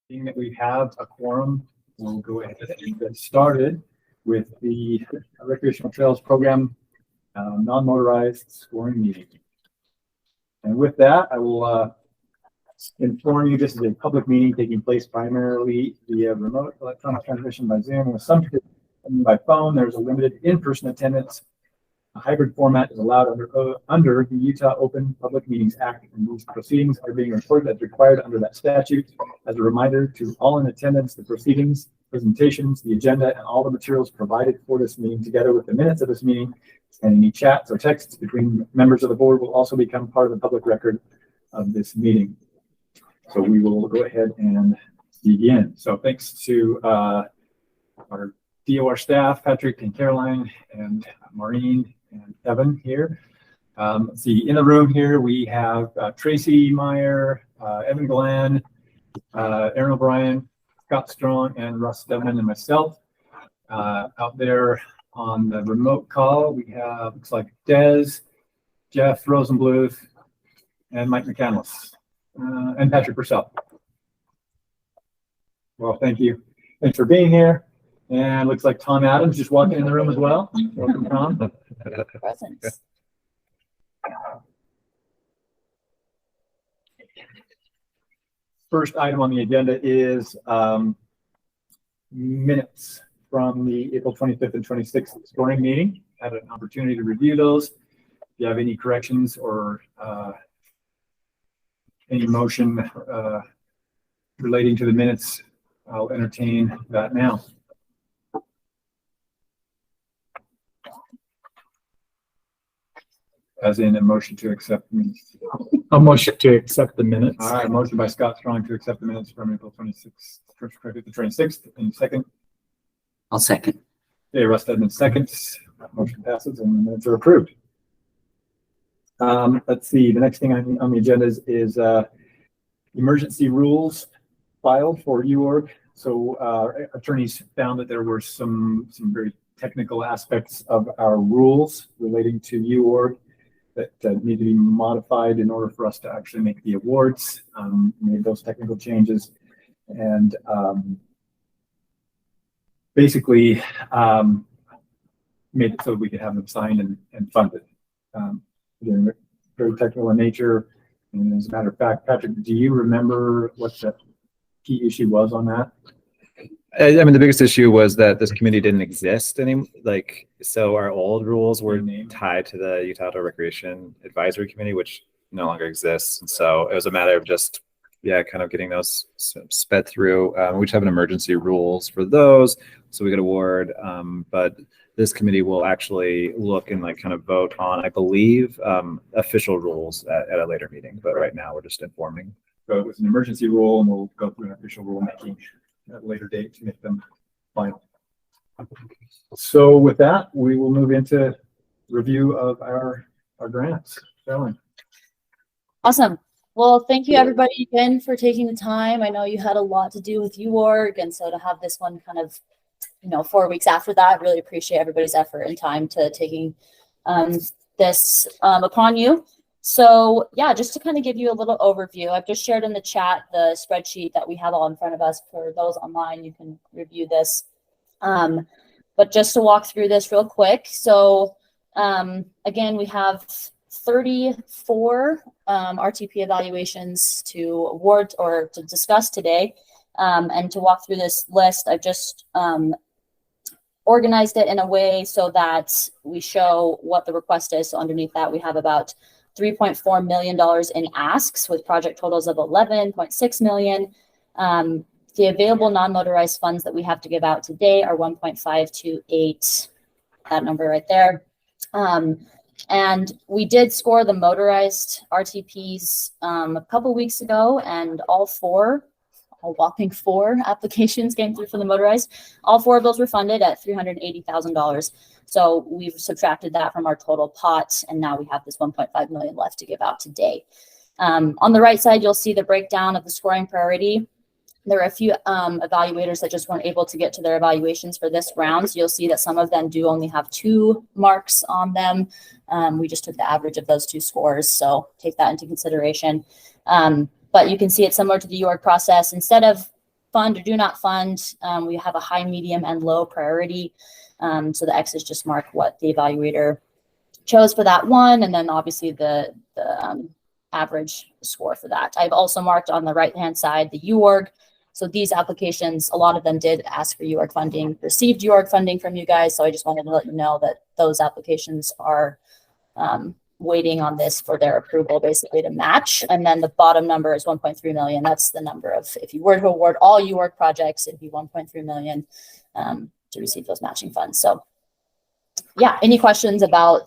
Being that we have a quorum, we'll go ahead and get started with the recreational trails program non-motorized scoring meeting. And with that, I will inform you this is a public meeting taking place primarily via remote electronic transmission by Zoom, with some by phone. There's a limited in-person attendance. A hybrid format is allowed under the Utah Open Public Meetings Act, and these proceedings are being recorded as required under that statute. As a reminder to all in attendance, the proceedings, presentations, the agenda, and all the materials provided for this meeting, together with the minutes of this meeting and any chats or texts between members of the board, will also become part of the public record of this meeting. So we will go ahead and begin. So thanks to our DOR staff, Patrick and Caroline and Maureen and Evan here. Let's see, in the room here we have Tracy Meyer, Evan Glenn, Aaron O'Brien, Scott Strong, and Russ Devman, and myself. Out there on the remote call, we have, looks like Dez, Jeff Rosenbluth, and Mike McCandless, and Patrick Purcell. Well, thank you. Thanks for being here. And looks like Tom Adams just walking in the room as well. Welcome, Tom. Presence. First item on the agenda is minutes from the April 25th and 26th scoring meeting. Had an opportunity to review those. If you have any corrections or any motion relating to the minutes, I'll entertain that now. As in a motion to accept the minutes. A motion to accept the minutes. All right, motion by Scott Strong to accept the minutes from April 26th, the 26th. And second? I'll second. Okay, Russ Edmonds seconds. Motion passes and the minutes are approved. Let's see, the next thing on the agenda is emergency rules filed for UORG. So attorneys found that there were some very technical aspects of our rules relating to UORG that need to be modified in order for us to actually make the awards. Made those technical changes and basically made it so we could have them signed and funded. They're very technical in nature. And as a matter of fact, Patrick, do you remember what the key issue was on that? I mean, the biggest issue was that this committee didn't exist anymore. So our old rules were tied to the Utah Outdoor Recreation Advisory Committee, which no longer exists. And so it was a matter of just, kind of getting those sped through. We just have an emergency rules for those, so we could award. But this committee will actually look and kind of vote on, I believe, official rules at a later meeting. But right now we're just informing. So it was an emergency rule, and we'll go through an official rulemaking at a later date to make them final. So with that, we will move into review of our grants. Caroline. Awesome. Well, thank you everybody again for taking the time. I know you had a lot to do with UORG, and so to have this one kind of 4 weeks after that, really appreciate everybody's effort and time to taking this upon you. So yeah, just to kind of give you a little overview, I've just shared in the chat the spreadsheet that we have all in front of us. For those online, you can review this. But just to walk through this real quick. So again, we have 34 RTP evaluations to award or to discuss today. And to walk through this list, I've just organized it in a way so that we show what the request is. So underneath that, we have about $3.4 million in asks with project totals of $11.6 million. The available non-motorized funds that we have to give out today are 1.528, that number right there. And we did score the motorized RTPs a couple weeks ago, and a whopping four applications came through for the motorized. All four of those were funded at $380,000. So we've subtracted that from our total pot, and now we have this 1.5 million left to give out today. On the right side, you'll see the breakdown of the scoring priority. There are a few evaluators that just weren't able to get to their evaluations for this round. So you'll see that some of them do only have 2 marks on them. We just took the average of those 2 scores, so take that into consideration. But you can see it's similar to the UORG process. Instead of fund or do not fund. We have a high, medium, and low priority. So the X's just mark what the evaluator chose for that one, and then obviously the average score for that. I've also marked on the right-hand side the UORG. So these applications, a lot of them did ask for UORG funding, received UORG funding from you guys. So I just wanted to let you know that those applications are waiting on this for their approval, basically to match. And then the bottom number is 1.3 million. That's the number of, if you were to award all UORG projects, it'd be 1.3 million to receive those matching funds. So yeah, any questions about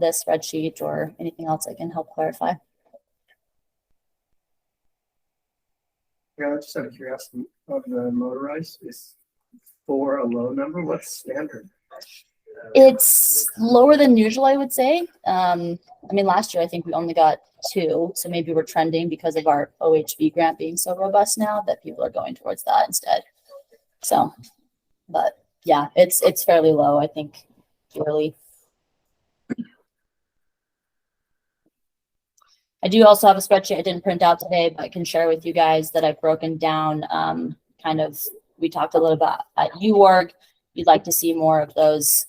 this spreadsheet or anything else I can help clarify? Yeah, just out of curiosity, of the motorized is 4 a low number? What's standard? It's lower than usual, I would say. I mean, last year I think we only got 2, so maybe we're trending because of our OHV grant being so robust now that people are going towards that instead. So, but yeah, it's fairly low, I think, yearly. I do also have a spreadsheet I didn't print out today, but I can share with you guys that I've broken down kind of, we talked a little about at UORG. You'd like to see more of those,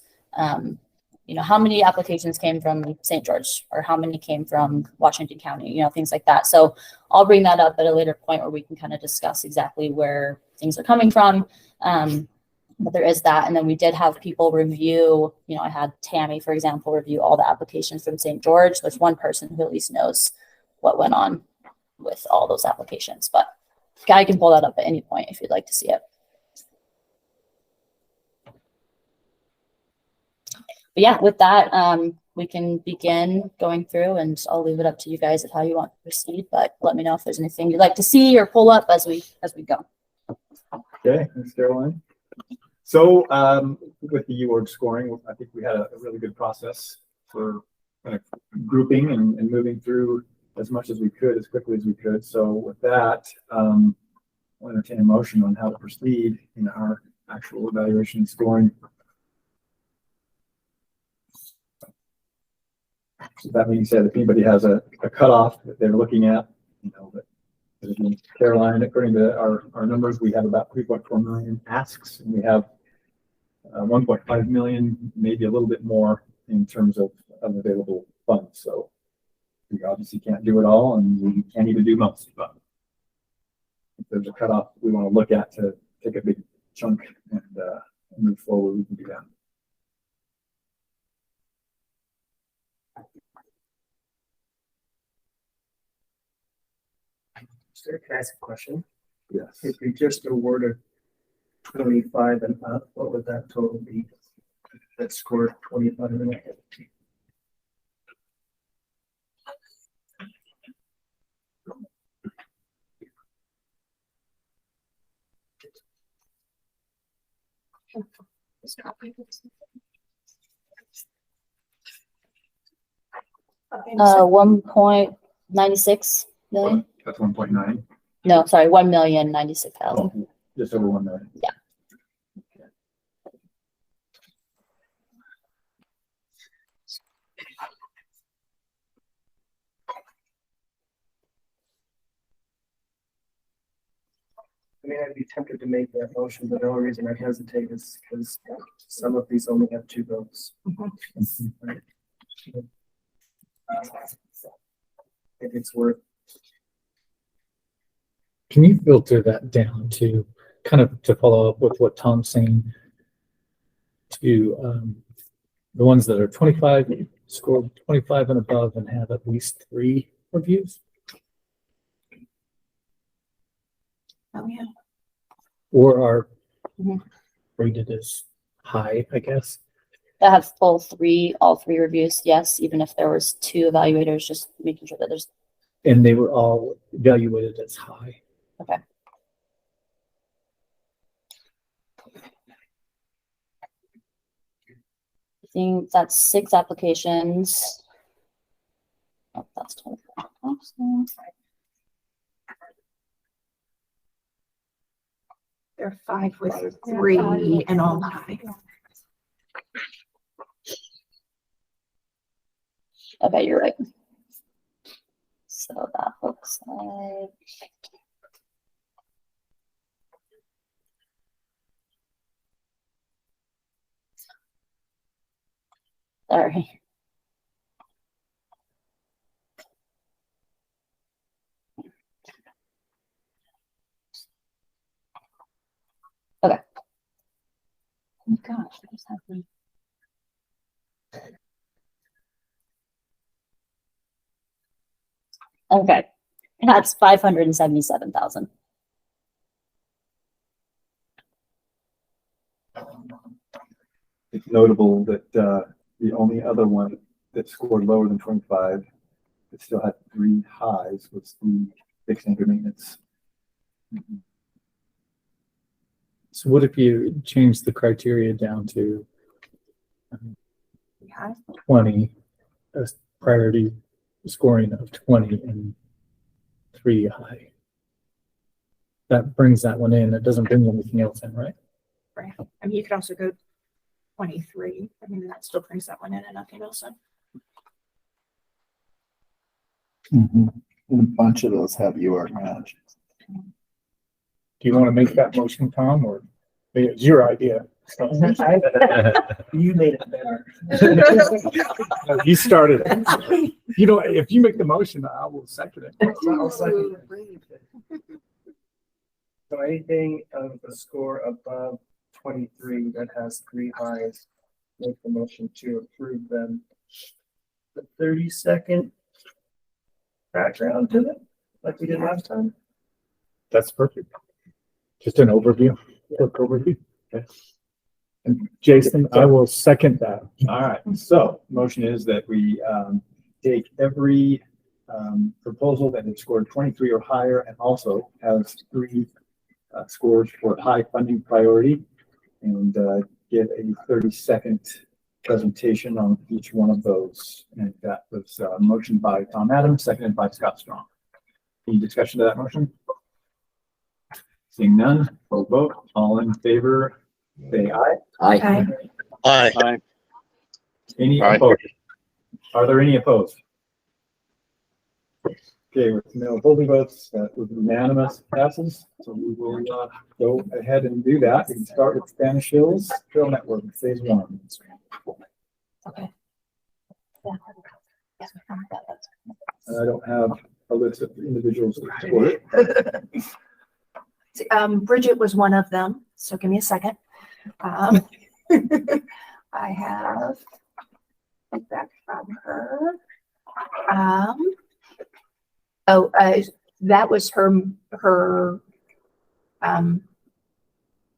you know, how many applications came from St. George or how many came from Washington County, you know, things like that. So I'll bring that up at a later point where we can kind of discuss exactly where things are coming from. But there is that. And then we did have people review, you know, I had Tammy, for example, review all the applications from St. George. There's one person who at least knows what went on with all those applications, but I can pull that up at any point if you'd like to see it. But yeah, with that, we can begin going through, and I'll leave it up to you guys of how you want to proceed, but let me know if there's anything you'd like to see or pull up as we go. Okay, thanks, Caroline. So with the UORG scoring, I think we had a really good process for kind of grouping and moving through as much as we could, as quickly as we could. So with that, I'll entertain a motion on how to proceed in our actual evaluation and scoring. So that being said, if anybody has a cutoff that they're looking at, you know, but Caroline, according to our numbers, we have about 3.4 million asks, and we have 1.5 million, maybe a little bit more in terms of available funds. So we obviously can't do it all, and we can't even do most, but if there's a cutoff we want to look at to take a big chunk and move forward, we can do that. Sir, can I ask a question? Yes. If we just awarded 25 and up, what would that total be? That scored 25 and up. Uh, 1.96 million. That's 1.9. No, sorry, 1,096,000. Just over 1 million. Yeah. I mean, I'd be tempted to make that motion, but the only reason I hesitate is because some of these only have 2 votes. Right? If it's worth. Can you filter that down to kind of to follow up with what Tom's saying to the ones that are 25, scored 25 and above and have at least 3 reviews? Oh, yeah. Or are Mhm. rated as high, I guess. That have all 3 reviews, yes, even if there was 2 evaluators, just making sure that there's. And they were all evaluated as high. Okay. I think that's 6 applications. Oh, that's 24. There are 5 with 3 and all high. Okay, you're right. So that looks like Sorry. Okay. Oh gosh, what just happened? Okay, that's 577,000. It's notable that the only other one that scored lower than 25, that still had 3 highs, was the fixed anchor maintenance. So what if you change the criteria down to 20, a priority scoring of 20 and 3 high? That brings that one in. It doesn't bring anything else in, right? Right. I mean, you could also go 23. I mean, that still brings that one in and nothing else in. And a bunch of those have UORG match. Do you want to make that motion, Tom, or it's your idea? You made it better. You started it. You know, if you make the motion, I will second it. I'll second it. So anything of a score above 23 that has 3 highs, make the motion to approve them. The 30-second background to it, like we did last time. That's perfect. Just an overview, quick overview. Okay. And Jason, I will second that. All right, so motion is that we take every proposal that has scored 23 or higher and also has 3 scores for high funding priority, and give a 30-second presentation on each one of those. And that was motion by Tom Adams, seconded by Scott Strong. Any discussion to that motion? Seeing none, we'll vote. All in favor, say aye. Aye. Aye. Any Aye. opposed? Are there any opposed? Okay, with no holding votes, that was unanimous passes. So we will go ahead and do that. We can start with Spanish Hills Trail Network, phase 1. Okay. I don't have a list of individuals that scored it. Bridget was one of them, so give me a second. I have feedback from her. That was her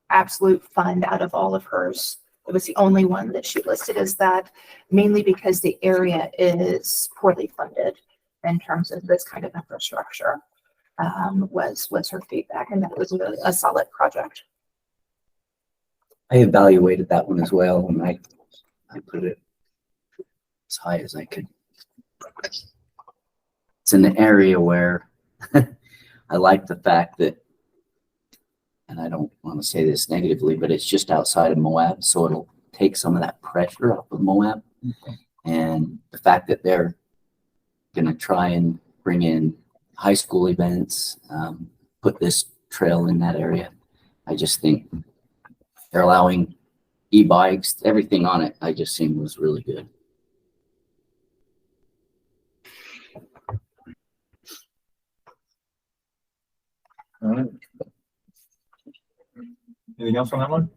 absolute fund out of all of hers. It was the only one that she listed as that, mainly because the area is poorly funded in terms of this kind of infrastructure. Was her feedback, and that was a solid project. I evaluated that one as well, and I put it as high as I could. It's an area where I like the fact that, and I don't want to say this negatively, but it's just outside of Moab, so it'll take some of that pressure off of Moab. Okay. And the fact that they're going to try and bring in high school events, put this trail in that area. I just think they're allowing e-bikes, everything on it. I just think was really good. All right. Anything else on that one?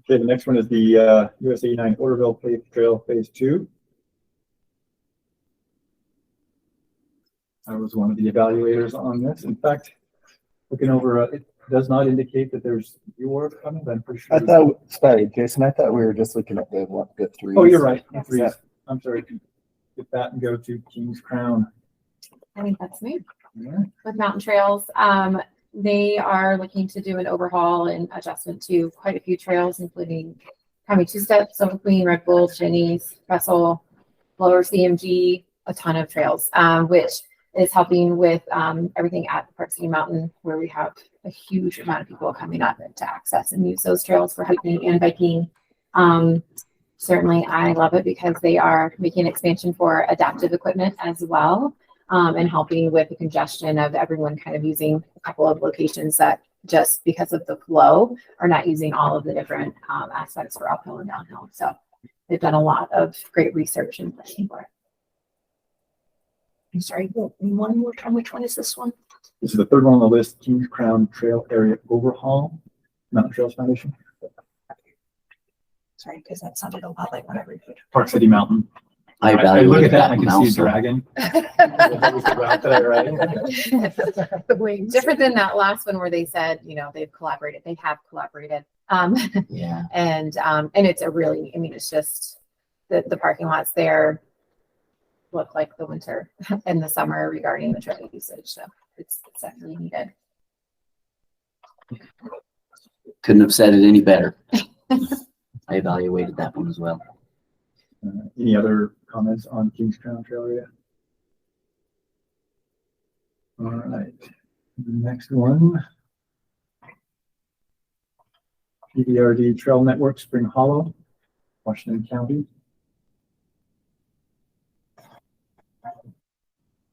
Okay, the next one is the US 89 Orderville Paved Trail Phase 2. I was one of the evaluators on this. In fact, looking over, it does not indicate that there's UORG coming, but I'm pretty sure. I thought, sorry, Jason, I thought we were just looking at the one, the 3. Oh, you're right. Yes. Threes. I'm sorry. Get that and go to King's Crown. I think that's me All right. with Mountain Trails. They are looking to do an overhaul and adjustment to quite a few trails, including County Two Steps, Silver Queen, Red Bull, Jenny's, Russell, Lower CMG, a ton of trails, which is helping with everything at Park City Mountain, where we have a huge amount of people coming up to access and use those trails for hiking and biking. Certainly, I love it because they are making expansion for adaptive equipment as well, and helping with the congestion of everyone kind of using a couple of locations that just because of the flow are not using all of the different aspects for uphill and downhill. So they've done a lot of great research and planning for it. I'm sorry, one more time, which one is this one? This is the third one on the list, Kings Crown Trail Area Overhaul, Mountain Trails Foundation, Sorry, because that sounded a lot like what I read. Park City Mountain. I look evaluated at that that and I one can see a also. dragon. That was the route that I read. The wings. Different than that last one where they said, you know, they've collaborated, they have collaborated. Yeah. And it's a really, I mean, it's just the parking lots there look like the winter and the summer regarding the trail usage. So it's definitely needed. Couldn't have said it any better. I evaluated that one as well. Any other comments on Kings Crown Trail area? All right, the next one. PVRD Trail Network, Spring Hollow, Washington County.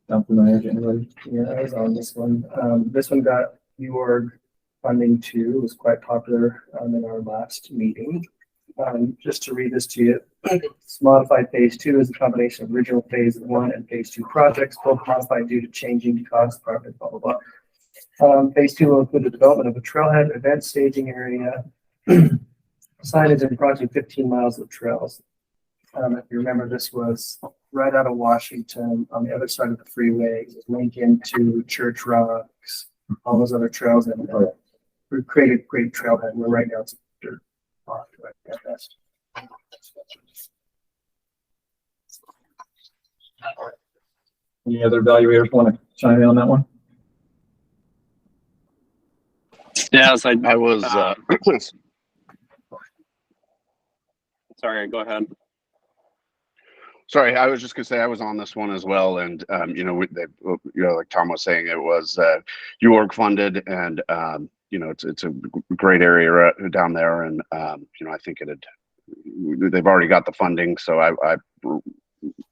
Not familiar to anybody? Yeah, I was on this one. This one got UORG funding too. It was quite popular in our last meeting. Just to read this to you, it's modified phase 2 is a combination of original phase 1 and phase 2 projects, both modified due to changing cost, project, blah, blah, blah. Phase 2 will include the development of a trailhead, event staging area, signage and approximately 15 miles of trails. If you remember, this was right out of Washington on the other side of the freeway, Lincoln to Church Rocks, all those other trails, and we created a great trailhead. We're right now, it's a dirt park, right at best. Any other evaluators want to chime in on that one? Yes, I was, sorry, go ahead. sorry, I was just gonna say I was on this one as well, and you know, like Tom was saying, it was UORG funded, and you know, it's a great area down there, and you know, I think they've already got the funding, so I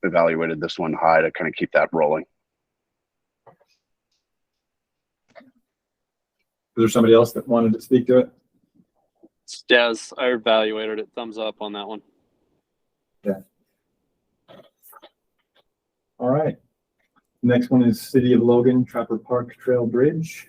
evaluated this one high to kind of keep that rolling. Is there somebody else that wanted to speak to it? Yes, I evaluated it. Thumbs up on that one. All right. Next one is City of Logan Trapper Park Trail Bridge.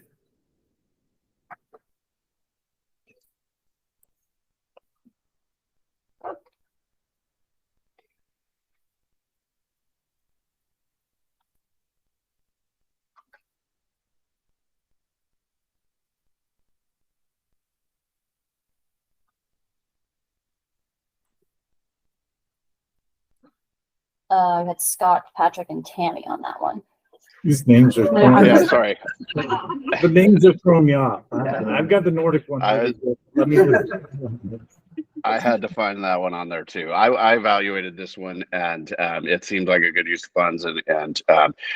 We had Scott, Patrick, and Tammy on that one. These names are, Yeah, sorry. the names are throwing me off. I've got the Nordic one. Let me just- I had to find that one on there too. I evaluated this one, and it seemed like a good use of funds, and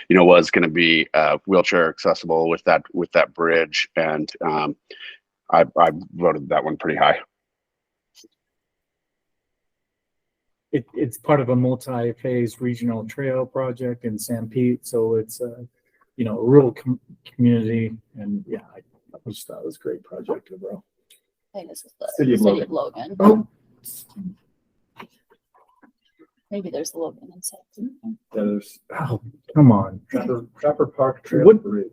you know, was going to be wheelchair accessible with that bridge, and I voted that one pretty high. It's part of a multi-phase regional trail project in San Pete, so it's you know, a rural community, and yeah, I just thought it was a great project overall. I think this is the City of Logan. Oh. Maybe there's the Logan inside. Yeah, there's Oh, come on. Trapper Park Trail What- Bridge.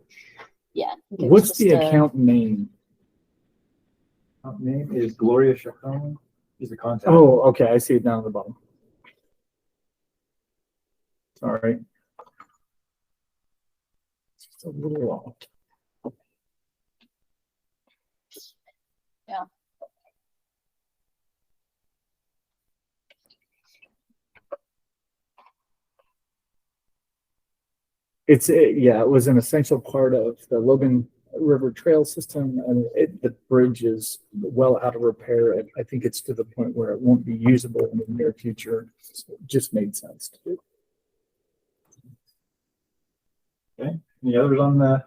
Yeah. I think it was What's just the a- account name? Name is Gloria Chacon. He's the contact. Oh, okay, I see it down at the bottom. Sorry. It's just a little off. Yeah. Yeah, it was an essential part of the Logan River Trail system, and the bridge is well out of repair. I think it's to the point where it won't be usable in the near future. So it just made sense to do. Any others on the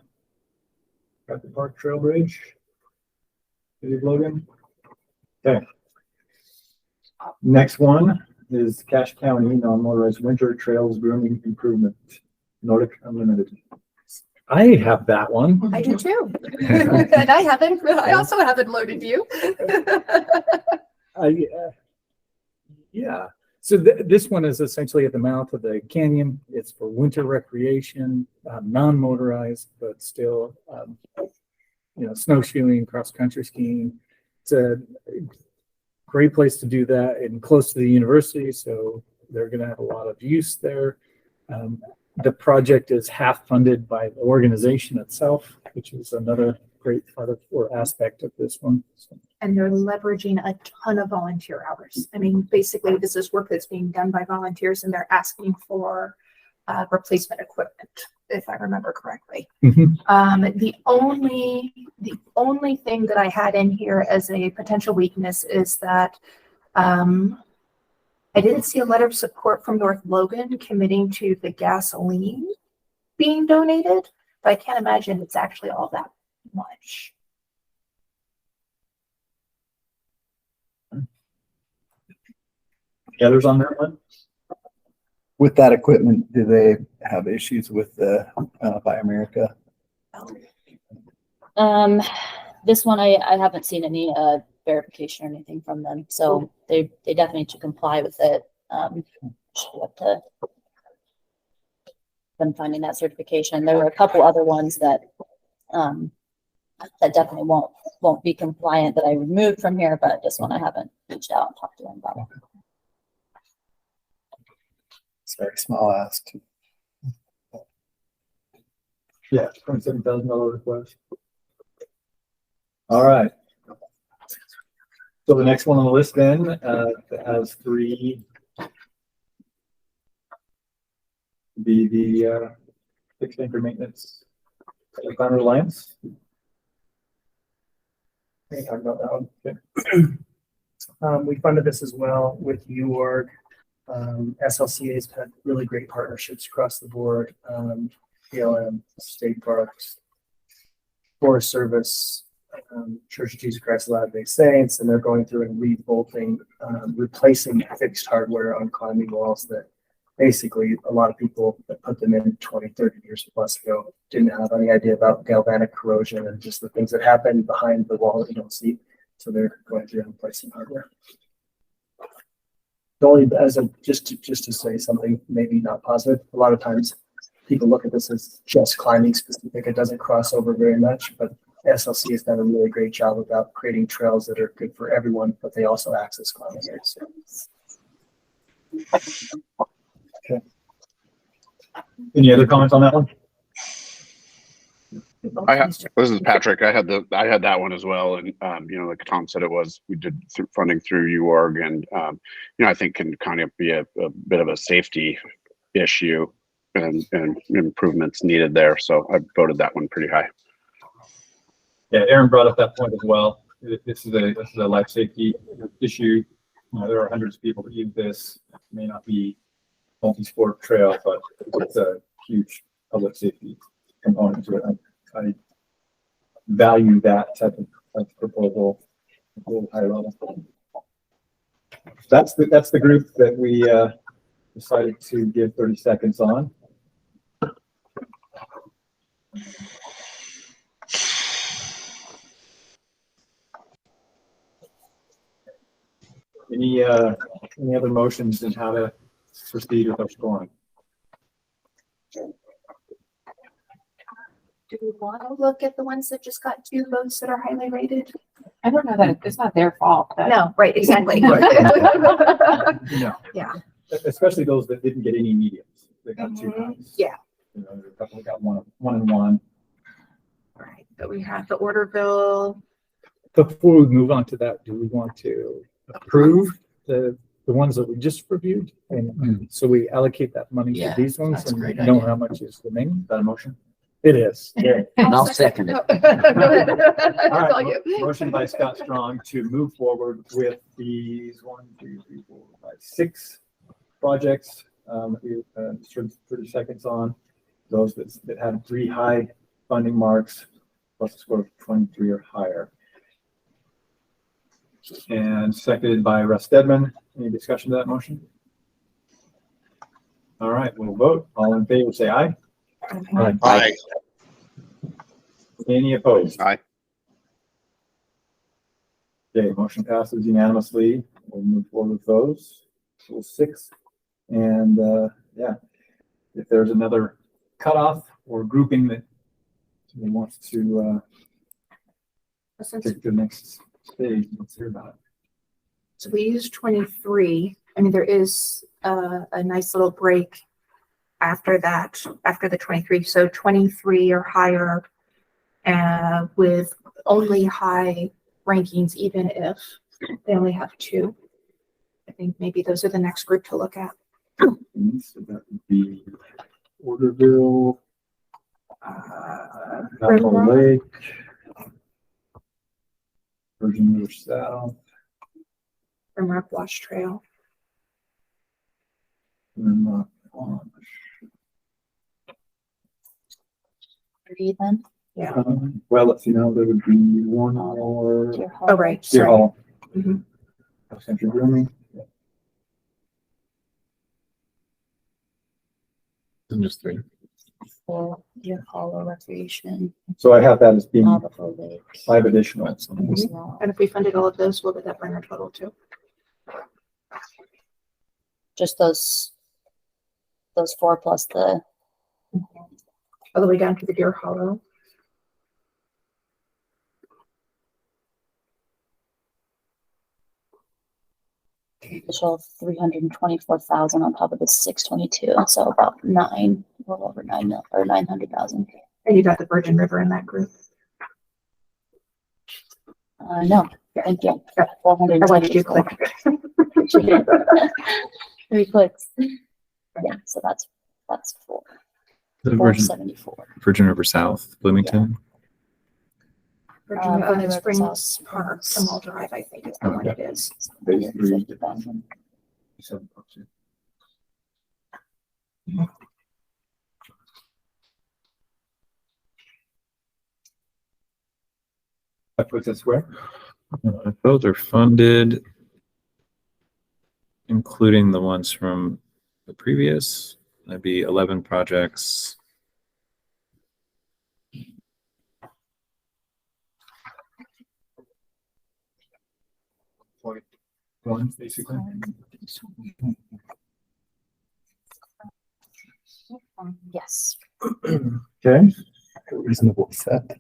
Trapper Park Trail Bridge? City of Logan. Okay. Next one is Cache County Non-Motorized Winter Trails Grooming Improvement, Nordic Unlimited. I have that one. I do too. And I also haven't loaded you. Yeah. So this one is essentially at the mouth of the canyon. It's for winter recreation, non-motorized, but still, snowshoeing, cross-country skiing. It's a great place to do that and close to the university. So they're going to have a lot of use there. The project is half funded by the organization itself, which is another great part of or aspect of this one. So. And they're leveraging a ton of volunteer hours. I mean, basically, this is work that's being done by volunteers, and they're asking for replacement equipment, if I remember correctly. Mm-hmm. The only thing that I had in here as a potential weakness is that I didn't see a letter of support from North Logan committing to the gasoline being donated, but I can't imagine it's actually all that much. The others on that one? With that equipment, do they have issues with the Buy America? This one, I haven't seen any verification or anything from them, so they definitely need to comply with it. Have to them finding that certification. There were a couple other ones that that definitely won't be compliant that I removed from here, but this one I haven't reached out and talked to them about. It's very small ask. Yeah, $27,000 request. All right. So the next one on the list then that has three. The fixed anchor maintenance Climate Alliance. Okay, talk about that one. Okay. We funded this as well with UORG. SLCA has had really great partnerships across the board. PLM, state parks, Forest Service, Church of Jesus Christ of Latter-day Saints, and they're going through and rebolting, replacing fixed hardware on climbing walls that basically a lot of people that put them in 20, 30 years plus ago didn't have any idea about galvanic corrosion and just the things that happen behind the wall that you don't see. So they're going through and replacing hardware. Only as a just to say something maybe not positive, a lot of times people look at this as just climbing specific. It doesn't cross over very much, but SLC has done a really great job about creating trails that are good for everyone, but they also access climbing areas. Okay. Any other comments on that one? This is Patrick. I had that one as well, and like Tom said, we did funding through UORG, and I think can kind of be a bit of a safety issue and improvements needed there. So I voted that one pretty high. Yeah, Aaron brought up that point as well. This is a life safety issue. There are hundreds of people that use this. It may not be multi-sport trail, but it's a huge public safety component to it. I value that type of proposal a little higher level. That's the group that we decided to give 30 seconds on. Any other motions in how to proceed with our scoring? Do we want to look at the ones that just got 2 votes that are highly rated? I don't know that it's not their fault. No, right, exactly. No. Yeah. Especially those that didn't get any mediums. They got 2 times. Yeah. There are a couple that got one and one. All right, but we have the order bill. Before we move on to that, do we want to approve the ones that we just reviewed? And so we allocate that money Yeah, to these ones that's a and great know idea. how much is remaining? Is that a motion? It is. Yeah. And I'll second it. Go ahead. All That's all right. you. Motion by Scott Strong to move forward with these 1, 2, 3, 4, 5, 6 projects. We 30 seconds on those that had 3 high funding marks plus a score of 23 or higher. And seconded by Russ Stedman. Any discussion to that motion? All right, we'll vote. All in favor, say aye. Aye. Any opposed? Aye. Okay, motion passes unanimously. We'll move forward with those. Rule 6. And, yeah, if there's another cutoff or grouping that somebody wants to take to the next stage, let's hear about it. So we used 23. I mean, there is a nice little break after that, after the 23. So 23 or higher with only high rankings, even if they only have 2. I think maybe those are the next group to look at. So that would be Orderville, Apple Lake, Virgin River South, Rimrock Wash Trail. Rimrock Launch. 3 then. Yeah. Well, let's see now, there would be one more. Deer Oh, right. Deer Sorry. Hall. Mhm. Central Grooming. Just 3. For Deer Hollow Recreation, So I have that as being Navajo Lake. 5 additional. as well. And if we funded all of those, what would that bring our total to? Just those 4 plus the, All the way down to the Deer Hollow. additional 324,000 on top of the 622, so about 9, a little over 9 mil or 900,000. And you got the Virgin River in that group. No, thank you. I wanted you to 474. click. 3 clicks. Yeah, so that's 4. The Virgin, 474. Virgin River South, Bloomington. Virgin Virgin River River Springs South. Park, Small Drive, I think is the one it is. Phase 3. 150,000. That puts us where? Those are funded, including the ones from the previous. That'd be 11 projects. Point 1, basically. Yes. Okay. Reasonable set.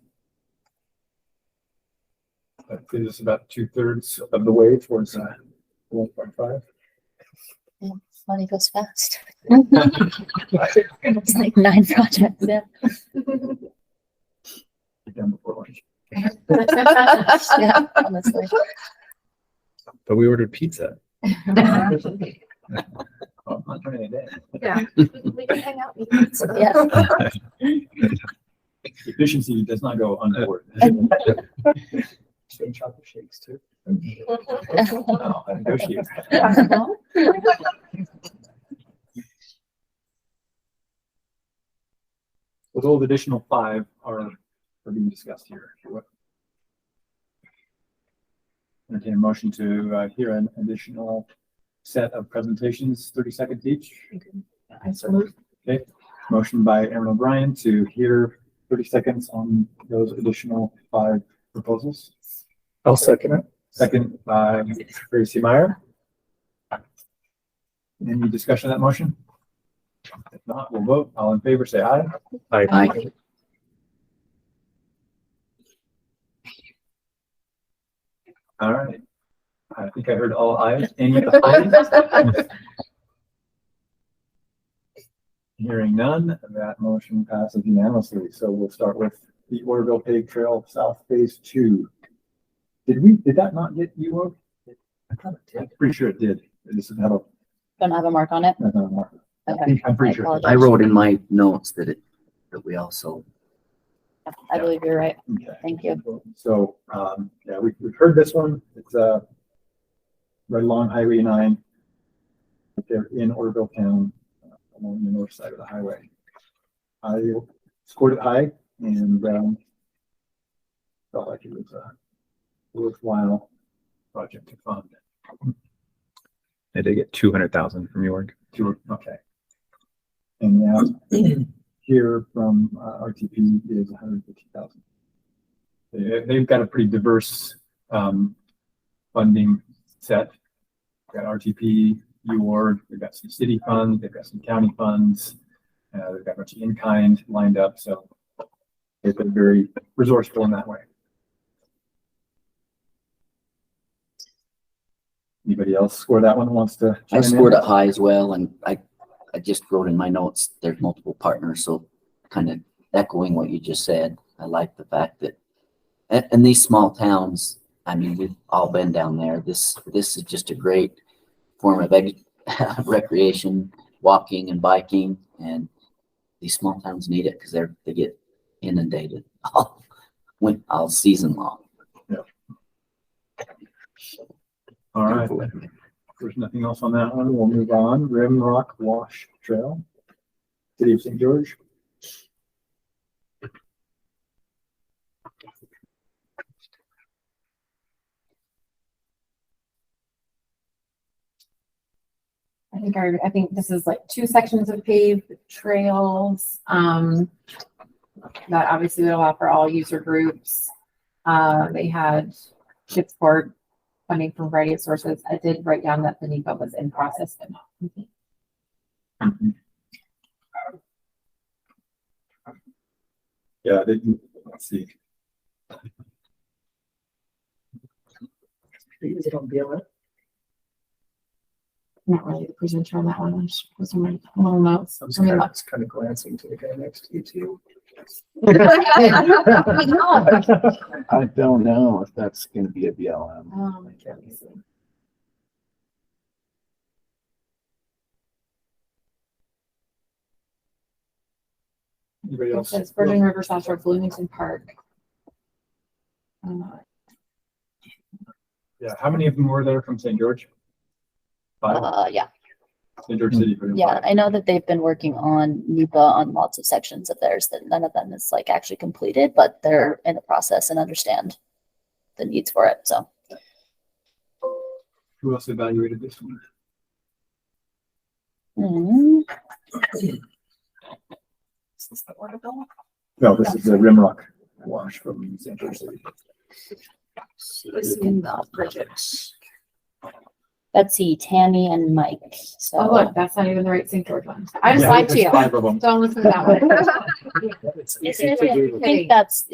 That gives us about 2/3 of the way towards 1.5. Money goes fast. It's like 9 projects. Yeah. Done before lunch. Yeah, honestly. But we ordered pizza. Oh, I'm not trying to Yeah. We can hang out. and eat, so- Yeah. Efficiency does not go unboard. Same chocolate shakes too. No, I negotiate. Well, those additional 5 are being discussed here. Entertain a motion to hear an additional set of presentations, 30 seconds each. I so moved. Okay, motion by Aaron O'Brien to hear 30 seconds on those additional 5 proposals. I'll second it. Second by Tracy Meyer. Any discussion of that motion? If not, we'll vote. All in favor, say aye. Aye. All right. I think I heard all ayes. Any opposed? Hearing none, that motion passes unanimously. So we'll start with the Orville Pig Trail South Phase 2. Did that not get UORG? I thought it did. I'm pretty sure it did. It just had a, Don't have a mark on it. Okay. I'm pretty sure. apologize. I wrote in my notes that we also, I believe you're right. Okay. Thank you. So, yeah, we've heard this one. It's right along Highway 9. They're in Orville Town, along the north side of the highway. I scored it high and felt like it was a worthwhile project to fund. They did get 200,000 from UORG. Okay. And now here from RTP is 150,000. They've got a pretty diverse funding set. Got RTP, UORG, they've got some city funds, they've got some county funds, they've got a bunch of in-kind lined up, so they've been very resourceful in that way. Anybody else score that one wants to I chime scored in? it high as well, and I just wrote in my notes, there's multiple partners, so kind of echoing what you just said. I like the fact that, and these small towns, I mean, we've all been down there. This is just a great form of recreation, walking and biking, and these small towns need it because they get inundated all season long. All right. If there's nothing else on that one, we'll move on. Rimrock Wash Trail, City of St. George. I think this is like 2 sections of paved trails. That obviously would allow for all user groups. They had chip support funding from a variety of sources. I did write down that the NEPA was in process, but not complete. Yeah, let's see. Is it on BLM? Not really the presenter on that one. I just was in my little notes. I was I mean, kind of glancing to the guy next to you too. I don't know if that's going to be a BLM. I can't see. Anybody It else? says Virgin River South Shore Bloomington Park. Yeah, how many of them were there from St. George? 5? Yeah, St. George City. put in yeah. 5. I know that they've been working on NEPA on lots of sections of theirs that none of them is like actually completed, but they're in the process and understand the needs for it. So Who else evaluated this one? Mhm. Is this the order bill? No, this is the Rimrock Wash from St. George City. This in the Bridget. Betsy, Tammy, and Mike. So Oh, look, that's not even the right St. George one. I just Yeah, lied to there's you. 5 of them. Don't listen to that one.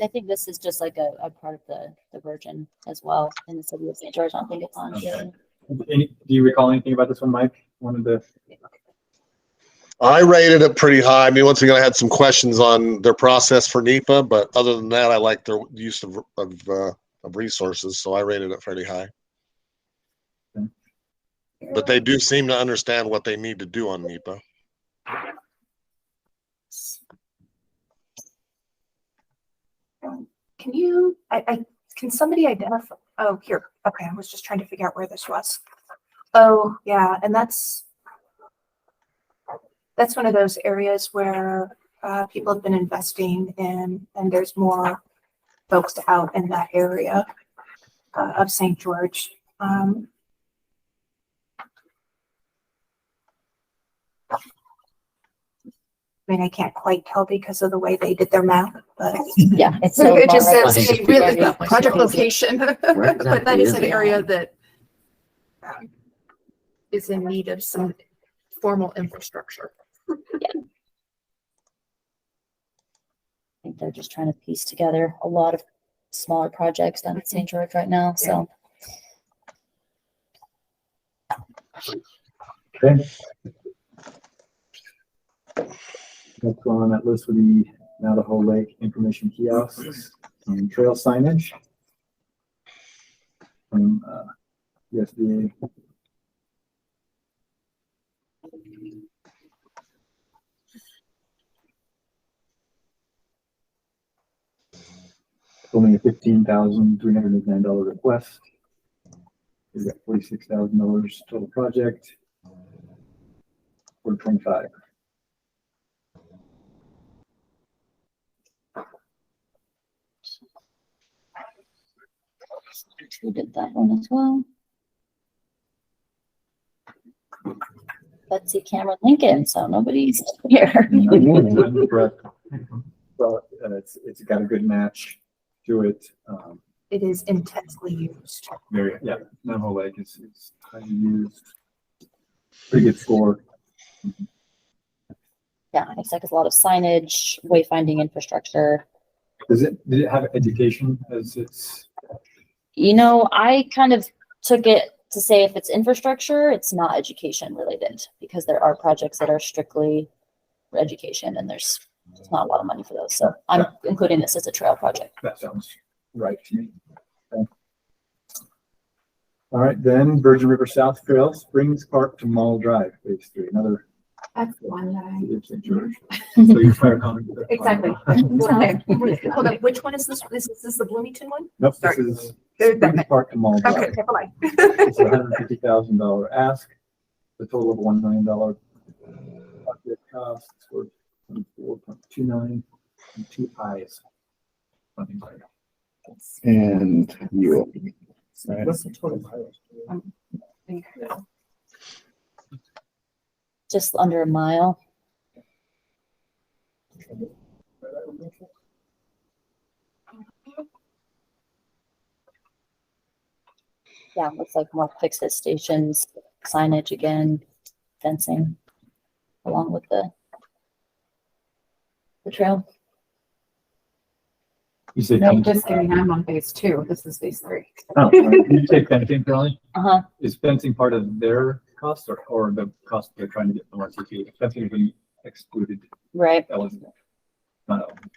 I think this is just like a part of the Virgin as well in the city of St. George. I don't think it's on here. Do you recall anything about this one, Mike? One of the I rated it pretty high. I mean, once again, I had some questions on their process for NEPA, but other than that, I like their use of resources, so I rated it fairly high. But they do seem to understand what they need to do on NEPA. Can you, can somebody identify, oh, here, okay, I was just trying to figure out where this was. Oh, yeah, and that's one of those areas where people have been investing in, and there's more folks out in that area of St. George. I mean, I can't quite tell because of the way they did their map, but Yeah, it's so it just far says right. really Yeah. project location. But that exactly is is an it? area that is in need of some formal infrastructure. I think they're just trying to piece together a lot of smaller projects down at St. George right now. So Okay. Next one on that list would be Navajo Lake information kiosks and trail signage from USDA. Only a $15,309 request. We've got $46,000 total project. 425. we did that one as well. Betsy Cameron Lincoln, so nobody's here. Well, it's got a good match to it. It is intensely used. Very, yeah, Navajo Lake is highly used. Pretty good score. Yeah, it looks like it's a lot of signage, wayfinding infrastructure. Did it have education as its? You know, I kind of took it to say if it's infrastructure, it's not education related because there are projects that are strictly for education and there's not a lot of money for those. So I'm including this as a trail project. That sounds right to me. Okay. All right, then Virgin River South Trail, Springs Park to Mall Drive, phase 3, another. That's the one that I. St. George. So your fire comment. Exactly. Hold on, which one is this? Is this the Bloomington one? Nope, this Sorry. is There's Springs that. Park to Mall Drive. Okay, never mind. It's a $150,000 ask, the total of $1 million. Project cost for $4.2 million and 2 eyes. Funding by- And you. Right. What's the total mileage? Just under a mile. Yeah, looks like more fixed stations, signage again, fencing, along with the trail. You say, No, just kidding. I'm on phase 2. This is phase 3. oh, you say fencing, Charlie? Uh-huh. Is fencing part of their cost or the cost they're trying to get from RCT? Fencing has been excluded, Right. eligible. Not eligible.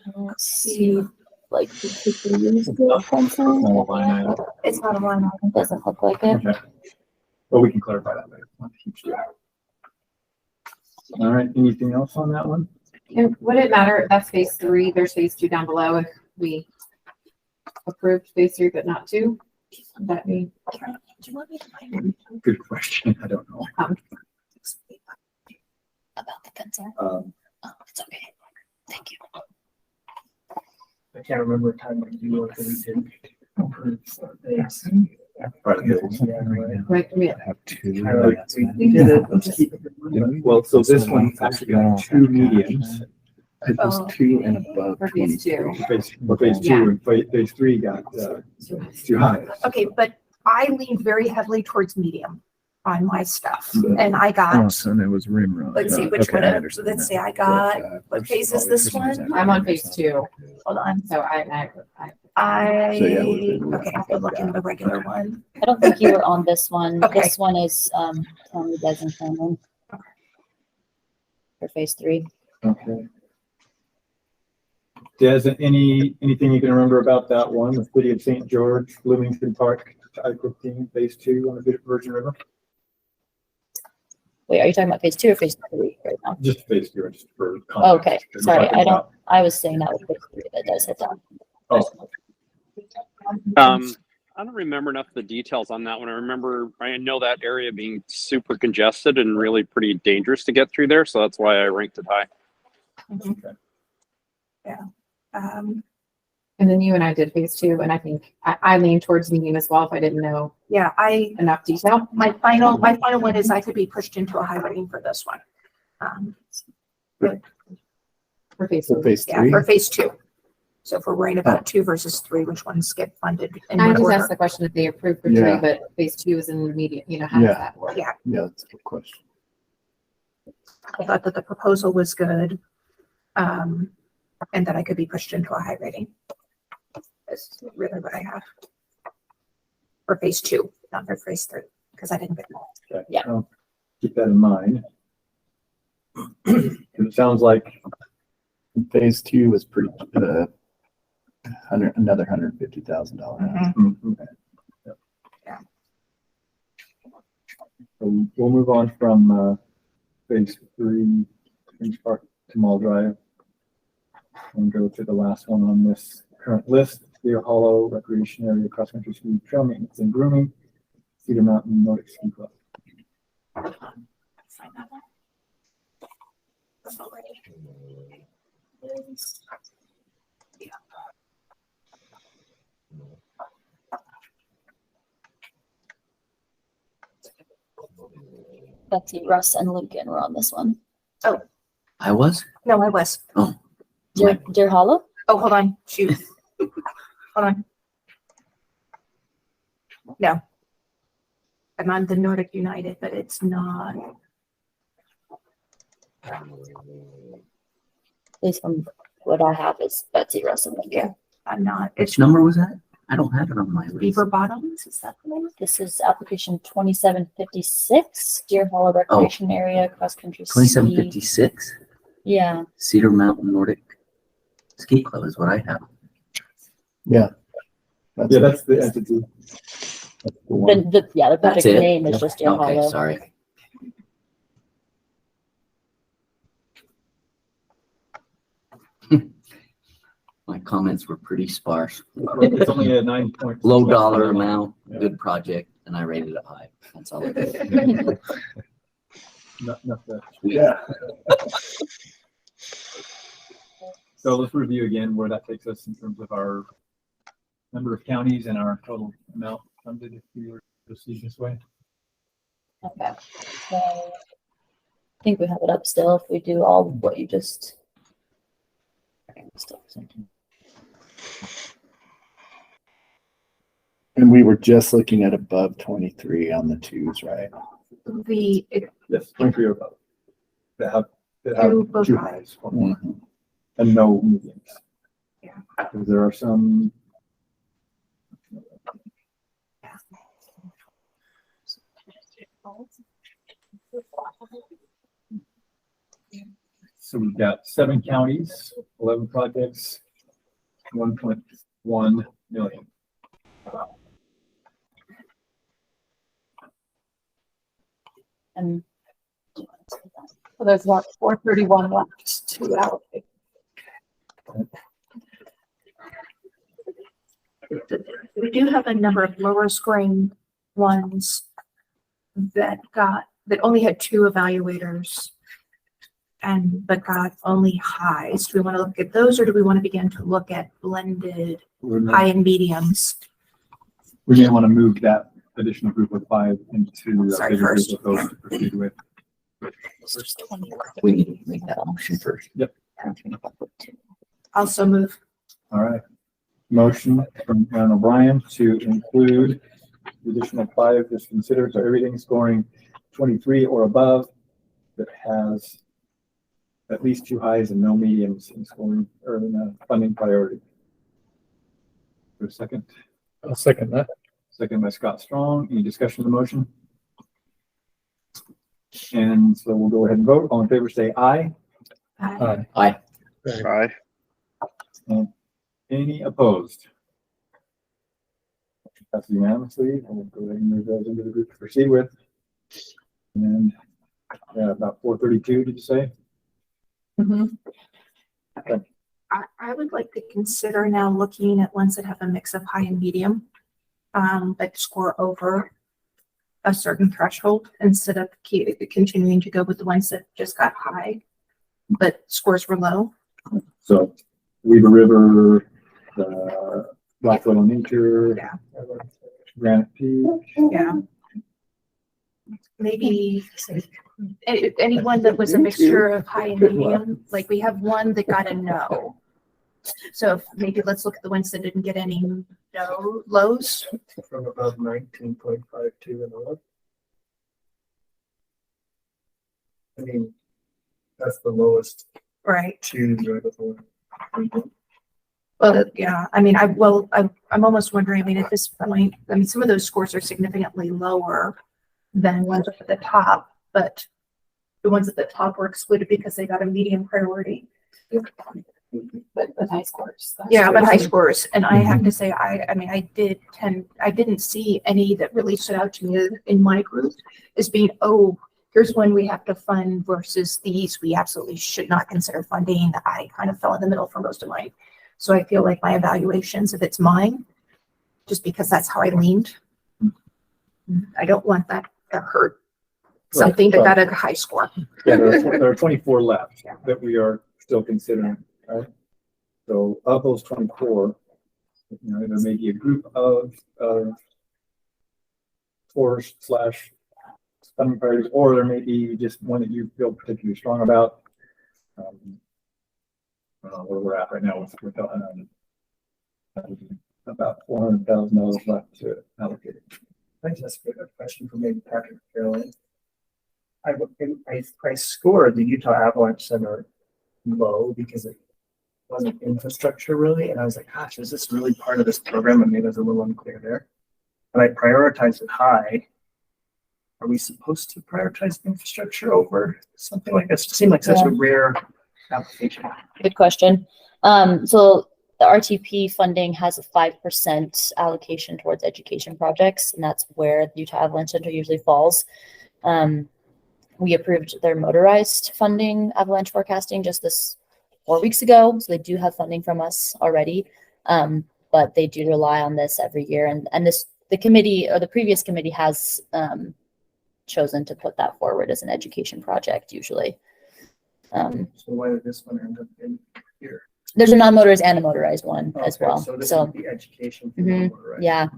Don't see like the fencing. Small line item. It's not a line item. Doesn't look like it. Okay. Well, we can clarify that later. Not a huge deal. All right, anything else on that one? And would it matter? That's phase 3. There's phase 2 down below. If we approved phase 3, but not 2, would that mean? Do you want me to find it? Good question. I don't know. About the fencing. Oh, It's okay. Thank you. I can't remember a time when you were we did approve things. right. Yeah, right. Like, we Have two. Kind of like we did it. Let's keep it. Well, so this one actually got 2 mediums. It was 2 and above. for phase 2. Phase 2 and phase 3 got too high. Okay, but I leaned very heavily towards medium on my stuff, The- and I Oh, got, so it was rim rod. let's see, which Okay, one, I understand let's that. see, I got, what phase is this one? I'm on phase 2. Hold on, So I I, So, yeah, we'll do- okay, I have to look in the regular one. I don't think you were on this one. Okay. This one is Tony Desenthal for phase 3. Okay. Des, anything you can remember about that one? The city of St. George, Bloomington Park, I-15, phase 2 on the Virgin River? Wait, are you talking about phase 2 or phase 3 right now? Just phase 2, just for Oh, okay, context. sorry, I was saying that was phase 3, that does hit down. Oh, I don't remember enough of the details on that one. I know that area being super congested and really pretty dangerous to get through there. So that's why I ranked it high. and then you and I did phase 2, and I think I leaned towards medium as well if I didn't know Yeah, enough detail. my final one is I could be pushed into a high rating for this one. For phase So 2. phase Yeah, 3. for phase 2. So if we're worried about 2 versus 3, which ones get funded in I what just asked order? the question if they approved for Yeah. 3, but phase 2 is in the medium, how does Yeah. that work? Yeah, Yeah, that's a good question. I thought that the proposal was good. And that I could be pushed into a high rating. That's really what I have. For phase 2, not for phase 3, because I didn't get more. okay. Yeah. I'll keep that in mind. It sounds like Phase 2 was pretty, another $150,000. Yeah. So we'll move on from phase 3, Springs Park to Mall Drive. And go to the last one on this current list, Clear Hollow Recreation Area Cross Country Ski Trail Maintenance and Grooming, Cedar Mountain Nordic Ski Club. Find that one. That's already. Yeah. Betsy, Russ, and Logan were on this one. I was? No, I was. Deer Hollow? Oh, hold on, shoot. Hold on. No. I'm on the Nordic United, but it's not. At least from what I have is Betsy Russell. Yeah, I'm not. It's Which number was that? I don't have it on my list. Beaver Bottoms, is that the name? This is application 2756, Deer Hollow Recreation Area, cross country ski. 2756? Yeah, Cedar Mountain Nordic Ski Club is what I have. Yeah, that's the entity. That's the one. the That's project it? name is just Deer Okay, Hollow. sorry. My comments were pretty sparse. It's only a 9 point. Low dollar amount, Yeah. good project, and I rated it high. That's all I did. Not that. Yeah. So let's review again where that takes us in terms of our number of counties and our total amount funded if we were to proceed this way. Okay. So I think we have it up still if we do all of what you just. Still presenting. And we were just looking at above 23 on the twos, right? Yes, 23 or above. That have Two both two highs. highs Mhm. and no mediums. Yeah. Because there are some. So we've got 7 counties, 11 projects, 1.1 million. And So there's what, 431 left to allocate. We do have a number of lower scoring ones that only had 2 evaluators but got only highs. Do we want to look at those or do we want to begin to look at blended high and mediums? We may want to move that additional group of 5 into a Sorry, bigger group first. of those to proceed with. We need to make that motion first. Yep. Also move. All right. Motion from Aaron O'Brien to include the additional 5 that's considered, so everything scoring 23 or above that has at least 2 highs and no mediums in scoring or in funding priority. For a second. I'll second that. Second by Scott Strong. Any discussion of the motion? And so we'll go ahead and vote. All in favor, say aye. Aye. Aye. And any opposed? That's unanimously. We'll go ahead and move those into the group to proceed with. And about 432, did you say? I would like to consider now looking at ones that have a mix of high and medium, that score over a certain threshold instead of continuing to go with the ones that just got high, but scores were low. So Weaver River, Black Little Nature, Yeah. Granite Peak. Yeah. Maybe anyone that was a mixture of high and medium, like we have one that got a no. So maybe let's look at the ones that didn't get any no lows. From above 19.52 and up. I mean, that's the lowest Right. choose right before. Well, yeah, I mean, I'm almost wondering, I mean, at this point, I mean, some of those scores are significantly lower than ones at the top, but the ones at the top were excluded because they got a medium priority. But high scores. Yeah, but high scores. And I have to say, I mean, I didn't see any that really stood out to me in my group as being, oh, here's one we have to fund versus these we absolutely should not consider funding. I kind of fell in the middle for most of mine. So I feel like my evaluations, if it's mine, just because that's how I leaned, I don't want that to hurt something that got a high score. Yeah, there are 24 left that we are still considering, right? So of those 24, you know, there may be a group of 4/5 funding priorities, or there may be just one that you feel particularly strong about. I don't know where we're at right now with about $400,000 left to allocate. I just got a question for maybe Patrick or Carolyn. I scored the Utah Avalanche Center low because it wasn't infrastructure really, and I was like, gosh, is this really part of this program? And maybe it was a little unclear there. And I prioritized it high. Are we supposed to prioritize infrastructure over something like this? It seemed like such a rare application. Good question. So the RTP funding has a 5% allocation towards education projects, and that's where the Utah Avalanche Center usually falls. We approved their motorized funding, avalanche forecasting, just this 4 weeks ago. So they do have funding from us already, but they do rely on this every year. And the committee or the previous committee has chosen to put that forward as an education project usually. So why did this one end up in here? There's a non-motorized and a motorized one as Okay, well. So this So is the education. for Mhm. motorized.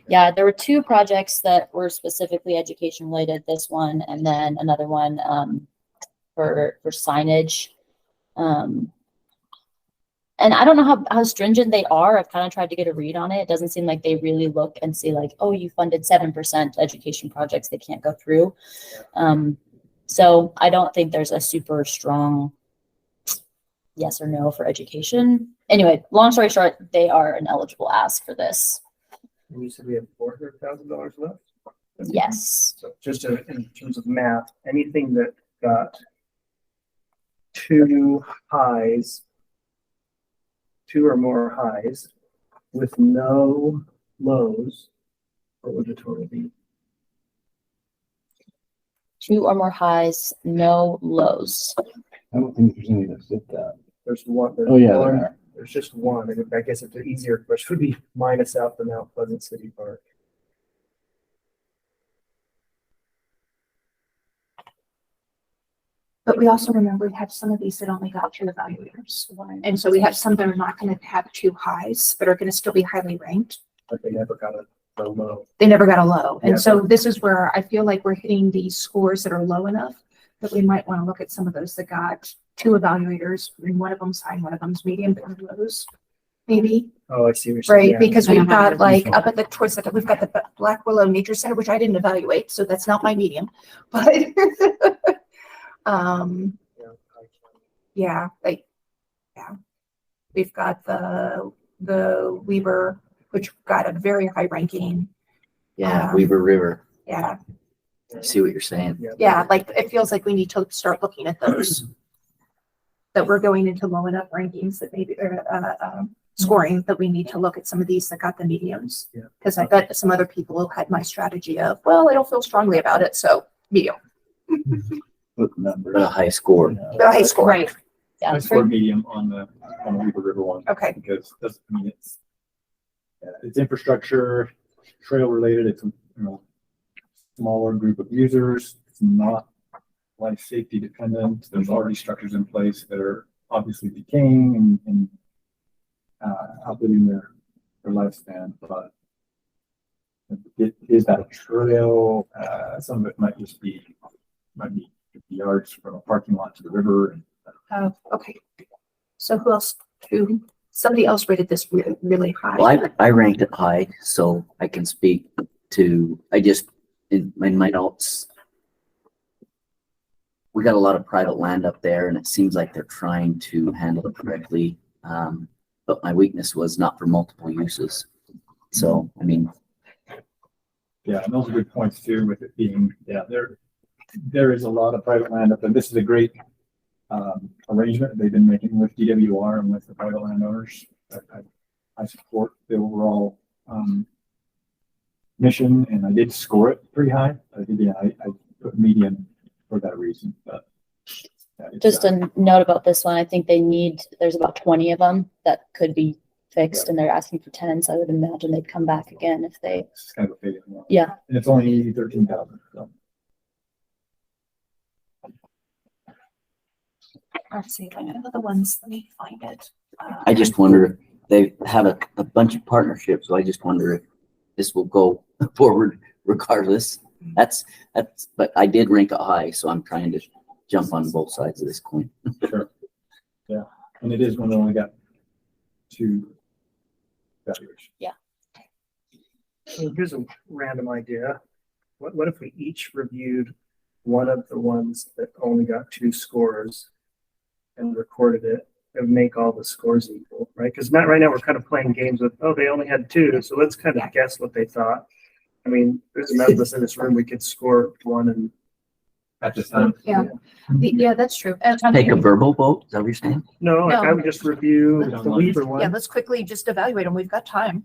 yeah, there were 2 projects that were specifically education related. This one and then another one for signage. And I don't know how stringent they are. I've kind of tried to get a read on it. It doesn't seem like they really look and see like, oh, you funded 7% education projects they can't go through. So I don't think there's a super strong yes or no for education. Anyway, long story short, they are an eligible ask for this. And you said we have $400,000 left? Yes. So just in terms of math, anything that got 2 highs, 2 or more highs with no lows, what would the total be? 2 or more highs, no lows. I don't think there's any that fit that. There's one. Oh, yeah, there are. There's just one. And I guess it's an easier question would be minus out the Mount Pleasant City Park. But we also remember we have some of these that only got 2 evaluators. And so we have some that are not going to have 2 highs, but are going to still be highly ranked. But they never got a low. They never got a low. Yeah, And so this is where I feel like we're hitting these scores that are low enough that we might want to look at some of those that got 2 evaluators, and one of them's high, one of them's medium, but lows, maybe. Oh, I see what you're saying. Right, Yeah. because we've got Mhm. like up at the towards the, we've got the Black Willow Nature Center, which I didn't evaluate, so that's not my medium. But Yeah, yeah, we've got the Weaver, which got a very high ranking. Yeah, Weaver River. Yeah, I see what you're saying. yeah, like it feels like we need to start looking at those. That we're going into low enough rankings that maybe scoring that we need to look at some of these that got the mediums. Yeah. Because I bet some other people had my strategy of, well, I don't feel strongly about it, so medium. What number? But a high score. The high score. Right. Yeah. I scored medium on the Weaver River one. Okay. Because that's, I mean, it's infrastructure, trail related. It's smaller group of users. It's not life safety dependent. There's already structures in place that are obviously decaying and outliving their lifespan. But is that a trail? Some of it might be 50 yards from a parking lot to the river. Okay. So somebody else rated this really, really high. Well, I ranked it high, so I can speak to, in my notes, we got a lot of private land up there and it seems like they're trying to handle it correctly. But my weakness was not for multiple uses. So, I mean, Yeah, and those are good points too, with it being, there is a lot of private land up there. This is a great arrangement they've been making with DWR and with the private landowners. I support the overall mission, and I did score it pretty high. I put medium for that reason, but. Just a note about this one, I think there's about 20 of them that could be fixed and they're asking for 10. So I would imagine they'd come back again if they, It's kind of a fading one. yeah. And it's only 13,000, so. Let's see, I know the ones, let me find it. I just wonder if they have a bunch of partnerships. So I just wonder if this will go forward regardless. That's, but I did rank it high, so I'm trying to jump on both sides of this coin. Sure. Yeah, and it is when we only got 2 valuations. So here's a random idea. What if we each reviewed one of the ones that only got 2 scores and recorded it and make all the scores equal, right? Because right now we're kind of playing games with, oh, they only had 2, so let's kind of guess what they thought. I mean, there's enough of us in this room, we could score 1 and At this time. Yeah, that's true. Take a verbal vote, is that what you're saying? no, like No. I would just review We don't the want- Weaver Yeah, one. let's quickly just evaluate them. We've got time.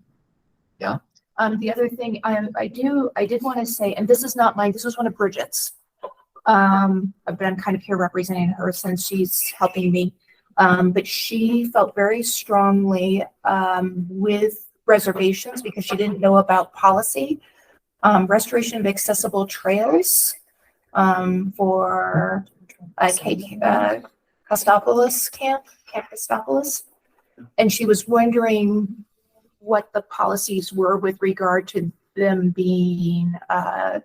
Yeah. The other thing I did want to say, and this is not mine, this was one of Bridget's. But I'm kind of here representing her since she's helping me. But she felt very strongly, with reservations because she didn't know about policy. Restoration of accessible trails, for, Costopolis Camp Costopolis. And she was wondering what the policies were with regard to them being a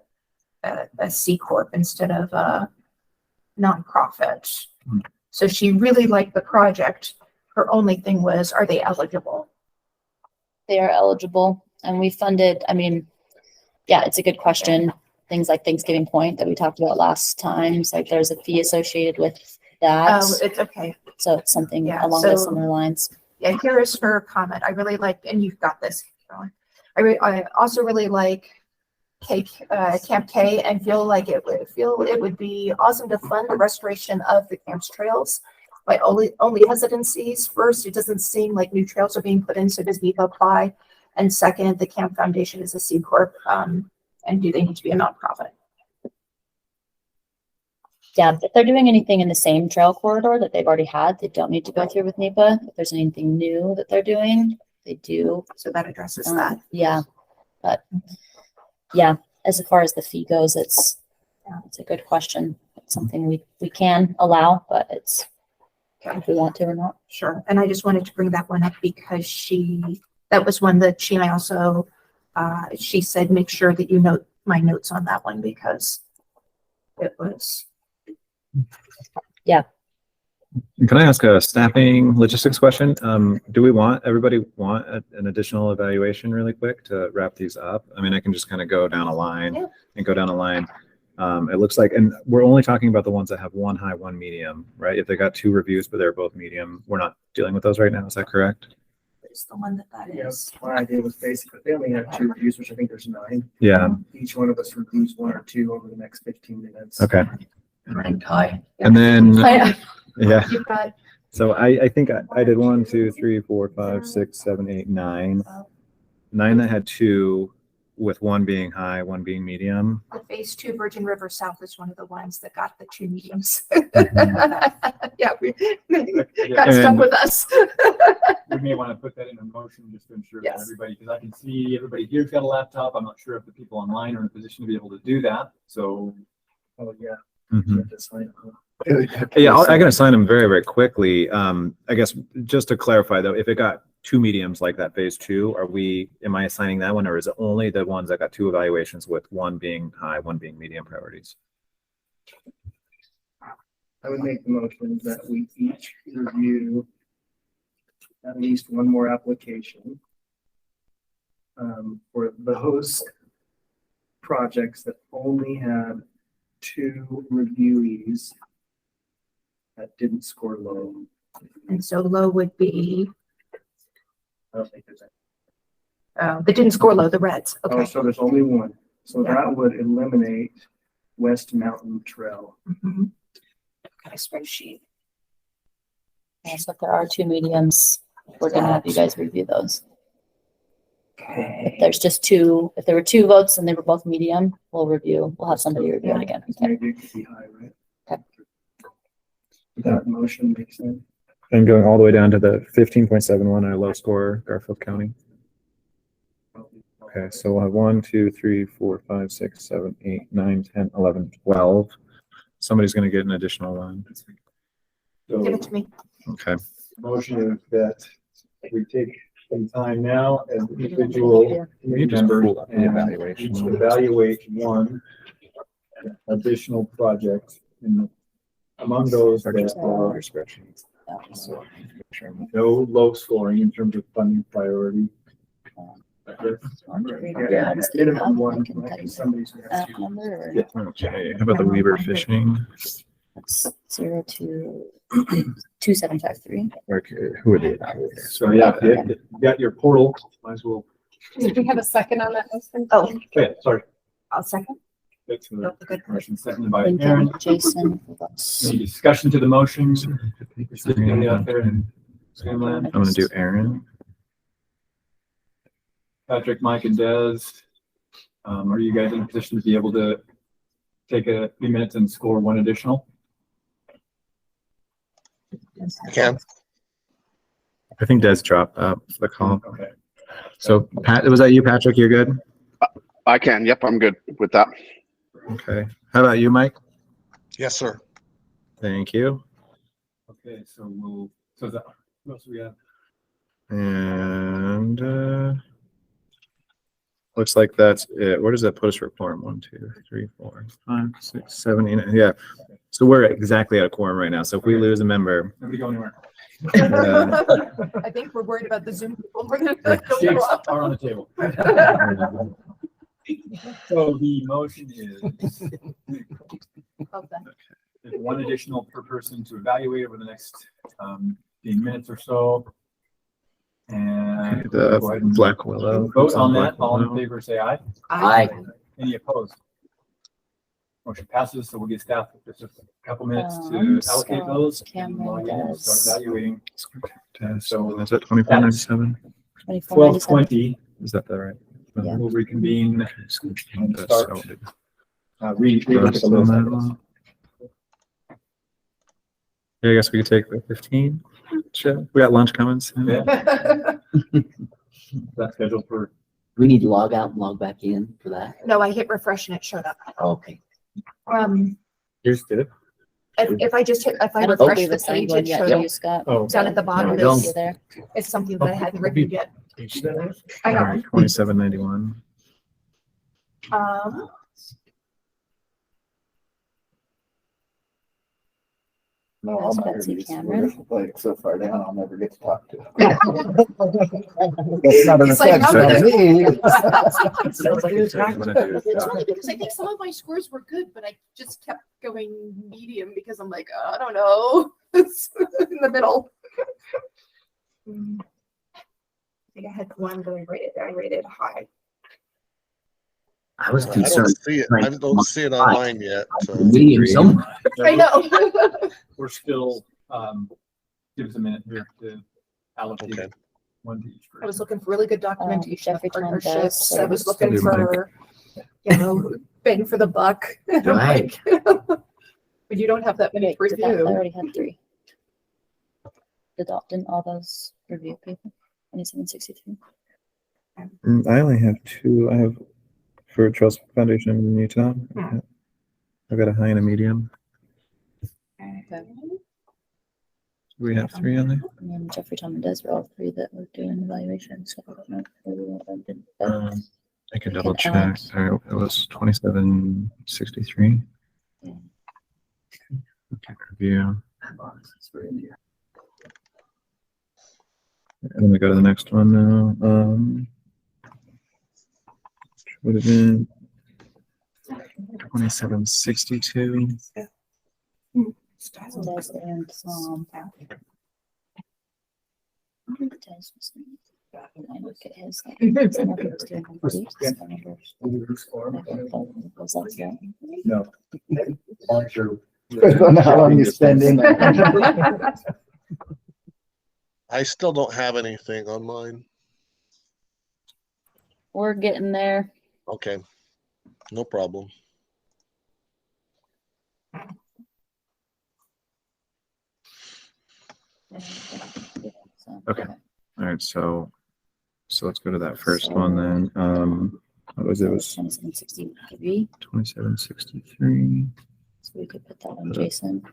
C Corp instead of a nonprofit. So she really liked the project. Her only thing was, are they eligible? They are eligible, and we funded, I mean, yeah, it's a good question. Things like Thanksgiving Point that we talked about last time, it's like there's a fee associated with that. Oh, it's okay. So it's something Yeah, along those so- similar lines. Yeah, here is her comment. I really like, and you've got this, Caroline. I also really like Camp K and feel it would be awesome to fund the restoration of the camp's trails. My only hesitancies, first, it doesn't seem like new trails are being put in, so does NEPA apply? And second, the Camp Foundation is a C Corp, and do they need to be a nonprofit? Yeah, if they're doing anything in the same trail corridor that they've already had, they don't need to go through with NEPA. If there's anything new that they're doing, they do. So that addresses that. Yeah, but yeah, as far as the fee goes, it's a good question. It's something we can allow, but it's if we want to or not. Sure. And I just wanted to bring that one up because that was one that she and I also, she said, make sure that you note my notes on that one because it was. Can I ask a staffing logistics question? Do we everybody want an additional evaluation really quick to wrap these up? I mean, I can just kind of go down a line and go down a line. It looks like, and we're only talking about the ones that have 1 high, 1 medium, right? If they got 2 reviews, but they're both medium, we're not dealing with those right now. Is that correct? It's the one that is. My idea was basically, they only have 2 reviews, which I think there's 9. Yeah. Each one of us reviews 1 or 2 over the next 15 minutes. Okay. Ranked high. And then, yeah. You've got, So I think I did 1, 2, 3, 4, 5, 6, 7, 8, 9. 9 that had 2 with 1 being high, 1 being medium. the phase 2 Virgin River South is one of the ones that got the 2 mediums. Mhm. Yeah, we Yeah. got stuck And- with us. We may want to put that in a motion just to ensure that Yes. everybody, because I can see everybody here's got a laptop. I'm not sure if the people online are in a position to be able to do that. So Oh, yeah. Mhm. You have to sign up. Yeah, I can assign them very, very quickly. I guess just to clarify though, if it got 2 mediums like that phase 2, am I assigning that one or is it only the ones that got 2 evaluations with 1 being high, 1 being medium priorities? I would make the motion that we each review at least 1 more application for those projects that only had 2 reviewees that didn't score low. And so low would be, I don't think there's any. that didn't score low, the reds. Oh, Okay. so there's only 1. So Yeah. that would eliminate West Mountain Trail. Mhm. Okay, spreadsheet. Yeah, so if there are 2 mediums, we're gonna have you guys review those. If Okay. there's just 2, if there were 2 votes and they were both medium, we'll have somebody review it again. Okay. Maybe it could be high, right? Okay. That motion makes sense. And going all the way down to the 15.71 and a low score, Garfield County. Okay, so we'll have 1, 2, 3, 4, 5, 6, 7, 8, 9, 10, 11, 12. Somebody's going to get an additional one. So Give it to me. Okay. motion is that we take some time now as individual committee members and evaluate 1 additional projects among those that are no low scoring in terms of funding priority. Yeah. Minimum one, like somebody's gonna have to- Number, Yeah. Okay, how about the Weaver fishing? that's 0227553. Who are they? So yeah, if you got your portal, might as well. Did we have a second on that motion? Oh, Okay, sorry. I'll second. That's Oh, good. motion seconded by Thank Aaron. you, Jason. That's- Any discussion to the motion? Specifically out there in Sandland. I'm gonna do Aaron. Patrick, Mike, and Des, are you guys in a position to be able to take a few minutes and score one additional? Can. I think Des dropped up the call. Okay. So Pat, was that you, Patrick? You're good? I can. Yep, I'm good with that. Okay. How about you, Mike? Yes, sir. Thank you. Okay, so so that, what else do we have? And looks like that's it. Where does that put us for quorum? 1, 2, 3, 4, 5, 6, 7, 8. Yeah. So we're exactly at a quorum right now. So if we lose a member, Nobody go anywhere. I think we're worried about the Zoom people more than the Shakes are on the table. So the motion is one additional per person to evaluate over the next 15 minutes or so. And the go ahead and Black Willow. vote on that. Black All in Willow. favor, say aye. Aye. Any opposed? Motion passes, so we'll give staff just a couple minutes to allocate so those. Cameron While you does- start evaluating. So is it 2497? 12:20, Is that the right? Yeah. we'll reconvene and That's start. so- Relook at the list. Yeah, I guess we could take the 15. Sure. We got lunch coming soon. Yeah. That's scheduled for, We need to log out and log back in for that. No, I hit refresh and it showed up. Okay. here's it. If I just hit, if I I don't think refresh we've the assigned page, one it yet, showed do up. you, Scott? Oh, Down at the bottom, No, it's, You there? it's something that I hadn't reviewed yet. I All know. right, 2791. No, That's I'm not Betsy here to Cameron. swear, like so far down, I'll never get to talk to. That's not an He's like, offense I'm to me. It's funny because I think some of my scores were good, but I just kept going medium because I'm like, I don't know. It's in the middle. I think I had one that I rated high. I was I don't concerned. see it. I don't see it online yet. So. Medium somewhere. I know. We're still, give us a minute here to allocate Okay. one to each. I was looking for really good documentation of Jeffrey Tom partnerships. does, I was so- looking for, bang for the buck. Right. But you don't have that many to Wait, did that, I review. already had 3. Didn't all those review people? 2763. I only have 2. I have for Trails Foundation in Utah. Hmm. I've got a high and a medium. Okay. We have 3 on there. And then Jeffrey Tom and Des were all 3 that were doing evaluations. So I don't know if everyone of them did. But I can We double can check. add- All right, it was 2763. Yeah. Okay, review. And then we go to the next one now. Would have been 2762. Des and I think Des was I look at his. No. Sure. Depends on how long you spend in there. I still don't have anything on mine. We're getting there. Okay. No problem. So, Okay. All right, so let's go to that first one then. What was it? It was 2763. 2763. So we could put that on Jason.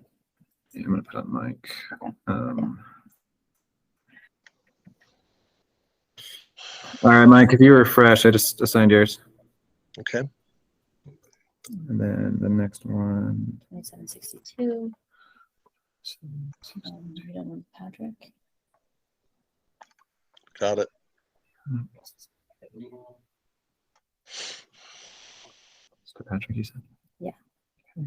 Yeah, I'm gonna put on Mike. All right, Mike, if you refresh, I just assigned yours. Okay. And then the next one. 2762. We don't know Patrick. Got it. Mr. Patrick, you said? Yeah. Okay.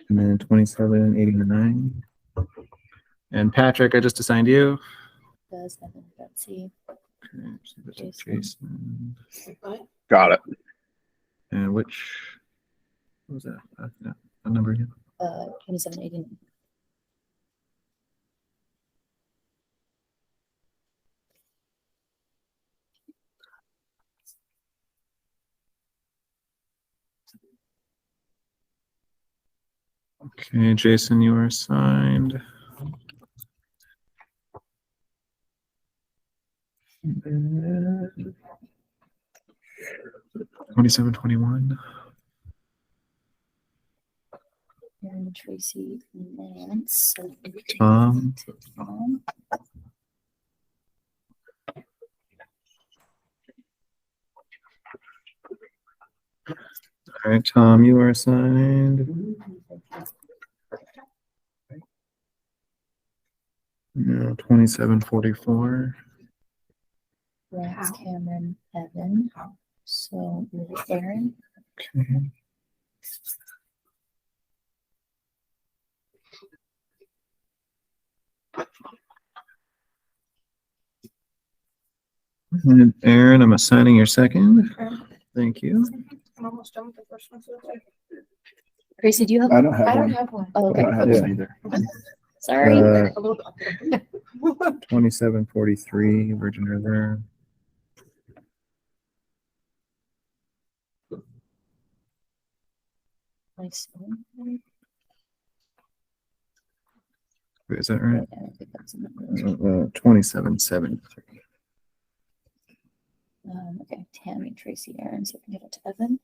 And then 2789. And Patrick, I just assigned you. Does Evan Betsy. Okay, so that's Jason. Jason. Got it. And which, what was that? Yeah, a number again? 2789. Okay, Jason, you are assigned. 2721. And Tracy Nance. Tom. Tom. All right, Tom, you are assigned. No, 2744. Lance, Cameron, Evan. So Aaron. Okay. And Aaron, I'm assigning your second. Thank you. I'm almost done with the first one. Tracy, do you have? I don't have I don't one. have one. Oh, I okay. don't have Yeah. one either. Sorry. A little bit. 2743 Virgin River. Nice. Is that right? I don't think that's a number. 2773. Okay, Tammy, Tracy, Aaron, so we can give it to Evan.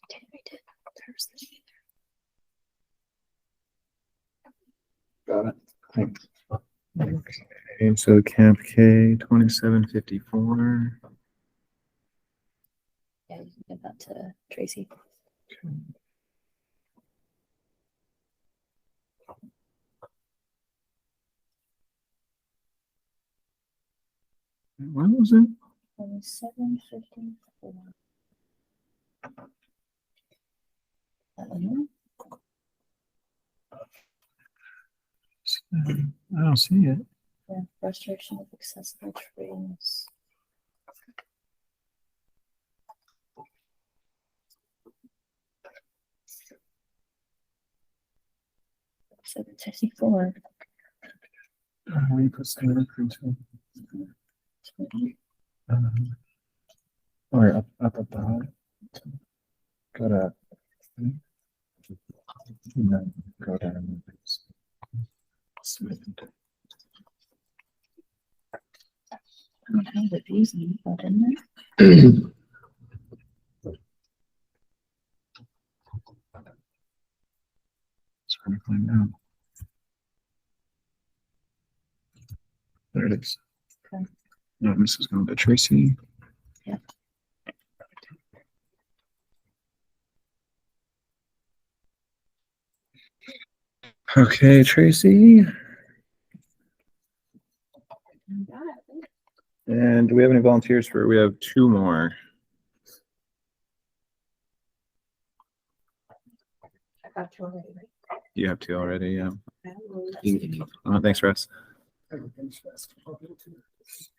Tammy did hers this year. Got it. Thanks. Okay, so Camp K 2754. Yeah, you can give that to Tracy. When was it? 2754. That one here? I don't see it. Yeah, frustration of accessible trails. So 54. We put standard creature. Or up at the high. Go to. No, go down. I don't have the views in that, didn't I? It's hard to find out. There it is. Okay. No, this is going to Tracy. Yep. Okay, Tracy. And do we have any volunteers for? We have two more. I got you already, right? You have two already, yeah. You can- Oh, thanks, Russ.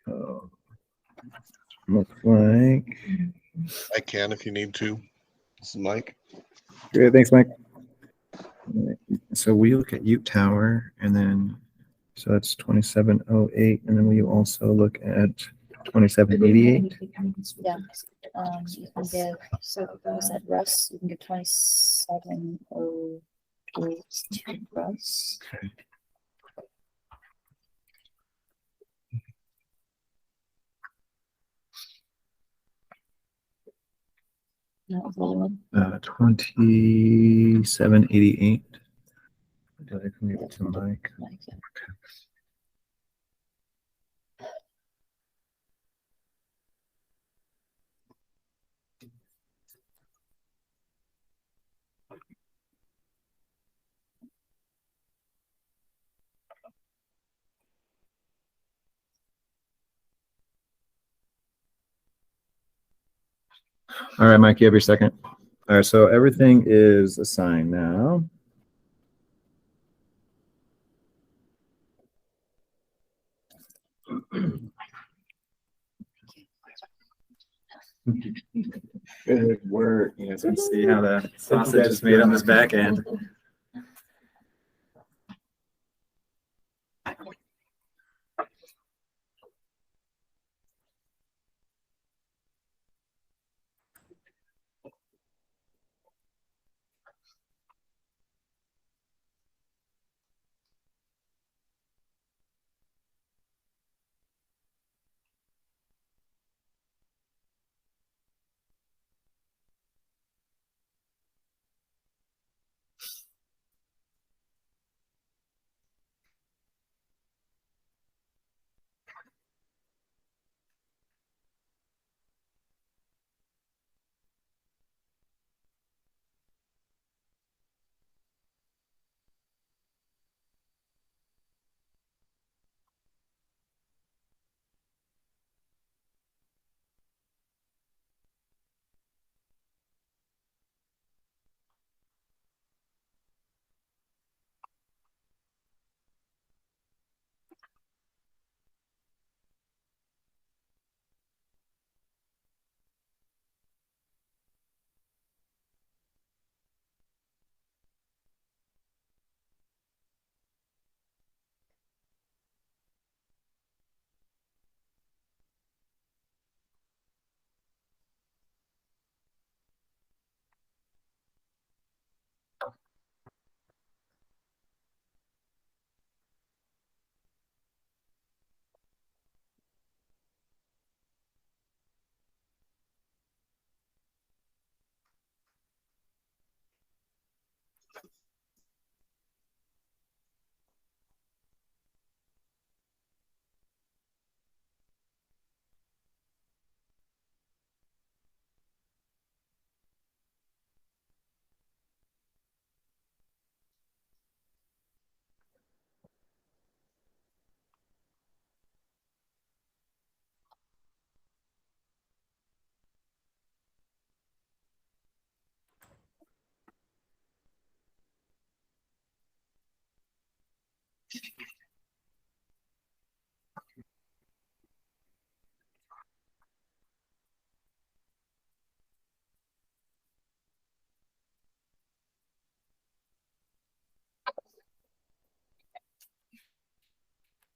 Oh, Looks like. I can if you need to. This is Mike. Great, thanks, Mike. So we look at Ute Tower, and then so that's 2708, and then we also look at 2788. Yeah. You can give, so you said Russ, you can give 2708 to Russ. That was the other one. 2788. Did I commute it to Mike? Like, yeah. All right, Mike, you have your second. All right, so everything is assigned now. Good work. You guys can see how the sausage is made on this back end.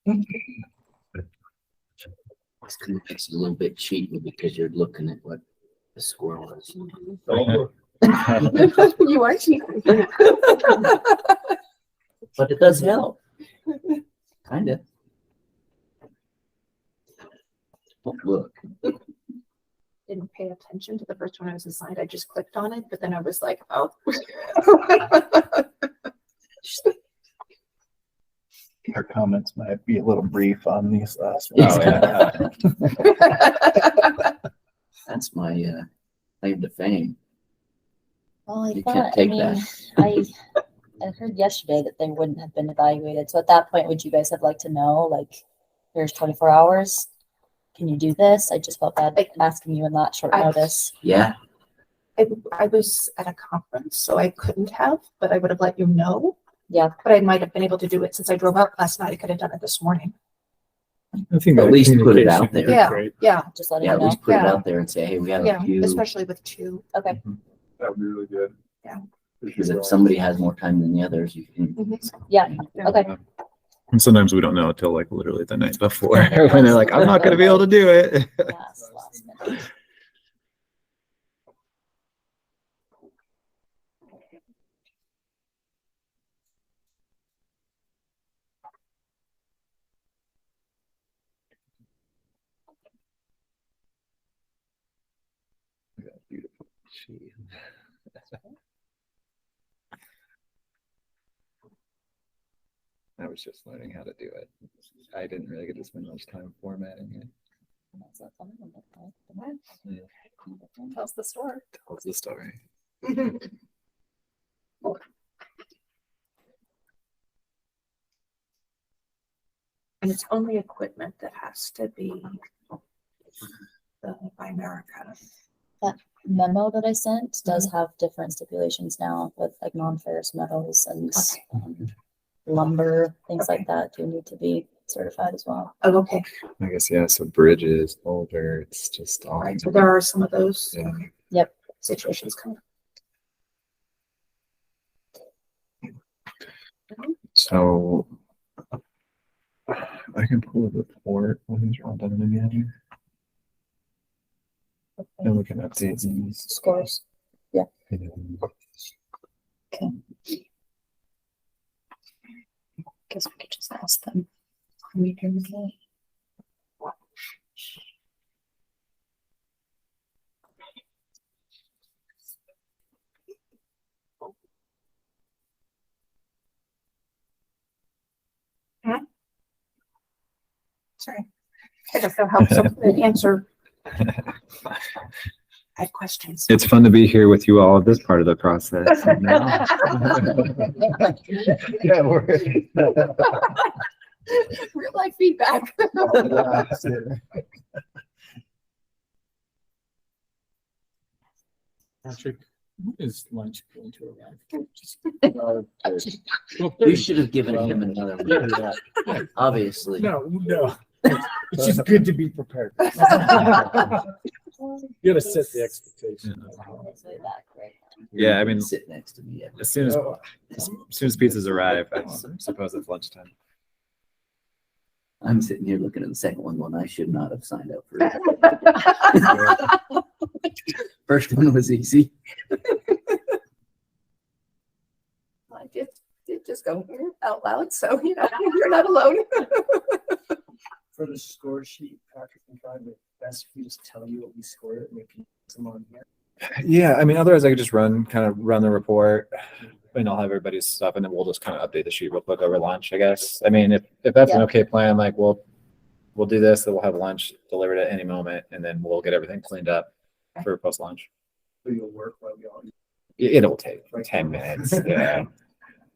It's kind of makes it a little bit cheating because you're looking at what the score was. You are cheating. But it does help. Kind of. Oh, look. Didn't pay attention to the first one I was assigned. I just clicked on it, but then I was like, oh. Our comments might be a little brief on these last ones. Oh, yeah. That's my claim to fame. Well, I You thought, can't I take mean, that. I heard yesterday that they wouldn't have been evaluated. So at that point, would you guys have liked to know, like, there's 24 hours? Can you do this? I just felt bad asking you in that short notice. Yeah. I was at a conference, so I couldn't have, but I would have let you know. Yeah. But I might have been able to do it since I drove out last night. I could have done it this morning. I think At that least put it out communication there. is Yeah, great. yeah, Just letting Yeah, you at know. least put it Yeah. out there and say, hey, we have yeah, a few. especially with two. Okay. That would be really good. Yeah. Because if somebody has more time than the others, you can. Yeah. Yeah. Okay. And sometimes we don't know until like literally the night before when they're like, I'm not going to be able to do it. Last minute. Beautiful. she? I was just learning how to do it. I didn't really get to spend much time formatting it. Tells the story. Tells the story. And it's only equipment that has to be by America. Memo that I sent does have different stipulations now with like non-ferrous metals and lumber, things like that do need to be certified as well. Oh, okay. I guess, yeah, so bridges, older, it's just all. Right. So there are some of those Yeah. Yep. situations coming. So I can pull a report when these are all done again. And we can update these. Scores. Yeah. Guess we could just ask them. Okay. Sorry. I don't know how to answer. I have questions. It's fun to be here with you all at this part of the process. Yeah, we're. Real life feedback. Patrick, is lunch going to arrive? You should have given him another one, obviously. No. It's just good to be prepared. You gotta set the expectation. Yeah, I mean, Sit next to me. as soon as pizzas arrive, I suppose it's lunchtime. I'm sitting here looking at the second one going, I should not have signed up for it. First one was easy. I did just go out loud, so you're not alone. For the score sheet, Patrick and Todd, it's best if we just tell you what we scored and we can put them on here. Yeah, I mean, otherwise I could just run the report and I'll have everybody's stuff and then we'll just kind of update the sheet real quick over lunch, I guess. I mean, if that's an okay plan, like we'll do this, then we'll have lunch delivered at any moment and then we'll get everything cleaned up for post lunch. So you'll work while we all, It'll take 10 minutes. Yeah.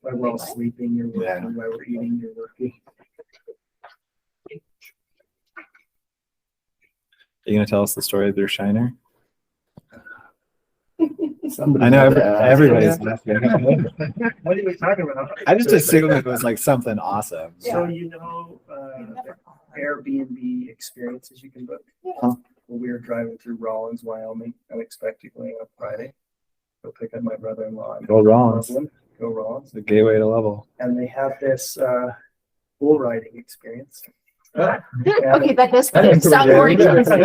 while we're all sleeping, you're working, Yeah. while we're eating, you're working. Are you gonna tell us the story of your shiner? Somebody I know had to ask. everybody's laughing. What are we talking about? I just assumed it was like something awesome. So the Airbnb experiences you can book. Huh. Well, we were driving through Rollins, Wyoming, unexpectedly on Friday. Go pick up my brother-in-law. Go Rollins. Go Rollins. The gateway to level. And they have this bull riding experience. Okay, that does sound more interesting.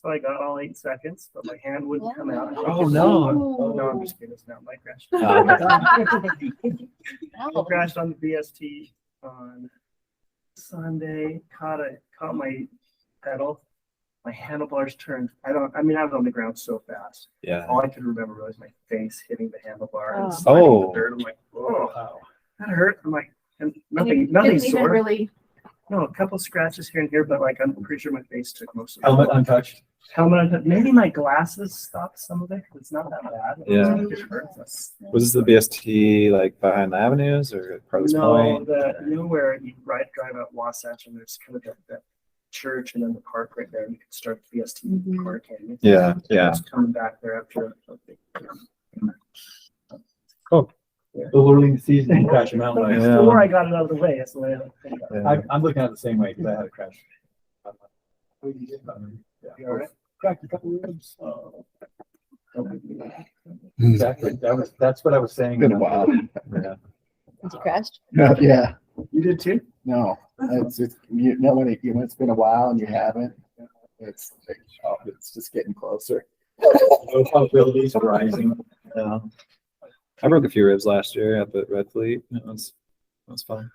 So I got all 8 seconds, but my hand wouldn't come out. Oh, no. No, I'm just kidding. It's not my crash. Oh, I crashed on the BST on Sunday. Caught my pedal. My handlebars turned. I was on the ground so fast. Yeah. All I could remember was my face hitting the handlebar and Oh. sliding in Oh. the dirt. I'm like, oh, that hurt. I'm like, and You nothing didn't even sore. really. No, a couple scratches here and here, but like I'm pretty sure my face took most of it. Helmet untouched. Helmet untouched. Maybe my glasses stopped some of it. It's not that bad. Yeah. It hurts. Was this the BST like behind the avenues or Carlos No, Point? where you drive out Wasatch and there's kind of that church and then the park right there. And you can start the BST Mhm. car canyon. Yeah, yeah. It's coming back there after. The learning season crash in mountain bikes. Yeah. Before I got it out of the way, that's the way I think about it. Yeah. I'm looking at it the same way because I had a crash. Yeah. You all right? Cracked a couple ribs. Exactly. That's what I was saying. Been a while. Yeah. Has he crashed? Yeah, You did too? no, when it's been a while and you haven't, it's just getting closer. No possibilities of rising. Yeah. I broke a few ribs last year up at Red Fleet. That was fun.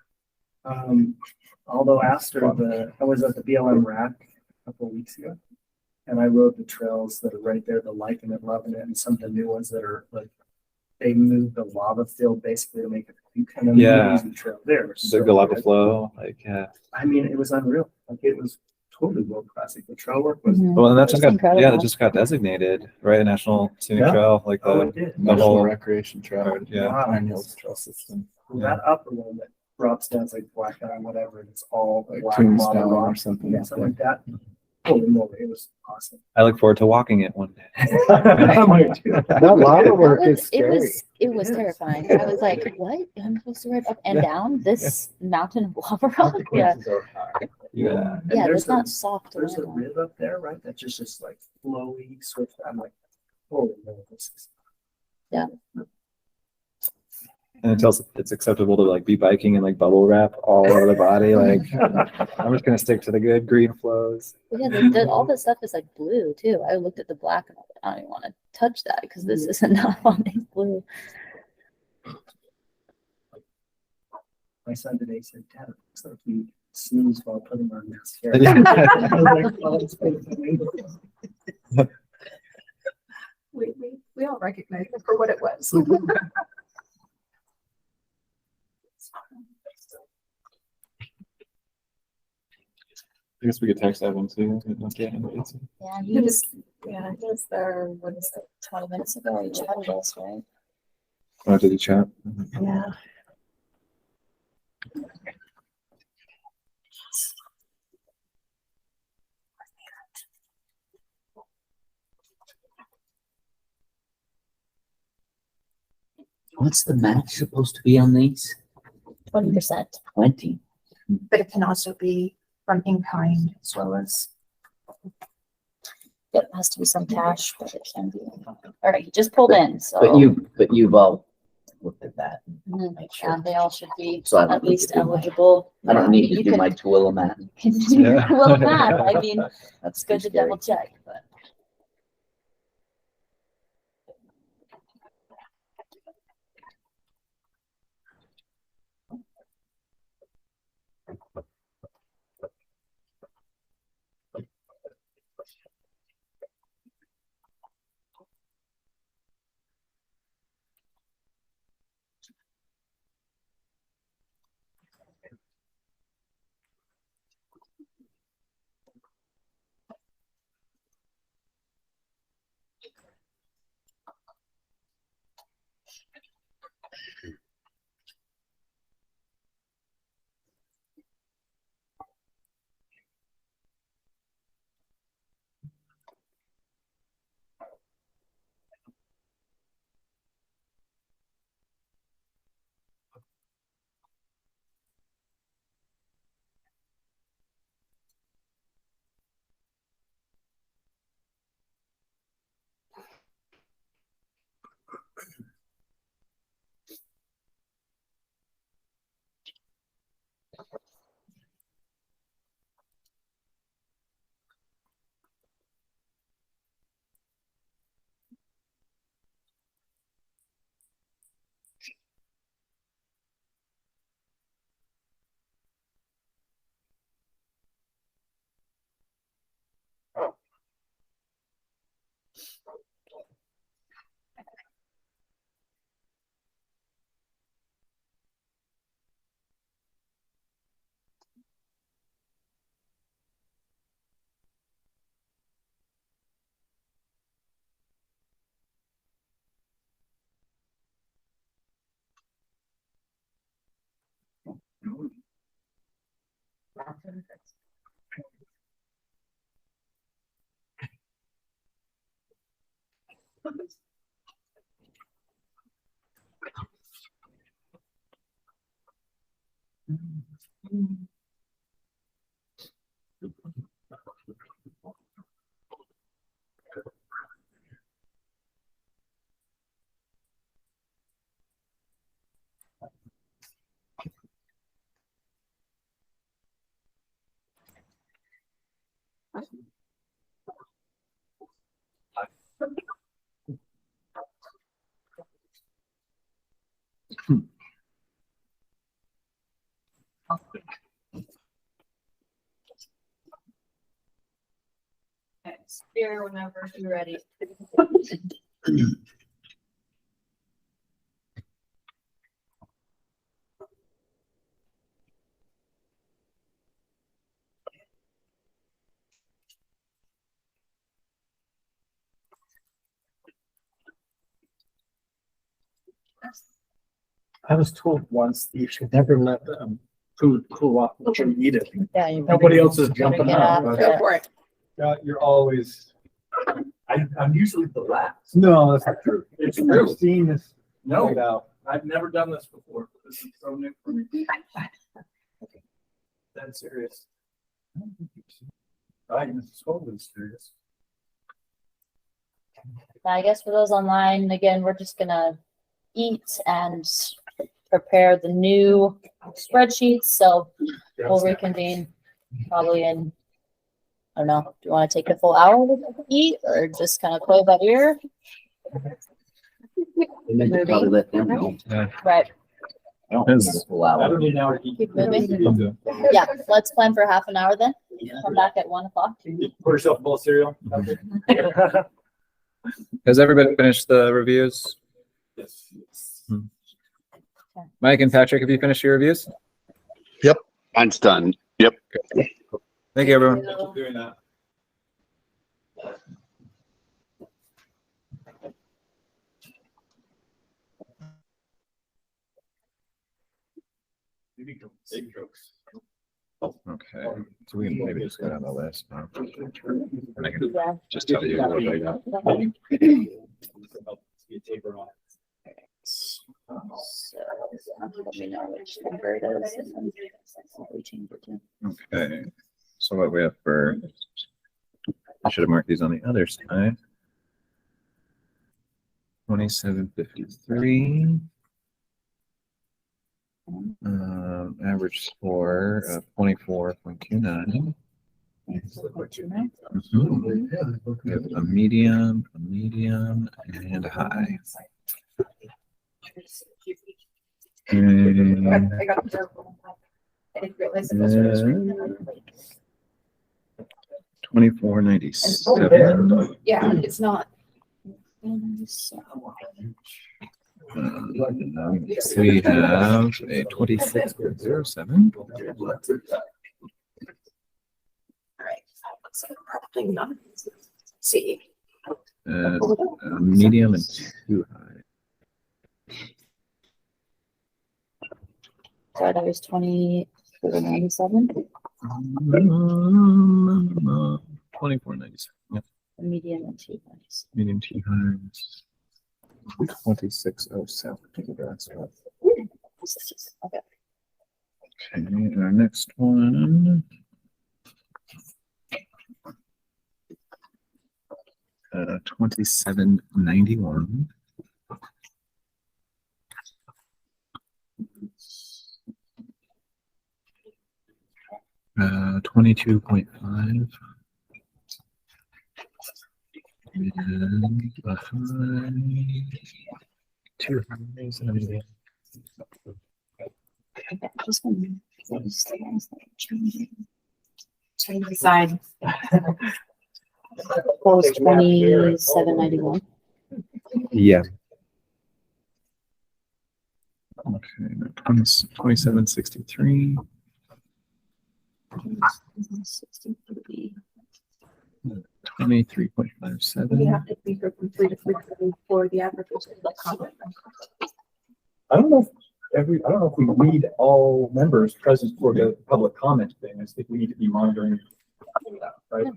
Although after I was at the BLM rack a couple of weeks ago, And I rode the trails that are right there, the liking and loving it, and some of the new ones that are like, they moved the lava field basically to make it kind of Yeah. easy trail there. So the lava flow, like, yeah. I mean, it was unreal. Like it was totally world class. Like, the trail work was. Mhm. Well, and that just got, Incredible. yeah, that just got designated, right? A national scenic Yeah. trail, like Oh, the, it did. the National whole, Recreation Trail. yeah. Wow. Pine Hills Trail System. Well, that upper one that drops down, it's like black and whatever, and it's all Like black lava Tombstone or rock. something. Yeah, something like that. Holy moly, it was awesome. I look forward to walking it one day. I'm like, dude, That lava work It is was, scary. it was It is. terrifying. I was like, what? I'm supposed to ride up and down this mountain of lava rock? Yeah. Yeah. And Yeah, there's it's not soft. to There's a ride on. rib up there, right? That's just like flowy, swift. I'm like, holy moly, this is. And it tells it's acceptable to like be biking and like bubble wrap all over the body. Like, I'm just gonna stick to the good green flows. But yeah, all this stuff is like blue too. I looked at the black and I was like, I don't even want to touch that because this is enough on these blue. My son today said, Dad, it looks like you sneeze while putting on mascara. Yeah. I was like, "Oh, it's funny." We all recognize it for what it was. I guess we could text Evan too. Yeah, he was there, what is it, 20 minutes ago? He chatted us, right? Oh, did he chat? Yeah. What's the match supposed to be on these? 20%. 20. But it can also be from in-kind as well as. It has to be some cash, but it can be. All right, he just pulled in, so. But you've all looked at that. Mhm. Make Yeah, sure. they all should be So I don't at need least to do my- eligible. I don't need to You do can- my tool of math. can do your Yeah. little math. I mean, That's it's good to too scary. double check, but. Here whenever you're ready. I was told once you should never let food cool off until you eat it. Yeah, you Nobody else is jumping Get out. after but it. for it. You're always. I'm usually the last. No, that's not true. It's true. I've seen this. No. played out. I've never done this before. This is so new for me. That's serious. I was totally serious. I guess for those online, again, we're just gonna eat and prepare the new spreadsheets. So we'll reconvene probably in, I don't know, do you want to take a full hour to eat or just kind of play by ear? And then you probably let them know. Right. I don't think it's a full I hour. don't need an hour to eat. Keep moving. Yeah, let's plan for half an hour then. Come back at 1 o'clock. Pour yourself a bowl of cereal. Has everybody finished the reviews? Yes. Mike and Patrick, have you finished your reviews? Mine's done. Yep. Thank you, everyone. Thank you for doing that. Big jokes. Okay, so we can maybe just go down the list. And I can Yeah. just tell you what I got. Get taper on. So let me know which number it is and then we change it to. Okay, so what we have for, I should have marked these on the other side. 2753. Average score of 24.29. We have a medium, and a high. And, I got the. I didn't realize it was for this reason. 2497. Yeah, it's not. We have a 26.07. All right. Looks like probably not. See. A medium and too high. Sorry, that was 2497. 2497. Yep. Medium and two nice. Medium too high. 2607. That's right. Okay. Okay, our next one. 2791. Uh, 22.5. And a high. Two highs and a medium. Okay, just one. Change the side. Close 2791. Yeah. Okay, 2763. 63. 23.57. We have to be from 3 to 3 for the application. I don't know if I don't know if we need all members present for the public comment thing. I think we need to be monitoring that, right?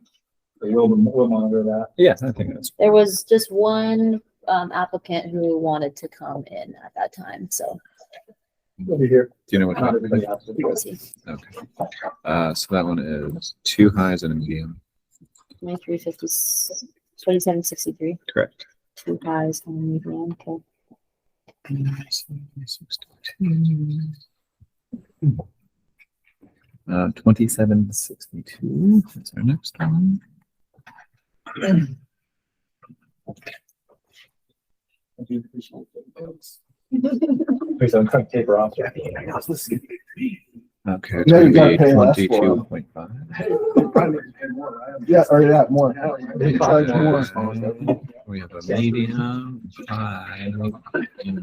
So we'll monitor that. Yeah, I think that's. There was just one applicant who wanted to come in at that time, so We'll be here. Do you know what? Not everybody has to be. we'll see. Okay. So that one is two highs and a medium. 2763. Correct. Two highs and a medium. Okay. 2762. That's our next one. Please don't cut taper off. Okay, it's Yeah, gonna you gotta be pay less for 22.5. Yeah, or yeah, more. They charge more. We have a medium, high, and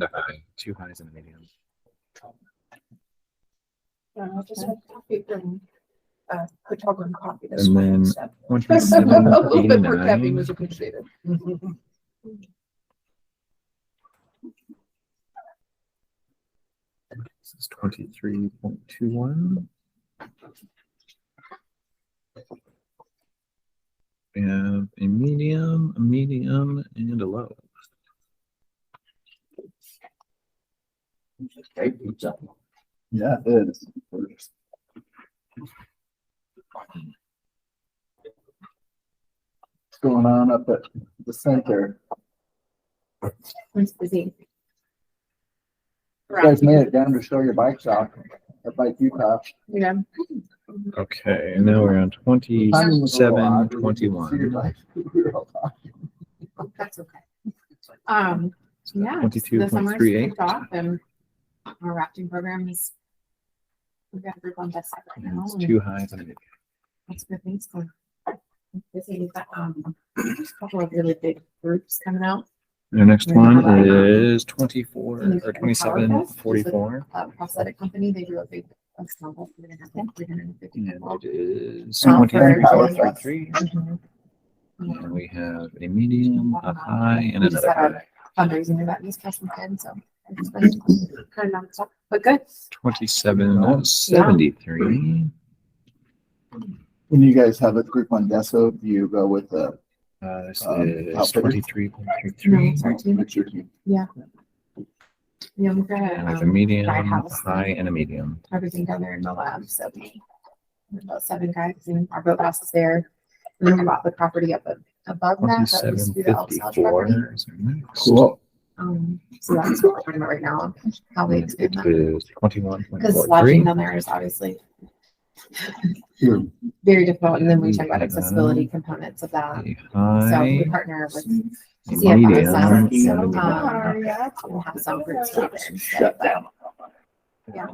a high. Two highs and a medium. Just had coffee from, hotel room coffee this And morning. then so. 27.89. was appreciated. This is 23.21. We have a medium, and a low. Great pizza. Yeah, it is. What's going on up at the center? It's busy. You guys made it down to show your bikes off at Bike Utah. Yeah. Okay, and now we're on Timing was a little odd. 27.21. We were all talking. That's okay. Yeah, the summer's 22.38. kicked off and our rafting program is, we've got a group on best side right now. It's and two highs and a medium. That's good things going. Busy. We've got, a couple of really big groups coming out. The next And then one how about- is 24 And or then 27.44. Prosthetic company, they do a big, ensemble. We're gonna have like 350 And people. it is Oh, 23.33. Mhm. And we have a medium, a high, and We just another had high. our fundraising event this past weekend, so it's been kind of nonstop, but good. 27.73. When you guys have a group on Deso, do you go with the, This is outfitter? 23.33. No, sorry, team. what's your team? Yeah, we've got And we have a a, medium, guide a house. high, and a medium. everything down there in the lab, so we have about 7 guys and our boat house is there. And then we bought the property up above that, that used to be the Elks Lodge property. 27.54 is our next. Cool. So that's what we're talking about right now, how we expand It that. is Because lodging 21.43. down there is obviously Sure. very difficult, and then we talk about accessibility components of that. A So we high, partner with a CFI, medium, so, and a medium. we'll have some groups out there. and stuff, Shut but, down. Yeah.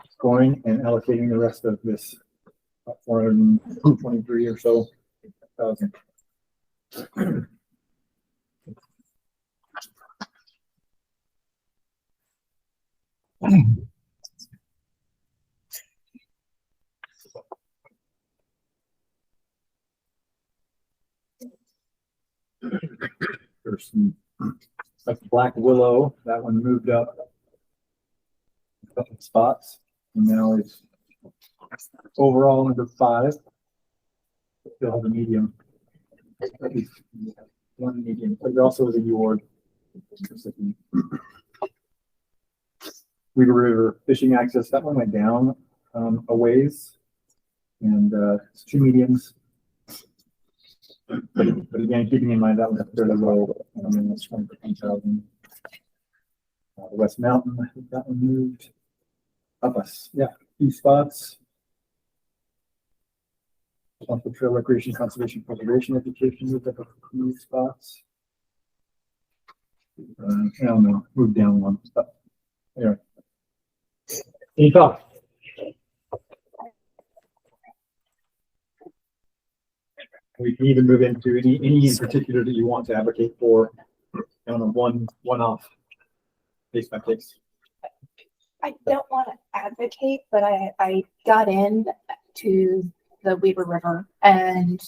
scoring and allocating the rest of this 423 or so thousand. There's some like Black Willow, that one moved up a couple spots, and now it's overall number 5. Still have a medium, at least one medium, but there also was a UORG. Weaver River fishing access, that one went down a ways, and it's 2 mediums. But again, keeping in mind that was fairly low. I mean, that's 20,000. West Mountain, I think that one moved up us. Yeah, 2 spots. Responsible Trail Recreation, Conservation, Preservation, Education moved up a few spots. I don't know, moved down 1. But anyway, any thoughts? We can even move into any in particular that you want to advocate for on a one-off case by case. I don't want to advocate, but I got in to the Weaver River, and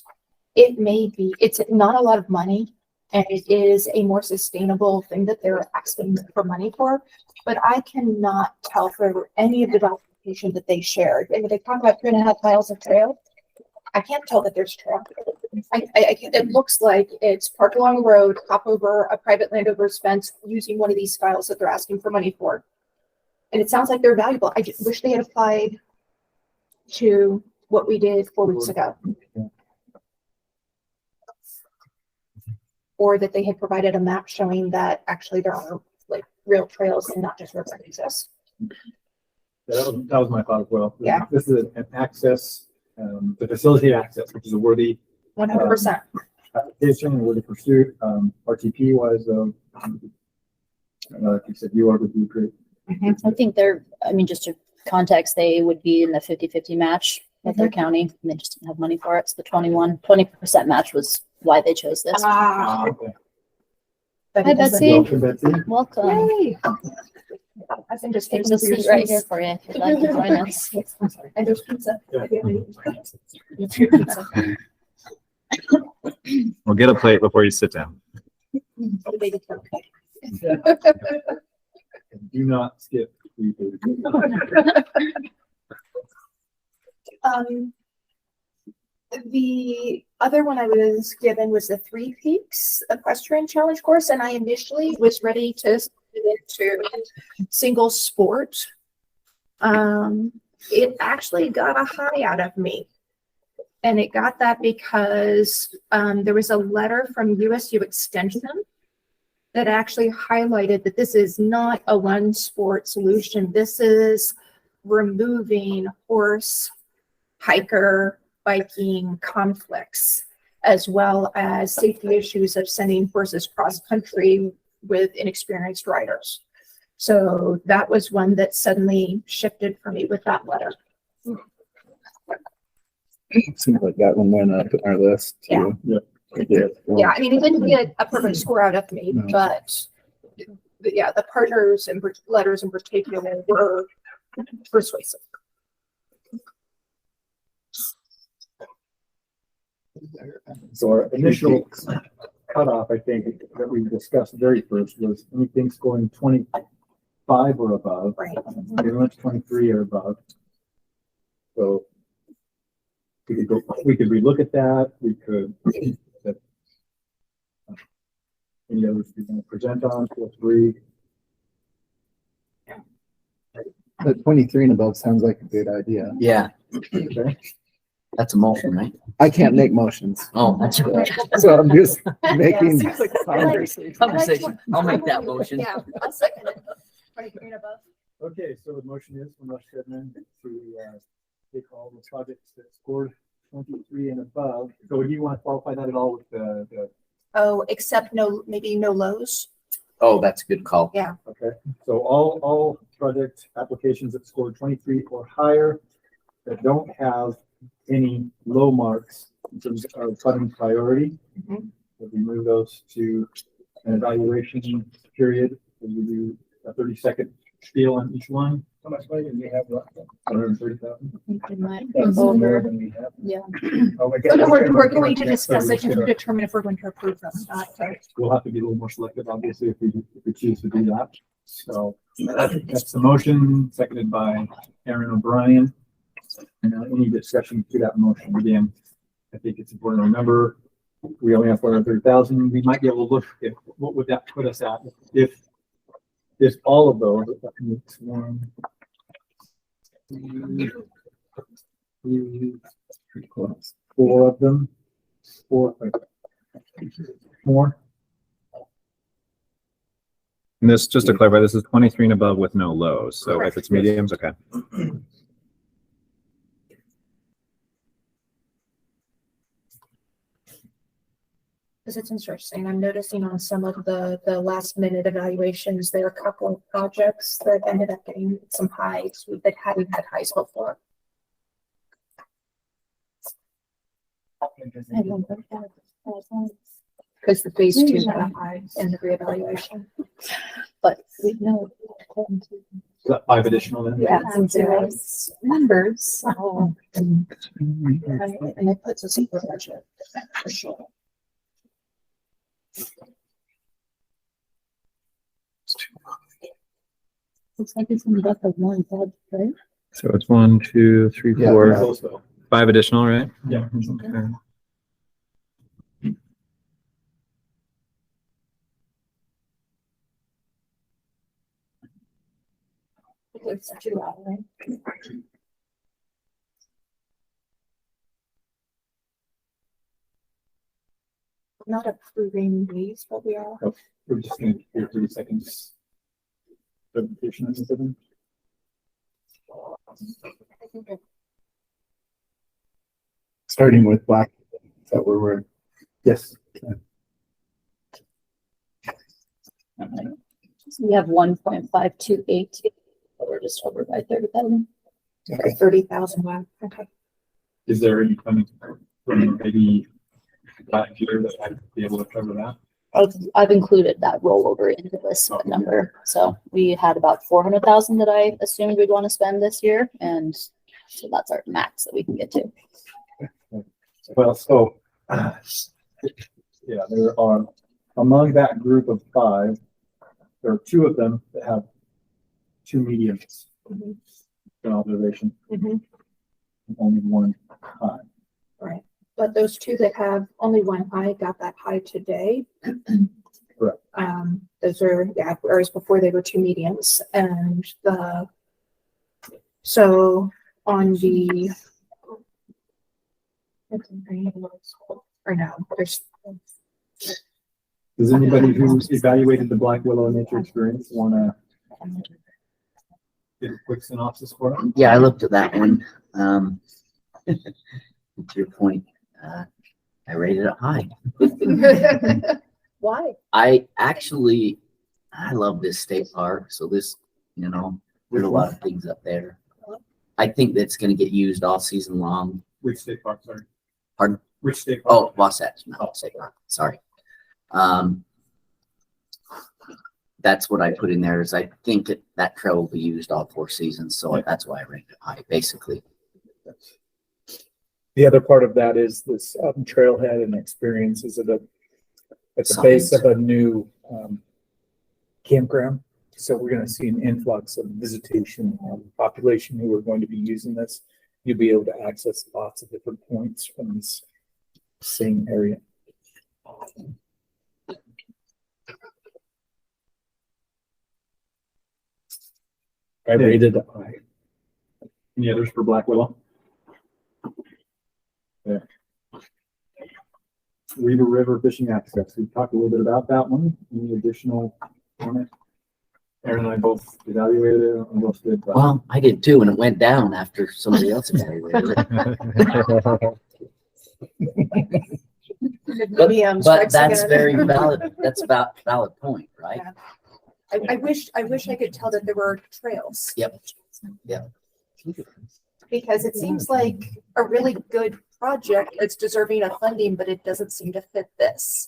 it's not a lot of money, and it is a more sustainable thing that they're asking for money for, but I cannot tell for any of the documentation that they shared. And they talk about 3.5 miles of trail. I can't tell that there's trail. It looks like it's parked along the road, hop over a private landowner's fence using one of these styles that they're asking for money for. And it sounds like they're valuable. I just wish they had applied to what we did 4 weeks ago. Or that they had provided a map showing that actually there are like real trails and not just roads that exist. Yeah, that was my thought as well. Yeah. This is an access, to facilitate access, which is a worthy 100%. application, a worthy pursuit. RTP wise, like you said, UORG would be great. I think just to context, they would be in the 50-50 match with their county, and they just didn't have money for it. So the 20% match was why they chose this. Okay. Hi, Betsy. Welcome, Betsy. Welcome. Yay. I think just There's a seat right here for you if you'd like to join us. And there's pizza. We'll get a plate before you sit down. Do not skip the food. The other one I was given was the 3 Peaks Equestrian Challenge course, and I initially was ready to split it into single sport. It actually got a high out of me. And it got that because there was a letter from USU Extension that actually highlighted that this is not a one sport solution. This is removing horse, hiker, biking conflicts, as well as safety issues of sending horses cross country with inexperienced riders. So that was one that suddenly shifted for me with that letter. Seems like that one went up on our list too. Yeah, I mean, it didn't get a perfect score out of me, No. but yeah, the partners and letters in particular were persuasive. So our initial cutoff, I think, that we discussed very first was anything scoring 25 or above. Right. Pretty much 23 or above. So we could relook at that. We could. Any others we can present on? Feel free. The 23 and above sounds like a good idea. Yeah, Okay. that's a motion, right? I can't make motions, Oh, that's good. so I'm just making Yeah, conversation. Conversation. I'll make that motion. Yeah, I'll second it. 23 and above. Okay, so the motion is from Les Shedman to take all the projects that scored 23 and above. So do you want to qualify that at all with the Oh, except maybe no lows. Oh, that's a good call. Yeah. okay? So all project applications that scored 23 or higher that don't have any low marks in terms of funding priority. Mhm. We move those to an evaluation period. We do a 30-second spiel on each one. How much money do we have left? 130,000. I think we might That's go more over. than we have. Yeah. Oh, we So got- we're going to discuss it Yeah. and determine if we're going to approve them. We'll have to be a little more selective, obviously, if we choose to do that. So that's the motion, seconded by Aaron O'Brien. And any discussion to that motion, again, I think it's important to remember, we only have 430,000. We might be able to look at what would that put us at if all of those, if that makes one, two, three, four of them, more. And this, just to clarify, this is 23 and above with no lows. So if it's mediums, okay. Because it's interesting, I'm noticing on some of the last minute evaluations, there are a couple of projects that ended up getting some highs that hadn't had highs before. Because the phase two had a high in the reevaluation. But we know. Is that 5 additional then? Yeah, and there's numbers. And it puts us in the budget for sure. Looks like it's about the one, right? So it's 1, 2, 3, Yeah, 4, close though. 5 additional, right? Yeah. Okay. It's 2 out, right? Not approving these, but we are. We're just gonna do 30 seconds. Presentation on something. Starting with black, is that where we're? Yes. We have 1.528, but we're just over by 30,000. 30,000, wow, okay. Is there any funding from maybe last year that I'd be able to cover that? I've included that rollover into this number. So we had about 400,000 that I assumed we'd want to spend this year. And so that's our max that we can get to. Well, so, yeah, there are, among that group of 5, there are 2 of them that have 2 mediums. Mhm. An observation, Mhm. and only 1 high. Right, but those 2 that have only 1 high got that high today. Correct. Those are, yeah, whereas before they were 2 mediums and so on the. Or no, there's. Does anybody who's evaluated the Black Willow Nature Experience want to get a quick synopsis for them? Yeah, I looked at that one. To your point, I rated it high. Why? I love this state park. So this, there's a lot of things up there. I think that's going to get used all season long. Which state park, sorry? Pardon? Which state park? Oh, Wasatch, not state park. Sorry. That's what I put in there is I think that trail will be used all 4 seasons. So that's why I ranked it high, basically. The other part of that is this trailhead and experience is at the base of a new campground. So we're going to see an influx of visitation population who are going to be using this. You'll be able to access lots of different points from this same area. I rated it high. Any others for Black Willow? Yeah. Weaver River Fishing Access. We talked a little bit about that one. Any additional on it? Aaron and I both evaluated it and both did. but- Well, I did too, and it went down after somebody else evaluated it. Medium But strikes that's again. very valid. That's about valid point, right? Yeah. I wish I could tell that there were trails. Yep. Yep. Because it seems like a really good project. It's deserving of funding, but it doesn't seem to fit this.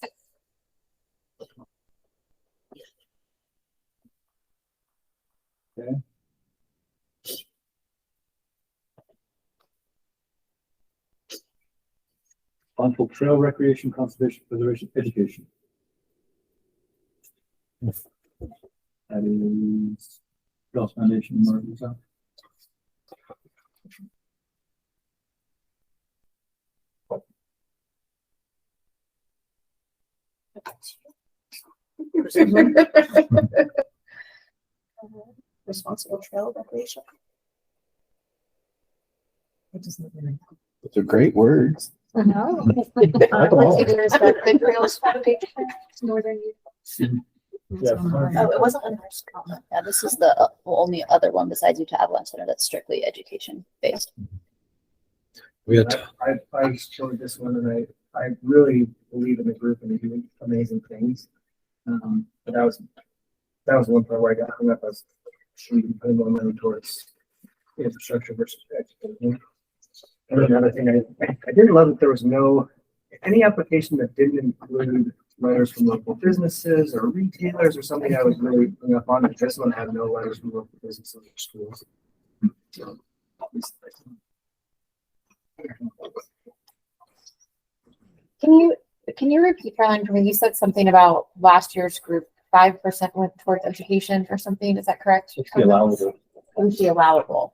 Bonneville Trail Recreation, Conservation, Preservation, Education. That is Trails Foundation, Martin, so. Responsible trail recreation. They're great words. No. Let's see, there's the Trails Foundation, Northern. Yeah. Oh, it wasn't on ours. Yeah, this is the only other one besides Utah Avalanche Center that's strictly education based. We had I showed this one and I really believe in the group and they do amazing things. But that was one part where I got hung up. I was putting more money towards infrastructure versus education. And another thing, I didn't love that there was any application that didn't include letters from local businesses or retailers or something. I was really hung up on it. This one had no letters from local businesses or schools. So, Can you repeat, Caroline, for me? You said something about last year's group, 5% went towards education or something. Is that correct? It's the allowable. It would be allowable.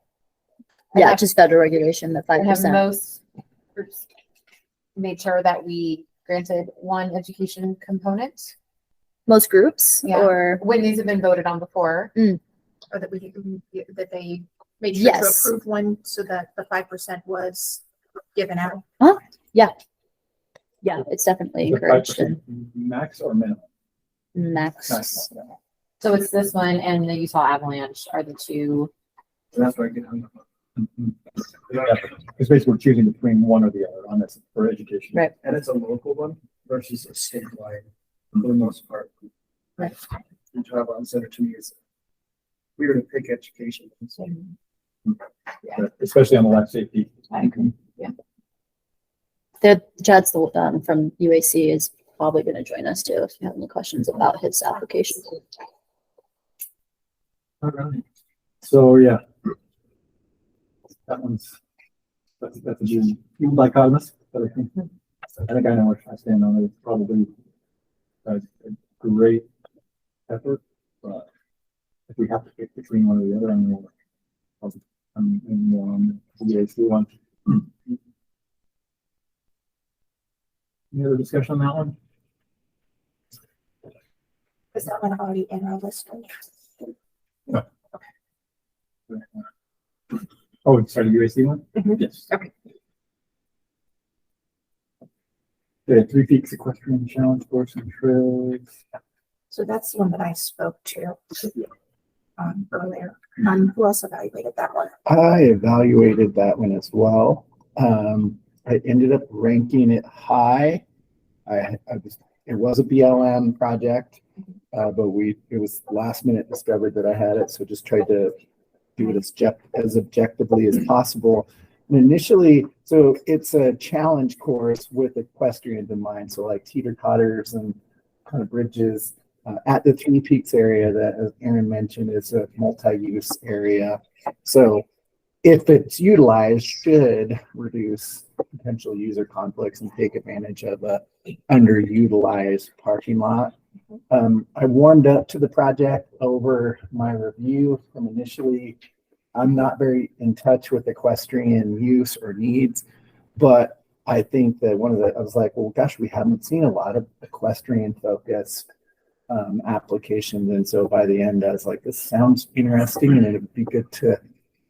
Yeah, just federal regulation, the And have 5%. most groups made sure that we granted one education component Most groups, Yeah. or when these have been voted on before. Or that they made sure to Yes. approve one so that the 5% was given out. yeah, it's definitely encouraged. 5% max or minimum? Max. Max. So it's this one and the Utah Avalanche are the two. So that's where I get hung up on. Because basically we're choosing between one or the other on this for education. Right. And it's a local one versus a statewide for the most part. Right. And travel on center to me is weird to pick education. So, Especially on the life safety. I agree. Chad from UAC is probably going to join us too if you have any questions about his application. Alright. So yeah. That's a good dichotomous, but I think I know what I stand on. It's probably a great effort, but if we have to pick between one or the other, I'm more on the UAC one. Any other discussion on that one? Is that one already in our list? Oh, sorry, the UAC one? Yes. Okay. The 3 Peaks Equestrian Challenge Course and Trails. So that's the one that I spoke to earlier. Who else evaluated that one? I evaluated that one as well. I ended up ranking it high. It was a BLM project, but it was last minute discovered that I had it. So just tried to do it as objectively as possible. And initially, so it's a challenge course with equestrians in mind. So like teeter totters and kind of bridges at the 3 Peaks area that, as Aaron mentioned, is a multi-use area. So if it's utilized, should reduce potential user conflicts and take advantage of a underutilized parking lot. I warmed up to the project over my review from initially. I'm not very in touch with equestrian use or needs, but I think that I was like, well, gosh, we haven't seen a lot of equestrian focused applications. And so by the end, I was like, this sounds interesting and it'd be good to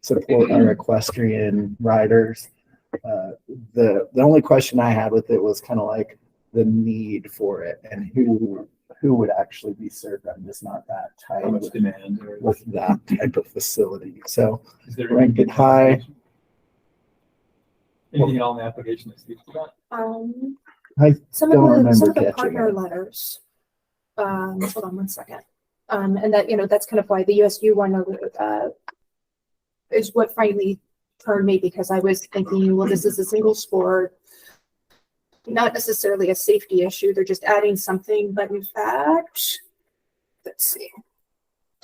support our equestrian riders. The only question I had with it was kind of like the need for it and who would actually be served. I'm just not that tight How much demand? with that type of facility. So Is there rank it high. anything on the application that speaks to that? I Some don't of remember the catching partner it. letters. Hold on one second. And that, that's kind of why the USU one, is what finally turned me, because I was thinking, well, this is a single sport, not necessarily a safety issue. They're just adding something, but in fact, let's see,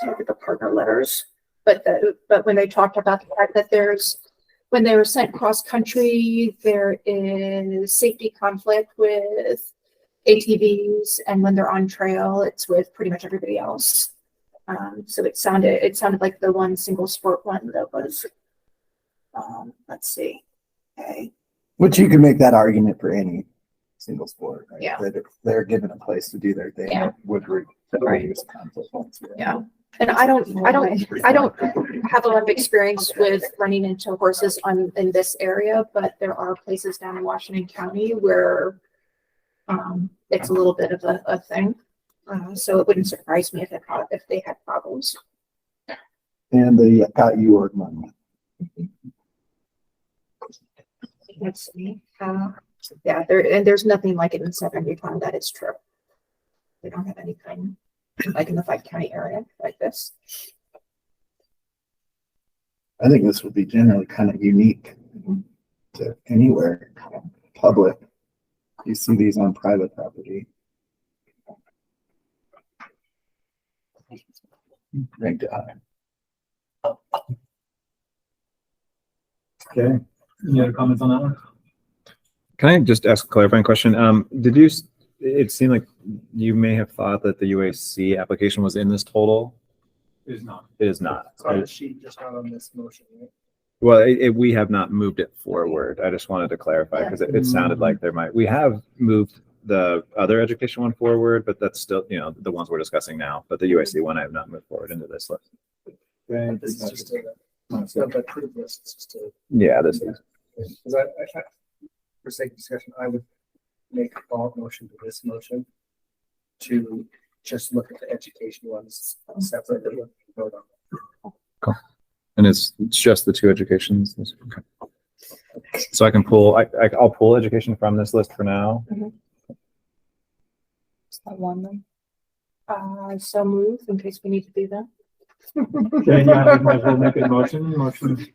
look at the partner letters. But when they talked about the fact that when they were sent cross country, there is safety conflict with ATVs, and when they're on trail, it's with pretty much everybody else. So it sounded like the one single sport one that was, let's see, okay. Which you can make that argument for any single sport, right? Yeah. They're given a place to do their thing. Yeah. Would Right. reduce conflict points. Yeah. And I don't have a lot of experience with running into horses in this area, but there are places down in Washington County where it's a little bit of a thing. So it wouldn't surprise me if they had problems. And they got UORG money. Let's see. Yeah, there's nothing like it in Southern Utah. That is true. They don't have anything like in the 5-county area like this. I think this would be generally kind of unique to anywhere public. You see these on private property. Ranked high. Okay, any other comments on that one? Can I just ask a clarifying question? It seemed like you may have thought that the UAC application was in this total. It is not. It is not. It's on the sheet, just not on this motion, right? Well, we have not moved it forward. I just wanted to clarify because it sounded like we have moved the other education one forward, but that's still, the ones we're discussing now. But the UAC one I have not moved forward into this list. Okay, This is just it's not the approved list, it's just a, Yeah, this is. because I, for sake of discussion, I would make a follow-up motion to this motion to just look at the education ones separately and vote on them. And it's just the two educations. Okay. So I can pull. I'll pull education from this list for now. Is that one then? So move in case we need to do that. Okay, yeah, I might as well make a motion. Motion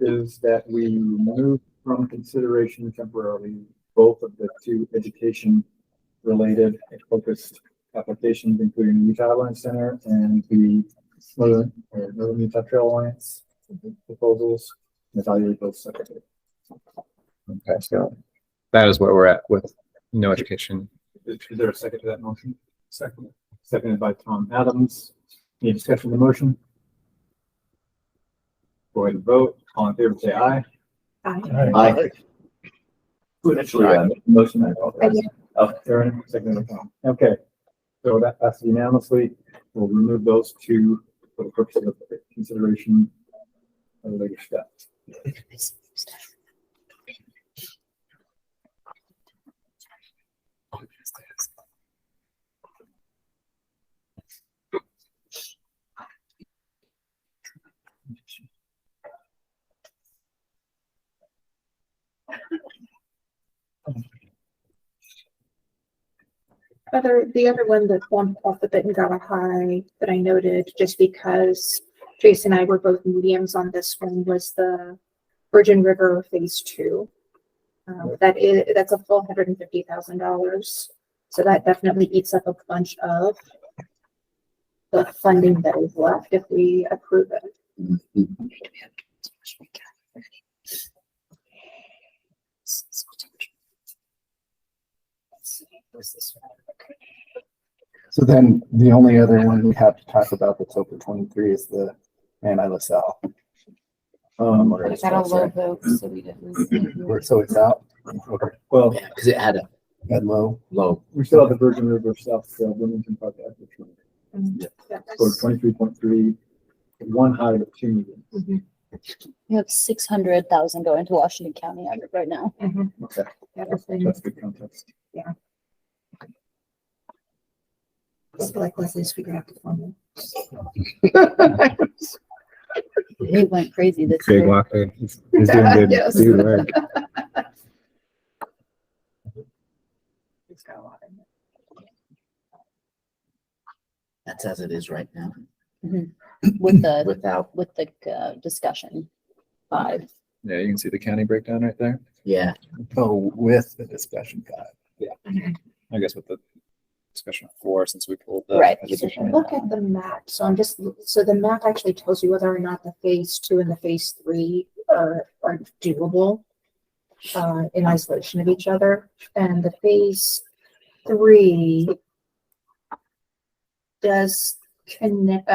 is that we remove from consideration temporarily both of the two education related focused applications, including the Utah Alliance Center and the Northern Utah Trail Alliance proposals, and evaluate those separately. Okay, so that is where we're at with no education. Is there a second to that motion? Second. Seconded by Tom Adams. Any discussion of the motion? Go ahead and vote. All in favor, say aye. Aye. Who actually motion? I apologize. Oh, Aaron, seconded by Tom. Okay. So that passes unanimously. We'll remove those two for the purpose of consideration at a later step. The other one that bumped off the bit and got a high that I noted just because Jason and I were both mediums on this one was the Virgin River Phase 2. That's a full $150,000. So that definitely eats up a bunch of the funding that is left if we approve it. So then the only other one we have to talk about that's over 23 is the Anti LaSalle. I got a low vote, so we didn't. So it's out. Okay. Well, Yeah, because it had a At low. low. we still have the Virgin River South Trail Bloomington project, which for 23.3, one high of 2 million. We have 600,000 going to Washington County right now. Okay, that's good context. I feel like Leslie's figured out the formula. It went crazy this Craig year. Walker, he's doing good. Yes. Good work. It's got a lot in it. That's as it is right now, with the, without, with the discussion 5. Yeah, you can see the county breakdown right there. yeah. Oh, with the discussion guide. I guess with the discussion of 4, since we pulled the. Right. So if you look at the map, so the map actually tells you whether or not the phase 2 and the phase 3 are doable in isolation of each other. And the phase 3 does connect,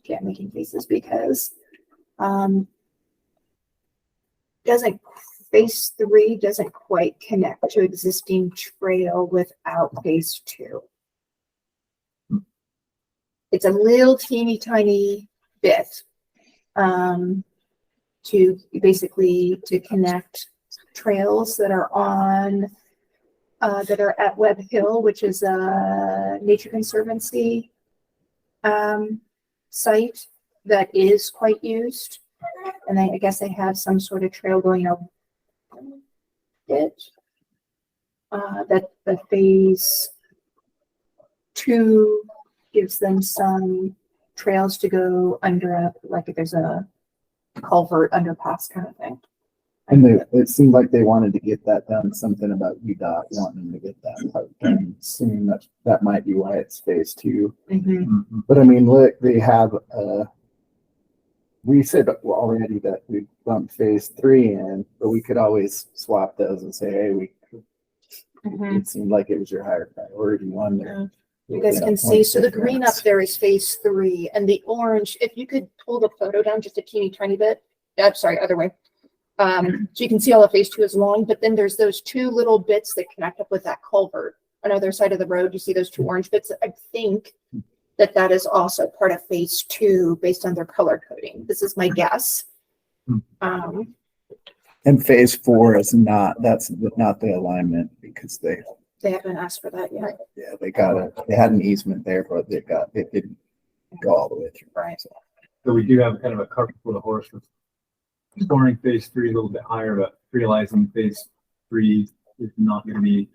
can't making faces because phase 3 doesn't quite connect to existing trail without phase 2. It's a little teeny tiny bit to basically to connect trails that are on that are at Webb Hill, which is a Nature Conservancy site that is quite used. And I guess they have some sort of trail going up it. That the phase 2 gives them some trails to go under a, like if there's a culvert underpass kind of thing. And it seemed like they wanted to get that done, something about UDOT wanting to get that part done soon. That might be why it's phase 2. But I mean, look, they have, we said already that we bumped phase 3 in, but we could always swap those and say, hey, it seemed like it was your higher priority one there. You guys can see, so the green up there is phase 3 and the orange, if you could pull the photo down just a teeny tiny bit. Sorry, other way. So you can see all of phase 2 is long, but then there's those 2 little bits that connect up with that culvert on either side of the road. You see those 2 orange bits. I think that is also part of phase 2 based on their color coding. This is my guess. And phase 4 is not, that's not the alignment because they haven't asked for that yet. Yeah, they had an easement there, but it didn't go all the way through. Right. So we do have kind of a cart before the horse with scoring phase 3 a little bit higher, but realizing phase 3 is not going to be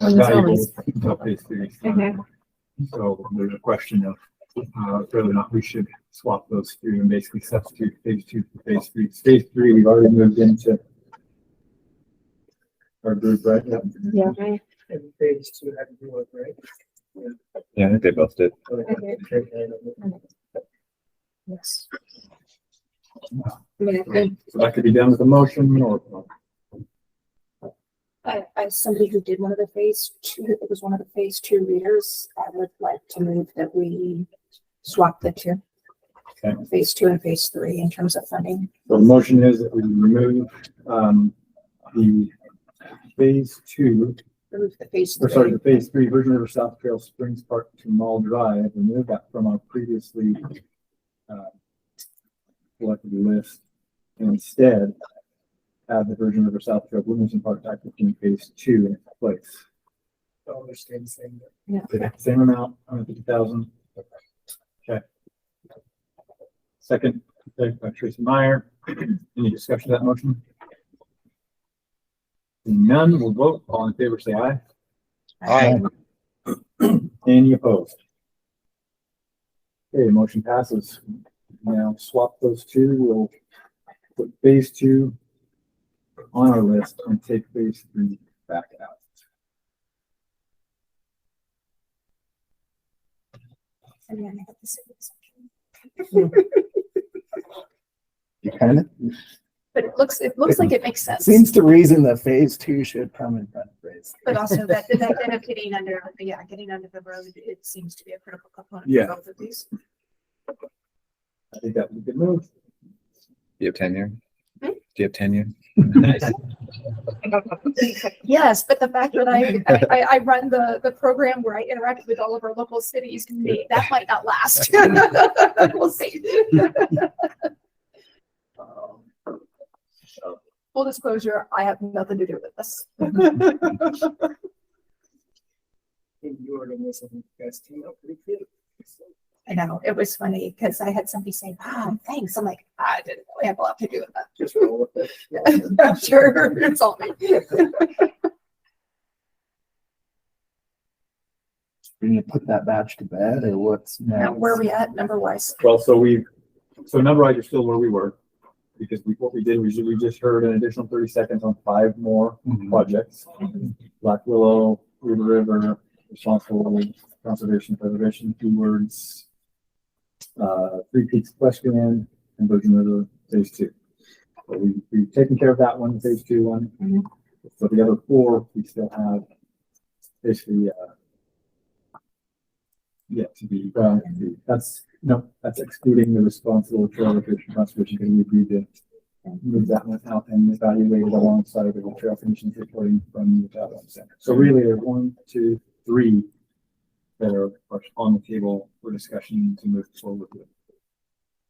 valuable until phase 3. So there's a question of whether or not we should swap those 2 and basically substitute phase 2 for phase 3. Phase 3, we've already moved into our group, right? Yeah. And phase 2 had to do with, right? Yeah, I think they both did. Yes. I mean, I think So that could be done with a motion or. as somebody who did one of the phase 2, it was one of the phase 2 readers, I would like to move that we swap the 2. Okay. Phase 2 and phase 3 in terms of funding. So the motion is that we remove the phase 2, Remove the phase or 3. sorry, the phase 3 Virgin River South Trail Springs Park to Mall Drive, remove that from our previously selected list, and instead add the Virgin River South Trail Bloomington Park Act 15 phase 2 in its place. All the same thing. Same amount, 150,000. Okay. Second, by Tracy Meyer. Any discussion of that motion? Seeing none, we'll vote. All in favor, say aye. Aye. Any opposed? Okay, motion passes. Now swap those 2. We'll put phase 2 on our list and take phase 3 back out. You kind of But it looks like it makes sense. seems the reason that phase 2 should come in front of phase 3. But also that kind of getting under the road, it seems to be a critical component Yeah. for both of these. I think that was a good move. Do you have tenure? Hmm? Do you have tenure? Nice. Yes, but the fact that I run the program where I interact with all of our local cities, that might not last. We'll see. Full disclosure, I have nothing to do with this. You were in this, I think you guys team up pretty good. I know, it was funny because I had somebody saying, thanks. I'm like, I didn't really have a lot to do with that. Just roll with it. I'm sure it's all me. We need to put that batch to bed or what's Now, next? where are we at number wise? Well, so number-wise, you're still where we were. Because what we did was we just heard an additional 30 seconds on 5 more Mhm. projects. Black Willow, Weaver River, Responsible Conservation Preservation, 2 words. Three Peaks Equestrian and Virgin River Phase 2. So we've taken care of that one, Phase 2 one. Mhm. So the other 4, we still have basically, yet to be, that's excluding the Responsible Trail Recreation Conservation, because we agreed to move that one out and evaluate it alongside of the trail conditions reporting from the Utah Center. So really, there are 1, 2, 3 that are on the table for discussion to move forward with.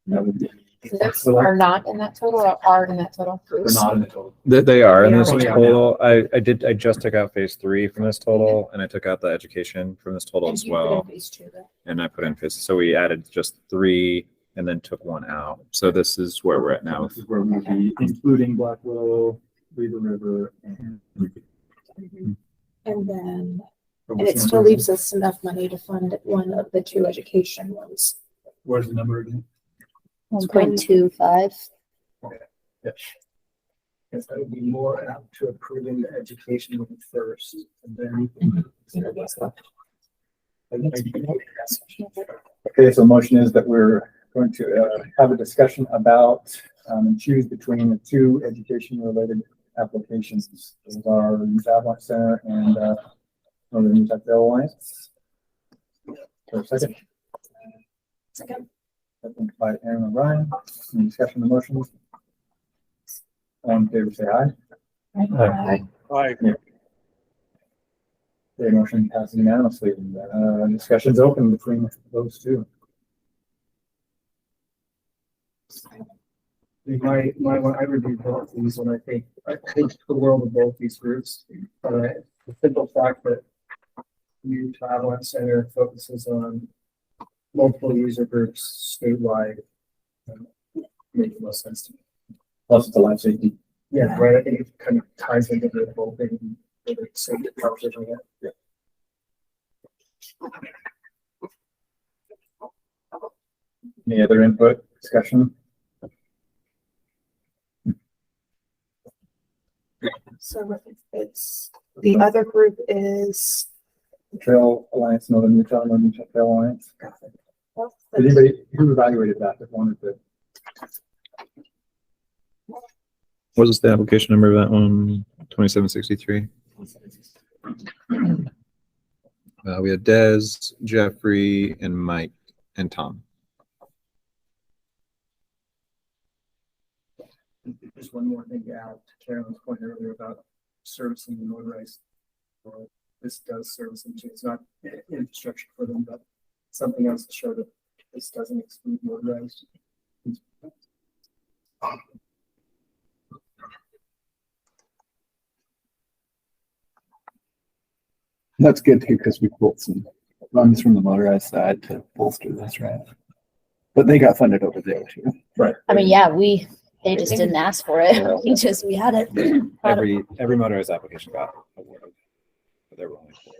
That would be. So those are not in that total or are in that total? They're not in the total. They are in this Oh, yeah. total. I just took out phase 3 from this total, and I took out the education from this total as well. And I put in phase, so we added just 3 and then took 1 out. So this is where we're at now. This is where we would be including Black Willow, Weaver River, and. And then, and it still leaves us enough money to fund one of the 2 education ones. Where's the number again? 1.25. Yes. Guess I would be more apt to approving the education one first and then. Okay, so motion is that we're going to have a discussion about and choose between the 2 education-related applications. Those are Utah Avalanche Center and Northern Utah Trail Alliance. For a second. Second. Second by Aaron O'Brien. Any discussion on the motion? All in favor, say aye. Aye. Aye. The motion passes unanimously. Discussion's open between those 2. My one, I reviewed both of these and I think the world of both these groups. The simple fact that Utah Avalanche Center focuses on multiple user groups statewide makes the most sense to me. Plus it's a life safety. Yeah, right. I think it kind of ties into the whole thing. Safety conversation. Yeah. Any other input, discussion? So it's, the other group is. Trail Alliance, Northern Utah Trail Alliance. Did anybody who evaluated that wanted to? What was the application number of that one? 2763. We had Des, Jeffrey, and Mike, and Tom. Just one more thing to add to Carolyn's point earlier about servicing the motorized. This does service them too. It's not infrastructure for them, but something else to show that this doesn't exclude motorized. That's good too, because we pulled some funds from the motorized side to bolster this, right? But they got funded over there too. Right. I mean, yeah, they just didn't ask for it. We had it. Every motorized application got awarded. But there were only 4.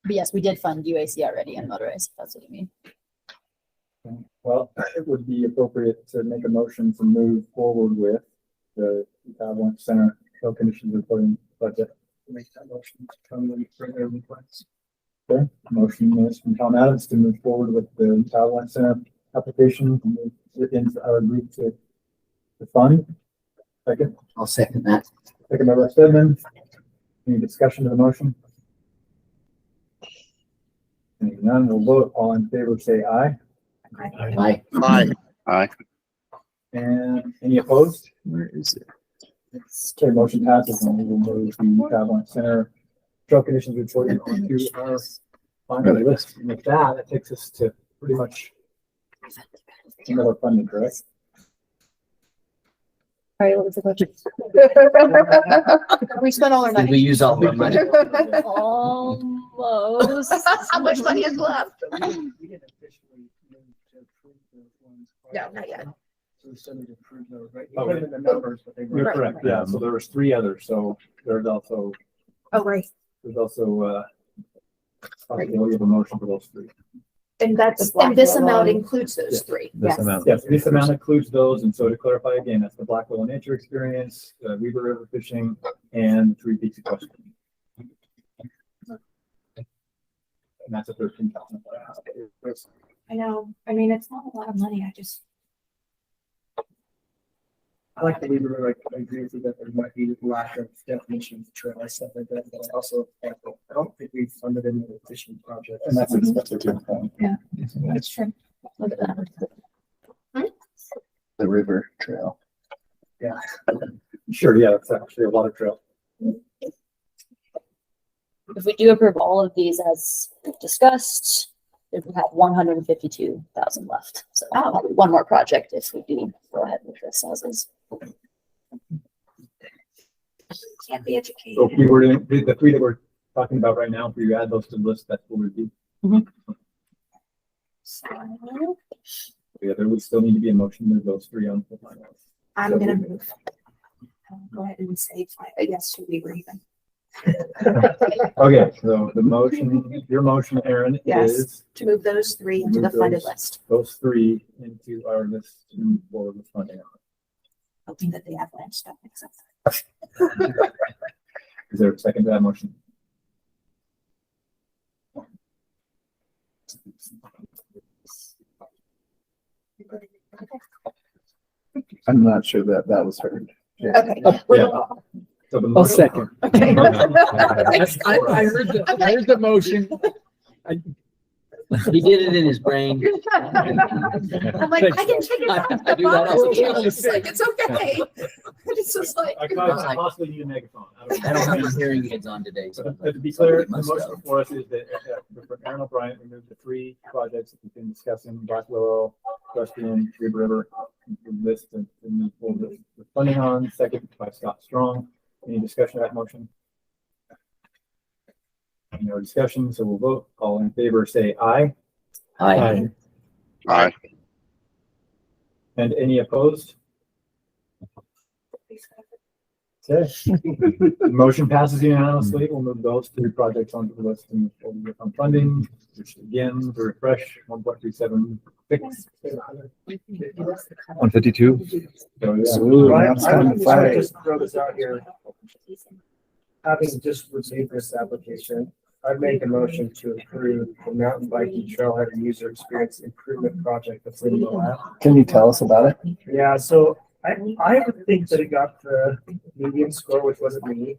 But yes, we did fund UAC already and motorized. If that's what you mean. Well, it would be appropriate to make a motion to move forward with the Utah Avalanche Center Trail Conditions Reporting Project. Make that motion to come in for their request. Okay, motion is from Tom Adams to move forward with the Utah Avalanche Center application into our group to fund. Second. I'll second that. Second by Russ Stedman. Any discussion of the motion? Any none, we'll vote. All in favor, say aye. Aye. Aye. Aye. And any opposed? Where is it? Okay, motion passes and we will move the Utah Avalanche Center trail conditions reporting onto our final list. And with that, it takes us to pretty much another funding, correct? Sorry, what was the question? We spent all our Did money. we use all our money? Almost. How much money is left? We didn't officially move to approve those ones. No, not yet. So we still need to approve those, right? Oh, You put them in the numbers, but they You're were. correct, yeah. So there was 3 others. So there's also Oh, right. possibility of a motion for those three. And that's, The and this Black amount Willow. includes those Yes. three. This Yes. amount. Yes, this amount includes those, and so to clarify again, that's the Black Willow Nature Experience, Weaver River Fishing, and Three Peaks Equestrian. And that's a 13,000. I know, I mean, it's not a lot of money, I like the Weaver, like, I agree with you that there might be lack of definition of trail and stuff like that, but I also, I don't think we've funded any of the fishing projects. And that's expected to. That's true. Look at that. The river trail. Sure, yeah, that's actually a lot of trail. If we do approve all of these as discussed, if we have 152,000 left. So one more project if we do go ahead with this as is. Can't be So educated. if we were to, the three that we're talking about right now, if we add those to the list, that's what we'd be. So, Yeah, there would still need to be a motion to move those three on the line. I'm gonna move. Go ahead and say yes to Weaver even. Okay, so the motion, your motion, Aaron, Yes. is To move those three into the Move funded those. list, those three into our list to move forward with funding. hoping that the avalanche stuff makes sense. Is there a second to that motion? I'm not sure that that was heard. Okay. Yeah. So the I'll motion- second. Okay. I heard the motion. He did it in his brain. I'm like, I can take it out. I do that also. It's like, it's okay. It's just like. I could possibly need a megaphone. I don't have hearing aids on today. So But to be clear, the Must motion go. before us is that for Aaron O'Brien, we moved the three projects that we've been discussing, Black Willow, Equestrian, Weaver River, list and move forward with funding on, second by Scott Strong. Any discussion of that motion? No discussion, so we'll vote. All in favor, say aye. Aye. Aye. And any opposed? Okay. The motion passes unanimously. We'll move those three projects onto the list and we'll move on funding, which again, to refresh, 1.376. 152. So, yeah. Ooh, Right, now it's time to I fight. just throw this out here. Having just received this application, I'd make a motion to approve the mountain biking trailhead and user experience improvement project that's in the lab. Can you tell us about it? Yeah, so I would think that it got the median score, which wasn't me.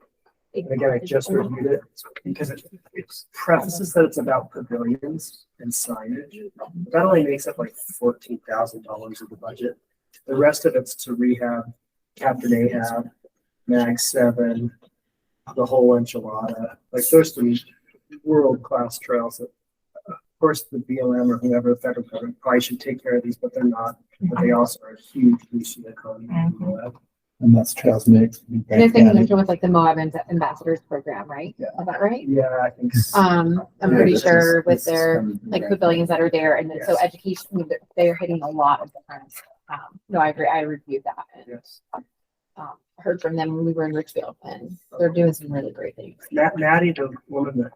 And again, I just reviewed it because it prefaces that it's about pavilions and signage. That only makes up like $14,000 of the budget. The rest of it's to rehab Captain Ahab, Mag 7, the whole enchilada. Like those three world-class trails that, of course, the BLM or whoever, the federal government probably should take care of these, but they're not. But they also are a huge boost to the economy. And that's Trails Mix. And I think connection with like the Moab Ambassadors program, right? Yeah. Is that right? Yeah, I think so. I'm Yeah, pretty this sure is- with this is their coming from like there. pavilions that are there, and then so Yes. education, I mean, they're hitting a lot of different. No, I agree. I reviewed that and Yes. heard from them when we were in Richfield, and they're doing some really great things. Maddie, the woman that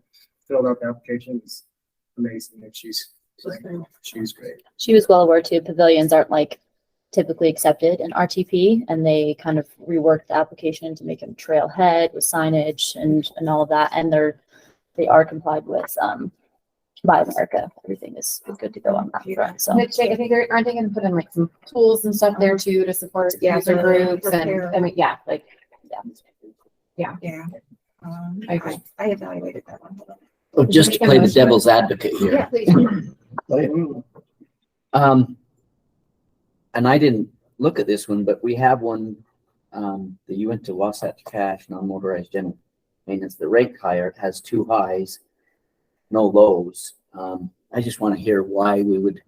filled out the application, is amazing, and she's great. She was well aware too, pavilions aren't like typically accepted in RTP, and they kind of reworked the application to make them trailhead with signage and all of that, and they are complied with by America. Everything is good to go on that front. So Which I think aren't they going to put in like some tools and stuff there too to support user groups and I mean yeah like Yeah. I agree. I evaluated that one. Well, just to play the devil's advocate here. Yeah, please. And I didn't look at this one, but we have one, that you went to Wasatch Cash, non-motorized general maintenance. The rate higher has two highs, no lows. I just want to hear why we would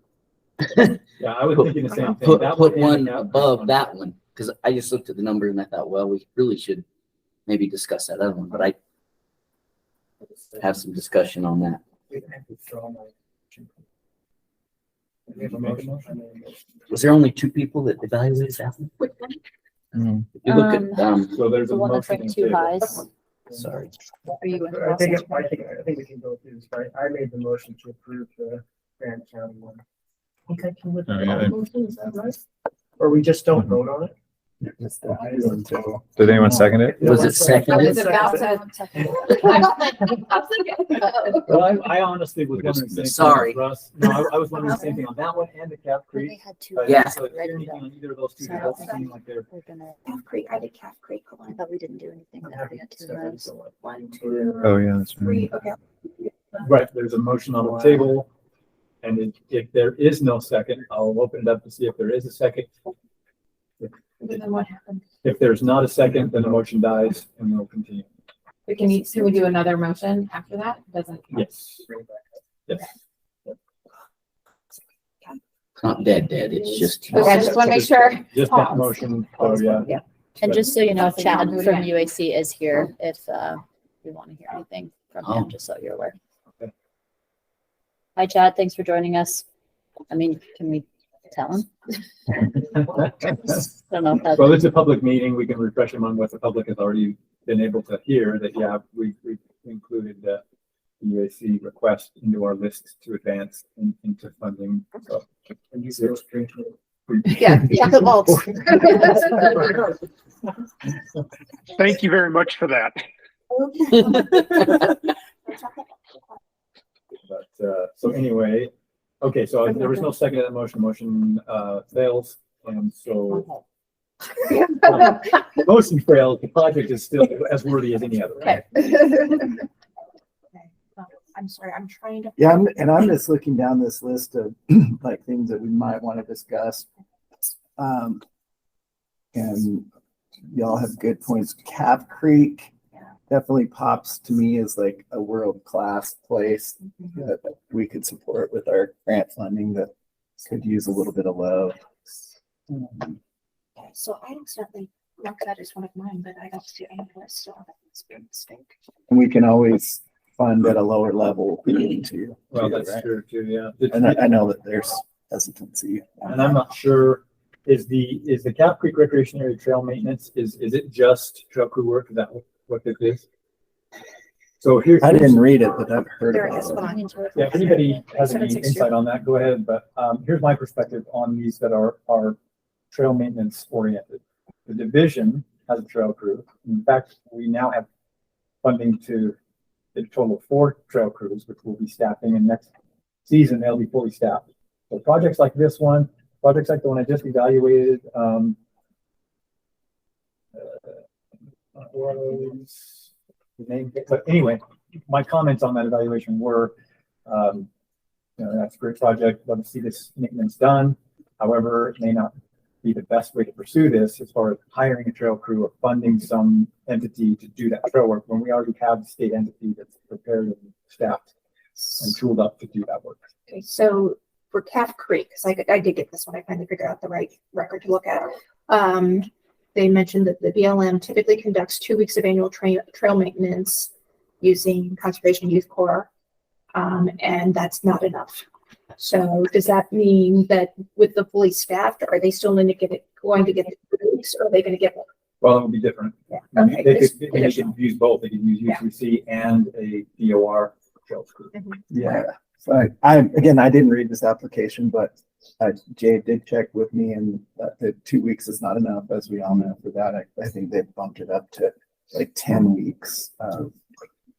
Yeah, I was thinking the same thing. put That one handicap- above that one. Cause I just looked at the number and I thought, well, we really should maybe discuss that other one, but I have some discussion on that. Was there only two people that evaluated that one? If you look at, So there's the a one that's motion. ranked in two favor. highs. Sorry. Are you with I think, Wasatch? I think we can go through this, right? I made the motion to approve the Grant County one. I think I can with Oh, yeah. the motion, is that right? Or we just don't vote on it? Just the eyes until- Did anyone second it? Was it I was seconded? about to. Well, I honestly was wondering the same thing. Sorry. Russ. No, I was wondering the same thing on that one and the Cap They Creek. had two. But Yeah. so if you're anything on either of those two, So I it don't doesn't seem like they're. We're gonna, Calf Creek, I did Calf Creek. Hold I on. thought we didn't do anything. I'm That happy we had to two step in, votes. so what? 1, 2, Oh, yeah, that's 3. Okay. Right, there's a motion on the table. And if there is no second, I'll open it up to see if there is a second. And then what happened? If there's not a second, then the motion dies and we'll continue. Can we do another motion after that? Doesn't. Yes. Yes. It's not dead, it's just. Okay, I just want to make sure. Just that Pause. motion. Oh, yeah. Yeah. And just so you know, So you Chad wanna do it from again? UAC is here if you want to hear anything from Oh. him, just so you're aware. Okay. Hi, Chad. Thanks for joining us. I mean, can we tell him? I don't know if that's. Well, it's a public meeting. We can refresh them on what the public has already been able to hear, that, yeah, we included the UAC request into our list to advance into funding. So, And you said it was drink. Yeah, chocolate malts. Thank you very much for that. but, so anyway, okay, so there was no second to the motion. Motion fails. And so the motion fails. The project is still as worthy as any other. Right? I'm sorry, I'm trying to. Yeah, I'm just looking down this list of like things that we might want to discuss. And y'all have good points. Cap Creek definitely pops to me as like a world-class place that we could support with our grant funding that could use a little bit of love. Okay, so I accidentally marked that as one of mine, but I don't see it on the list, so that's been a mistake. And we can always fund at a lower level if we need to. Well, too, that's right? true too. Yeah. And I know that there's hesitancy. And I'm not sure, is the Cap Creek Recreation Area Trail Maintenance, is it just trail crew work? Is that what this is? So here. I didn't read it, but I've heard There it is. about Hold it. on. Yeah, if anybody has any 762. insight on that, go ahead. But here's my perspective on these that are trail maintenance oriented. The division has a trail crew. In fact, we now have funding to a total of 4 trail crews, which will be staffing, and next season they'll be fully staffed. So projects like this one, projects like the one I just evaluated, was the name, but anyway, my comments on that evaluation were, that's a great project. Love to see this maintenance done. However, it may not be the best way to pursue this as far as hiring a trail crew or funding some entity to do that trail work when we already have the state entity that's prepared and staffed and tooled up to do that work. Okay, so for Calf Creek, because I did get this one, I finally figured out the right record to look at. They mentioned that the BLM typically conducts 2 weeks of annual trail maintenance using Conservation Youth Corps, and that's not enough. So does that mean that with the fully staffed, are they still going to get 2 weeks, or are they going to get more? Well, it would be different. Yeah. I mean, Okay. they could use both. They could use UCC and a DOR trail crew. Yeah, so I didn't read this application, but Jay did check with me, and the 2 weeks is not enough, as we all know. For that, I think they bumped it up to like 10 weeks of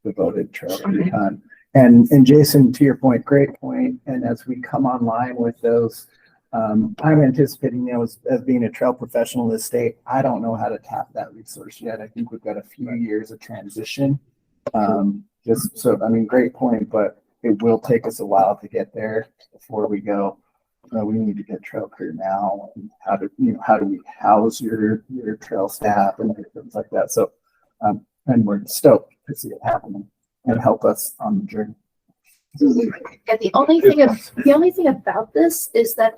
devoted trail crew time. And Jason, to your point, great point. And as we come online with those, I'm anticipating, as being a trail professional in this state, I don't know how to tap that resource yet. I think we've got a few years of transition. Great point, but it will take us a while to get there before we go. We need to get trail crew now, and how do we house your trail staff and things like that. So, and we're stoked to see it happening and help us on the journey. And the only thing about this is that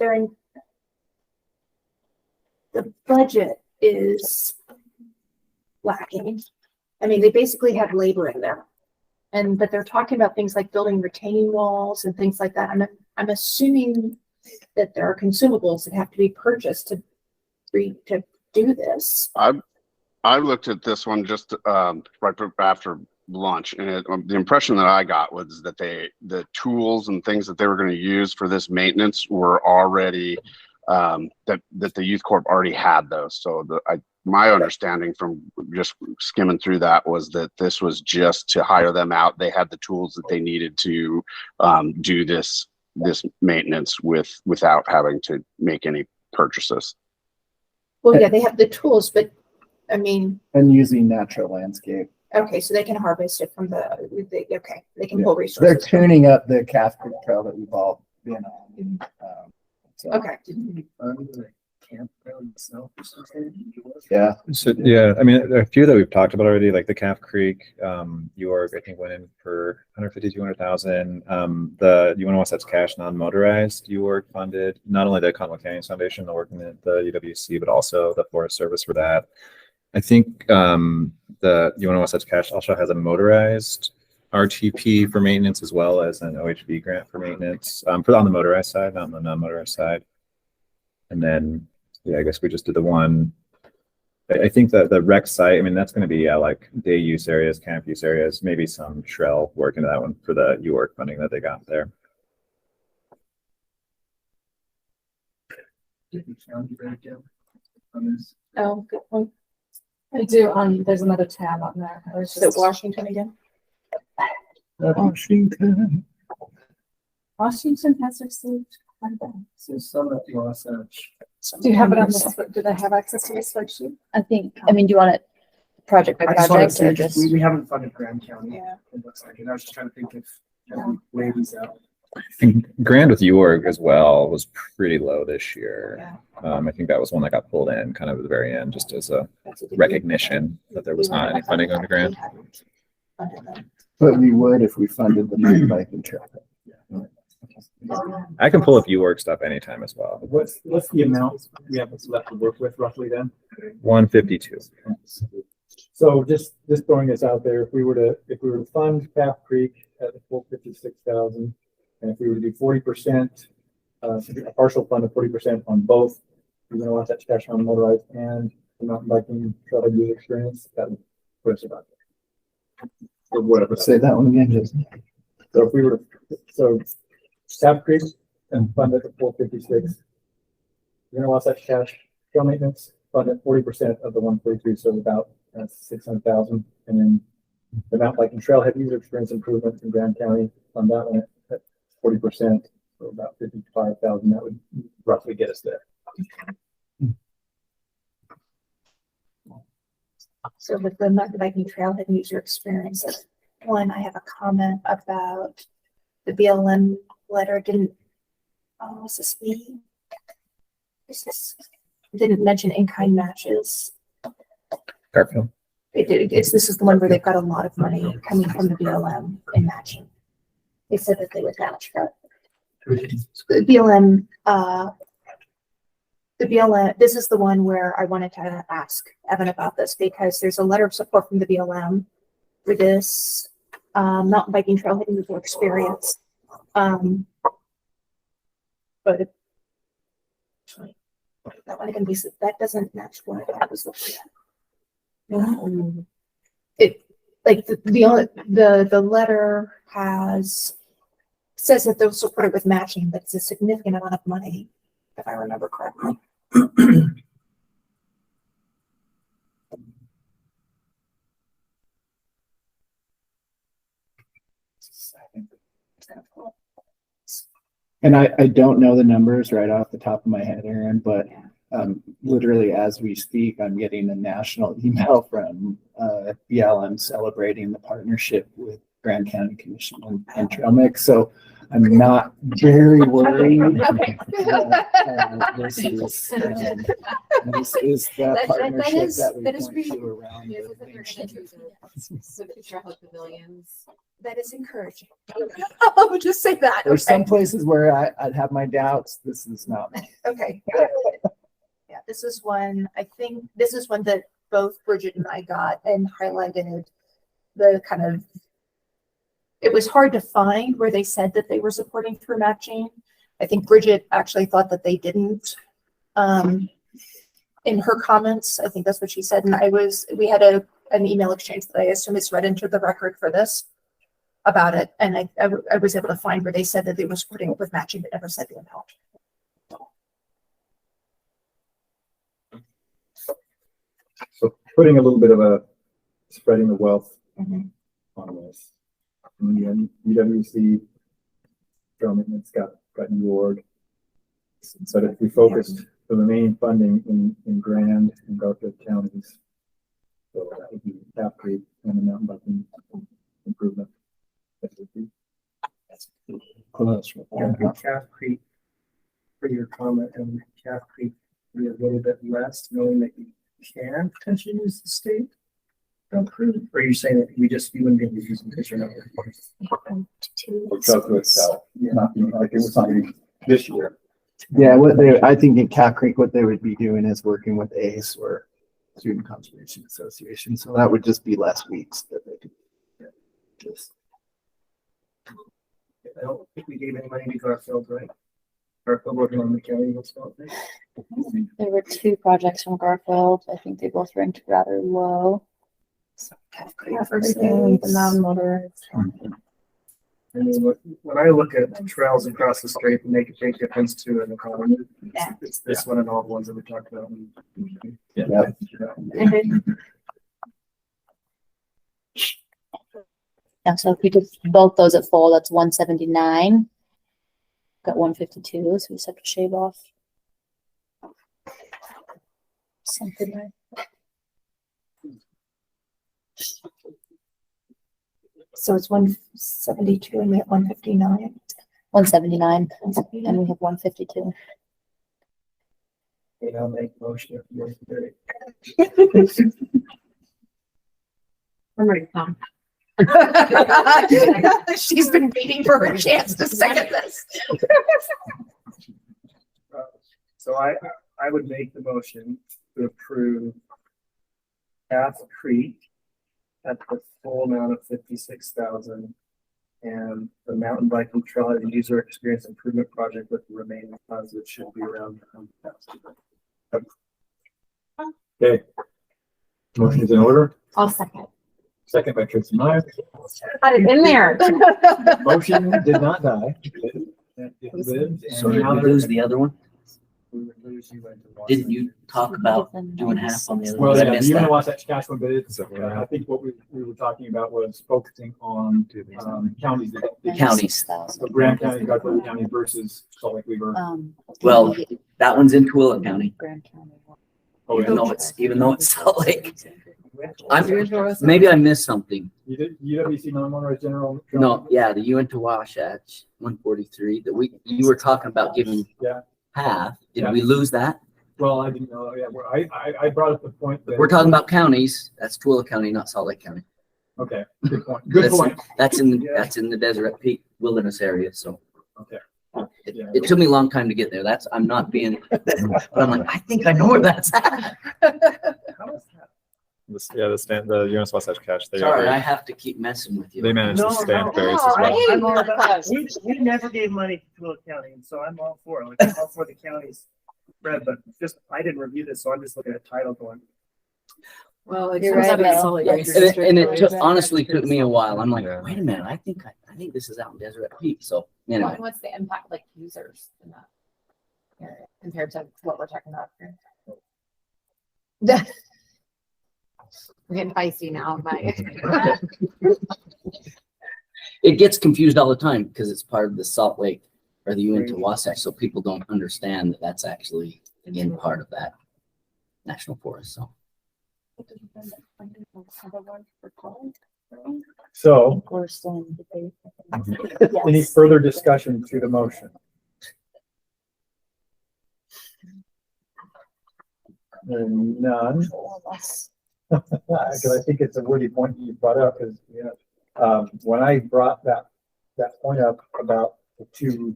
the budget is lacking. I mean, they basically have labor in there, but they're talking about things like building retaining walls and things like that. I'm assuming that there are consumables that have to be purchased to do this. I looked at this one just right after lunch, and the impression that I got was that the tools and things that they were going to use for this maintenance were already that the youth corp already had those. So my understanding from just skimming through that was that this was just to hire them out. They had the tools that they needed to do this maintenance without having to make any purchases. Well, yeah, they have the tools, but I mean, And using natural landscape. okay, so they can harvest it from okay, they can Yeah. pull They're resources. tuning up the Calf Creek Trail that we've all been on. So, Okay. yeah. So, yeah, I mean, there are a few that we've talked about already, like the Calf Creek, UORG, I think went in for 150, 200,000. The Wasatch cash non-motorized UORG funded, not only the Conway Canyon Foundation, the working at the UWC, but also the Forest Service for that. I think the Wasatch cash also has a motorized RTP for maintenance as well as an OHV grant for maintenance on the motorized side, not on the non-motorized side. And then, yeah, I guess we just did the one. I think that the rec site, I mean, that's going to be like day use areas, camp use areas, maybe some trail work into that one for the UORG funding that they got there. Oh, good point. I do. There's another tab on there. I was Is it just Washington again? Washington. Washington has received. So some at Wasatch. Do you have it on this? Do they have access to this spreadsheet? I think, I mean, do you want it project by I just wanted to project see, or if just? we haven't funded Grand County. Yeah. It looks like, and I was just trying to think if we weigh these out. And Grand with UORG as well was pretty low this year. I think that was one that got pulled in kind of at the very end, just as a recognition that there was not any funding on the grant. But we would if we funded the mountain biking trail. I can pull up UORG stuff anytime as well. What's the amount we have left to work with roughly then? 152. So just throwing this out there, if we were to fund Calf Creek at the full 56,000, and if we were to do 40%, a partial fund of 40% on both, you're going to want that cash on motorized and the mountain biking trail user experience, that would put us about there. Or whatever. Say that one again, Jason. So if we were to, Calf Creek and fund at the full 56, you're going to want that cash trail maintenance fund at 40% of the 143, so about 600,000, and then the mountain biking trailhead user experience improvements in Grand County fund that one at 40%, so about 55,000. That would roughly get us there. So with the mountain biking trailhead user experiences, one, I have a comment about the BLM letter what's this mean? Didn't mention in-kind matches. Garfield. This is the one where they've got a lot of money coming from the BLM in matching. They said that they would match that. The BLM, this is the one where I wanted to ask Evan about this because there's a letter of support from the BLM for this mountain biking trailhead user experience. But that one can be, that doesn't match what I was looking at. It like the letter says that they'll support it with matching, but it's a significant amount of money, if I remember correctly. And I don't know the numbers right off the top of my head, Aaron, but literally as we speak, I'm getting a national email from BLM celebrating the partnership with Grand County Commission and Trail Mix. So I'm not very worried. This is the partnership that we want to around. That is encouraging. I would just say that. There's some places where I'd have my doubts. This is not. Okay. Yeah, this is one, I think this is one that both Bridget and I got and highlighted the kind of, it was hard to find where they said that they were supporting through matching. I think Bridget actually thought that they didn't. in her comments, I think that's what she said, and we had an email exchange that I assume is read into the record for this about it, and I was able to find where they said that they were supporting it with matching, but never said the amount. So putting a little bit of a spreading the wealth Mhm. on this. And then UWC, Adjournment, it's got UORG. But if we focused the remaining funding in Grand and Garfield counties, so that would be Cap Creek and the mountain biking improvement. That would be Close. Calf Creek, for your comment, and Calf Creek, be a little bit less, knowing that you can potentially use the state. Approved, or you're saying that you wouldn't be able to use them because you're not. Or Calco itself, not, like it was not gonna be this year. Yeah, I think in Cat Creek, what they would be doing is working with ACE or Student Conservation Association. So that would just be less weeks that they could just. I don't think we gave any money to Garfield, right? Garfield working on the county, what's called. There were 2 projects from Garfield. I think they both ranked rather low. The non-motorized. I mean, when I look at trails across the state, they make a big difference to an economy. Yeah. It's this one and all the ones that we talked about. Yeah. Yeah, so if we did both those at full, that's 179. Got 152, so we just have to shave off something there. So it's 172 and we have 159. 179, and we have 152. And I'll make motion if you want to. I'm ready to come. She's been waiting for her chance to second this. So I would make the motion to approve Calf Creek at the full amount of 56,000 and the mountain biking trail and user experience improvement project with the remaining funds, which should be around 100,000. Okay. Motion is in order. I'll second. Second by Trixie Meyer. Got it in there. Motion did not die. It lived, and So did now we there's- lose the other one? We would lose you into Didn't you talk about doing half on the other Well, one? I yeah, missed you that. Wasatch cash one, but it's, I think what we were talking about was focusing on counties. The counties. So Graham County, Garfield County versus Salt Lake Weaver. Well, that one's in Tooele County, Grand County. Oh, even yeah. though it's Salt Lake. Maybe I missed something. You did UWC non-motorized general? No, yeah, the UN to Wasatch, 143, you were talking about giving Yeah. half. Did Yeah. we lose that? Well, I didn't know. Yeah, well, I brought up the point that. We're talking about counties. That's Tooele County, not Salt Lake County. Okay, good point. Good That's- point. That's in the Deseret Peak Wilderness area, so. Okay. It took me a long time to get there. I'm not being, but I'm like, I think I know where that's at. How is that? The UNS Wasatch cache. Sorry, I have to keep messing with you. They managed No, to stand no, ferries no, as well. I'm all about, we never gave money to Tooele County, and so I'm all for it. Like, I'm all for the counties spread, but just, I didn't review this, so I'm just looking at title going. Well, it You're turns right, out it's Mel. solid Yeah, waste And district. it honestly took me a while. I'm like, wait a minute, I think this is out in Deseret Peak. So anyway, What's the impact like users in that area compared to what we're talking about here? We're getting feisty now, but it gets confused all the time because it's part of the Salt Lake or the UN to Wasatch. So people don't understand that that's actually in part of that national forest. So So, We're still in debate. any Yes. further discussion to the motion? None. Because I think it's a worthy point you brought up, is, when I brought that point up about the 2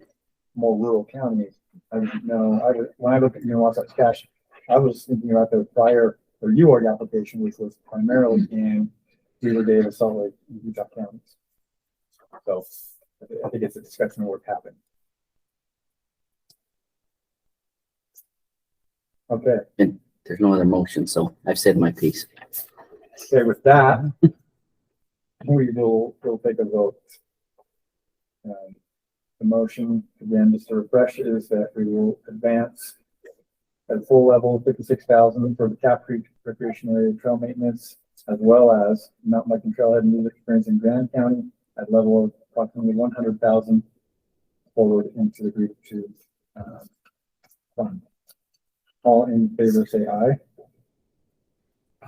more rural counties, I didn't know, when I looked at Wasatch cache, I was thinking about the prior, or UORG application, which was primarily in Beaver Davis, Salt Lake, and Utah counties. So I think it's a discussion of what happened. Okay. there's no other motion, so I've said my piece. Okay, with that, we will take a vote. The motion, again, just to refresh, is that we will advance at full level 56,000 for the Cap Creek Recreation Area Trail Maintenance, as well as Mountain Biking Trailhead and Music Experience in Grand County at level of approximately 100,000 forward into the Group 2 fund. All in favor, say aye.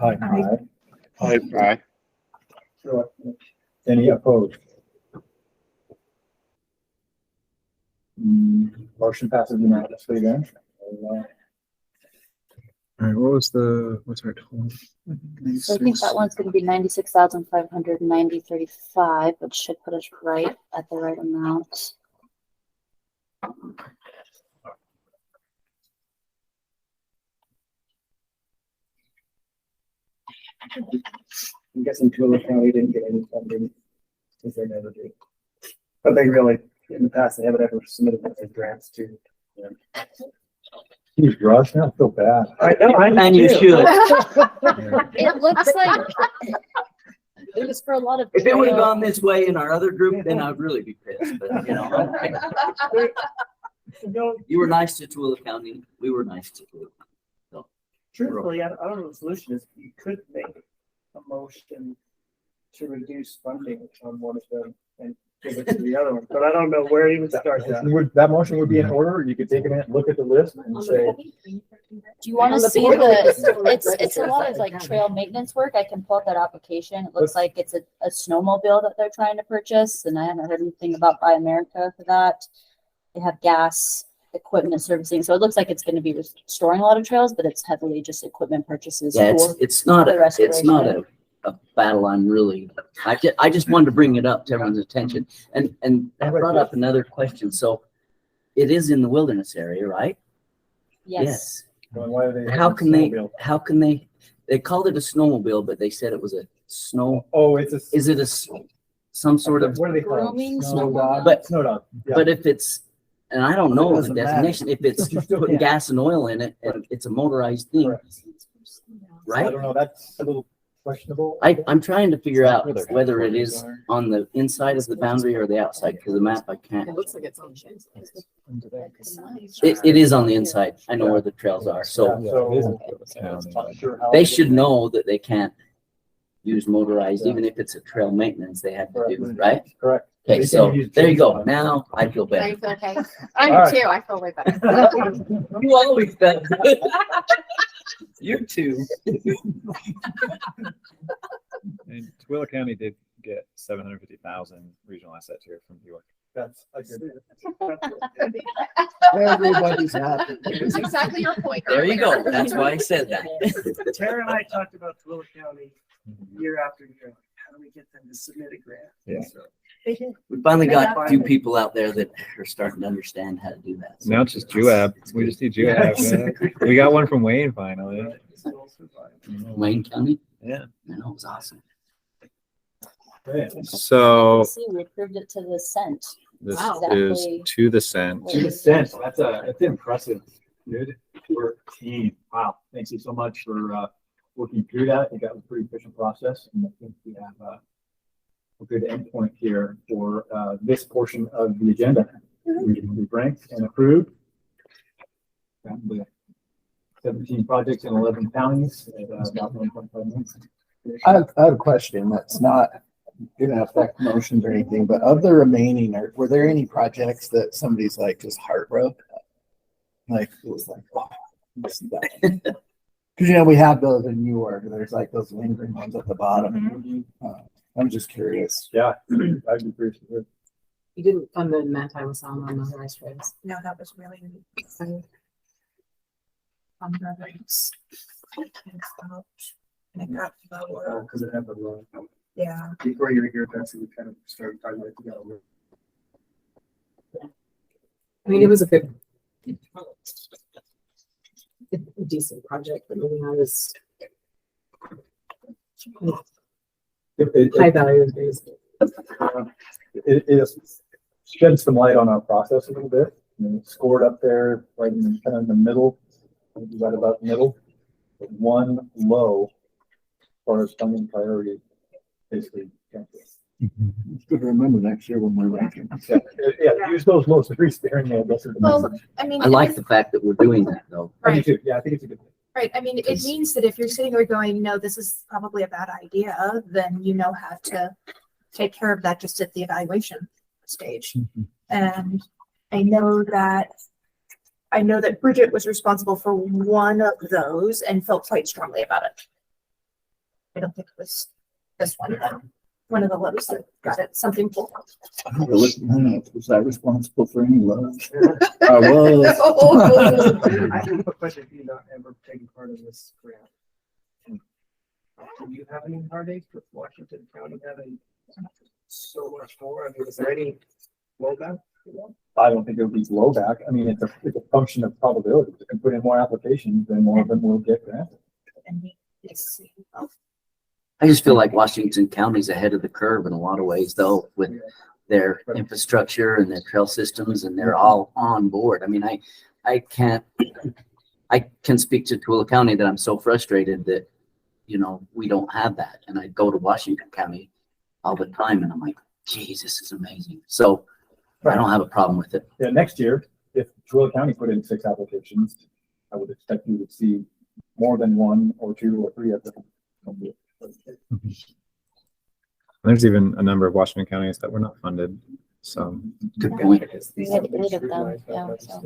Aye. Aye. Aye. Any opposed? Motion passes unanimously then. All right, what's our total? So I think that one's gonna be 96,590.35, which should put us right at the right amount. I'm guessing Tooele County didn't get any funding because they never do. But they really, in the past, they haven't ever submitted their grants to. Geez, Russ, I feel bad. I know, And you should. It looks like it was for a lot of. If it would have gone this way in our other group, then I'd really be pissed, but you know. You were nice to Tooele County. We were nice to Tooele. Truthfully, I don't know what the solution is. You could make a motion to reduce funding on one of them and give it to the other one, but I don't know where you would start that. That motion would be in order. You could take a minute, look at the list and say, Do you want to see the, it's a lot of like trail maintenance work. I can pull up that application. It looks like it's a snowmobile that they're trying to purchase, and I haven't heard anything about Buy America for that. They have gas, equipment servicing, so it looks like it's going to be restoring a lot of trails, but it's heavily just equipment purchases. Yeah, for it's not the a restoration. battle I'm really, I just wanted to bring it up to everyone's attention. And that brought up another question. So it is in the wilderness area, right? Yes. well, why are they? How can they called it a snowmobile, but they said it was a snow, Oh, it's a. is it some sort of, What do they call it? Grooming Snow snowmobile? dog? But- Snow dog. Yeah. but if it's, and I don't know the doesn't matter. designation, if it's putting gas and oil in it and it's a motorized thing, Correct. I right? don't know. That's a little questionable. I'm trying to figure out whether it is on the inside of the boundary or the outside, because the map I can't. It looks like it's on the It is on the inside. I know where the trails are, so Yeah, so not sure how they should know that they can't use motorized, even if it's a trail maintenance they have to do, right? Correct. Okay, They so can use there you go. chainsaw. Now I feel I better. feel okay. All I right. do too. I feel way better. You always felt good. You too. And Tooele County did get 750,000 regional asset tier from UORG. That's a good. Everybody's happy. That's exactly your point. There you earlier. go. That's why I said that. Tara and I talked about Tooele County year after year. How do we get them to submit a grant? Yeah. So, We finally got a few people out there that are starting to understand how to do that. Now it's just Juab. We just need Juab. We got one from Wayne finally. Wayne County? Yeah. I know, it was awesome. So See, we approved it to the cent. this Wow. is Exactly. to the cent. That's impressive. Good work, team. Wow. Thank you so much for working through that. I think that was a pretty efficient process, and I think we have a good endpoint here for this portion of the agenda. We've ranked and approved. The 17 projects in 11 counties. About 1.5 million. I have a question that's not gonna affect motions or anything, but of the remaining, were there any projects that somebody's like just heart broke? Like, it was like, oh, this is bad. Cause you know, we have those in UORG, there's like those lingering ones at the bottom. I'm just curious. Yeah, I'd be curious to hear. You didn't fund the Matt I was on Non-Motorized trails. No, that was really exciting. On the race. And it got lower. because it happened wrong. Yeah. Before you were here, Betsy, we kind of started talking about it together. I mean, it was a good, a decent project, but maybe not as high value as these. It sheds some light on our process a little bit. It's scored up there right in kind of in the middle, right about the middle. but one low for our funding priority, basically. Campus. It's good to remember next year when we're ranking. Yeah, use those lows very sparingly, I guess. Is the Well, message. I mean. I like the fact that we're doing that though. I do Right, too. Yeah, I think it's a good thing. right. I mean, it Because- means that if you're sitting there going, no, this is probably a bad idea, then you know how to take care of that just at the evaluation stage. And I know that Bridget was responsible for one of those and felt quite strongly about it. I don't think it was this one, but one of the lows that got it, something full. Was I responsible for any love? I was. I have a question if you've not ever taken part in this grant. Do you have any heartaches with Washington County having so much more? I mean, is there any blowback? I don't think it would be blowback. I mean, it's a function of probability. If you can put in more applications, then more of them will get granted. I just feel like Washington County's ahead of the curve in a lot of ways though, with their infrastructure and their trail systems, and they're all on board. I mean, I can speak to Tooele County that I'm so frustrated that, you know, we don't have that. And I go to Washington County all the time and I'm like, geez, this is amazing. So I don't have a problem with it. Yeah, next year, if Tooele County put in 6 applications, I would expect you to see more than 1 or 2 or 3 of them. There's even a number of Washington counties that were not funded. So Good point. We had 8 of them, yeah, so.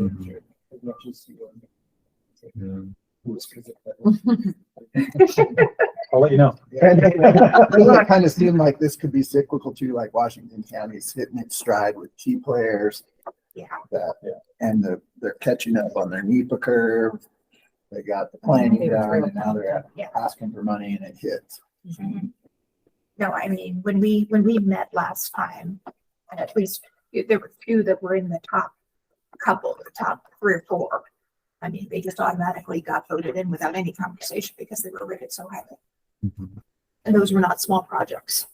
I'll let you know. It kind of seemed like this could be cyclical too, like Washington County's hitting its stride with key players. Yeah. And they're catching up on their NEPA curve. They got the planning done and now they're asking for money and it hits. No, I mean, when we met last time, and at least there were 2 that were in the top couple, the top 3 or 4. I mean, they just automatically got voted in without any conversation because they were rated so highly. And those were not small projects.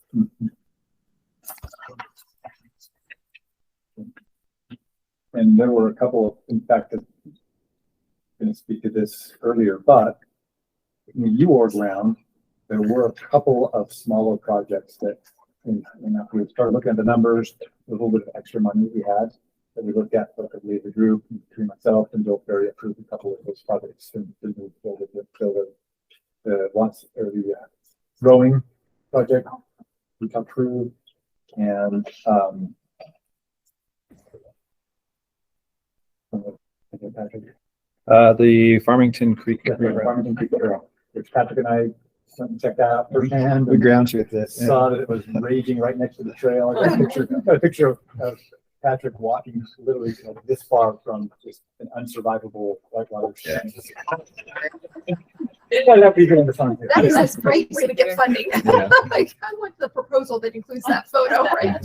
And there were a couple of, in fact, I'm going to speak to this earlier, but in the UORG round, there were a couple of smaller projects that, and after we started looking at the numbers, a little bit of extra money we had that we looked at collectively as a group, between myself and Bill Ferry approved a couple of those projects and move forward with the growing project we approved, and the Farmington Creek. Farmington Creek Trail, which Patrick and I went and checked out firsthand. We ground truth it. Saw that it was raging right next to the trail. I got a picture of Patrick walking literally like this far from just an unsurvivable whitewater. Yeah. That is a great way to get funding. Yeah. Like, I want the proposal that includes that photo, right?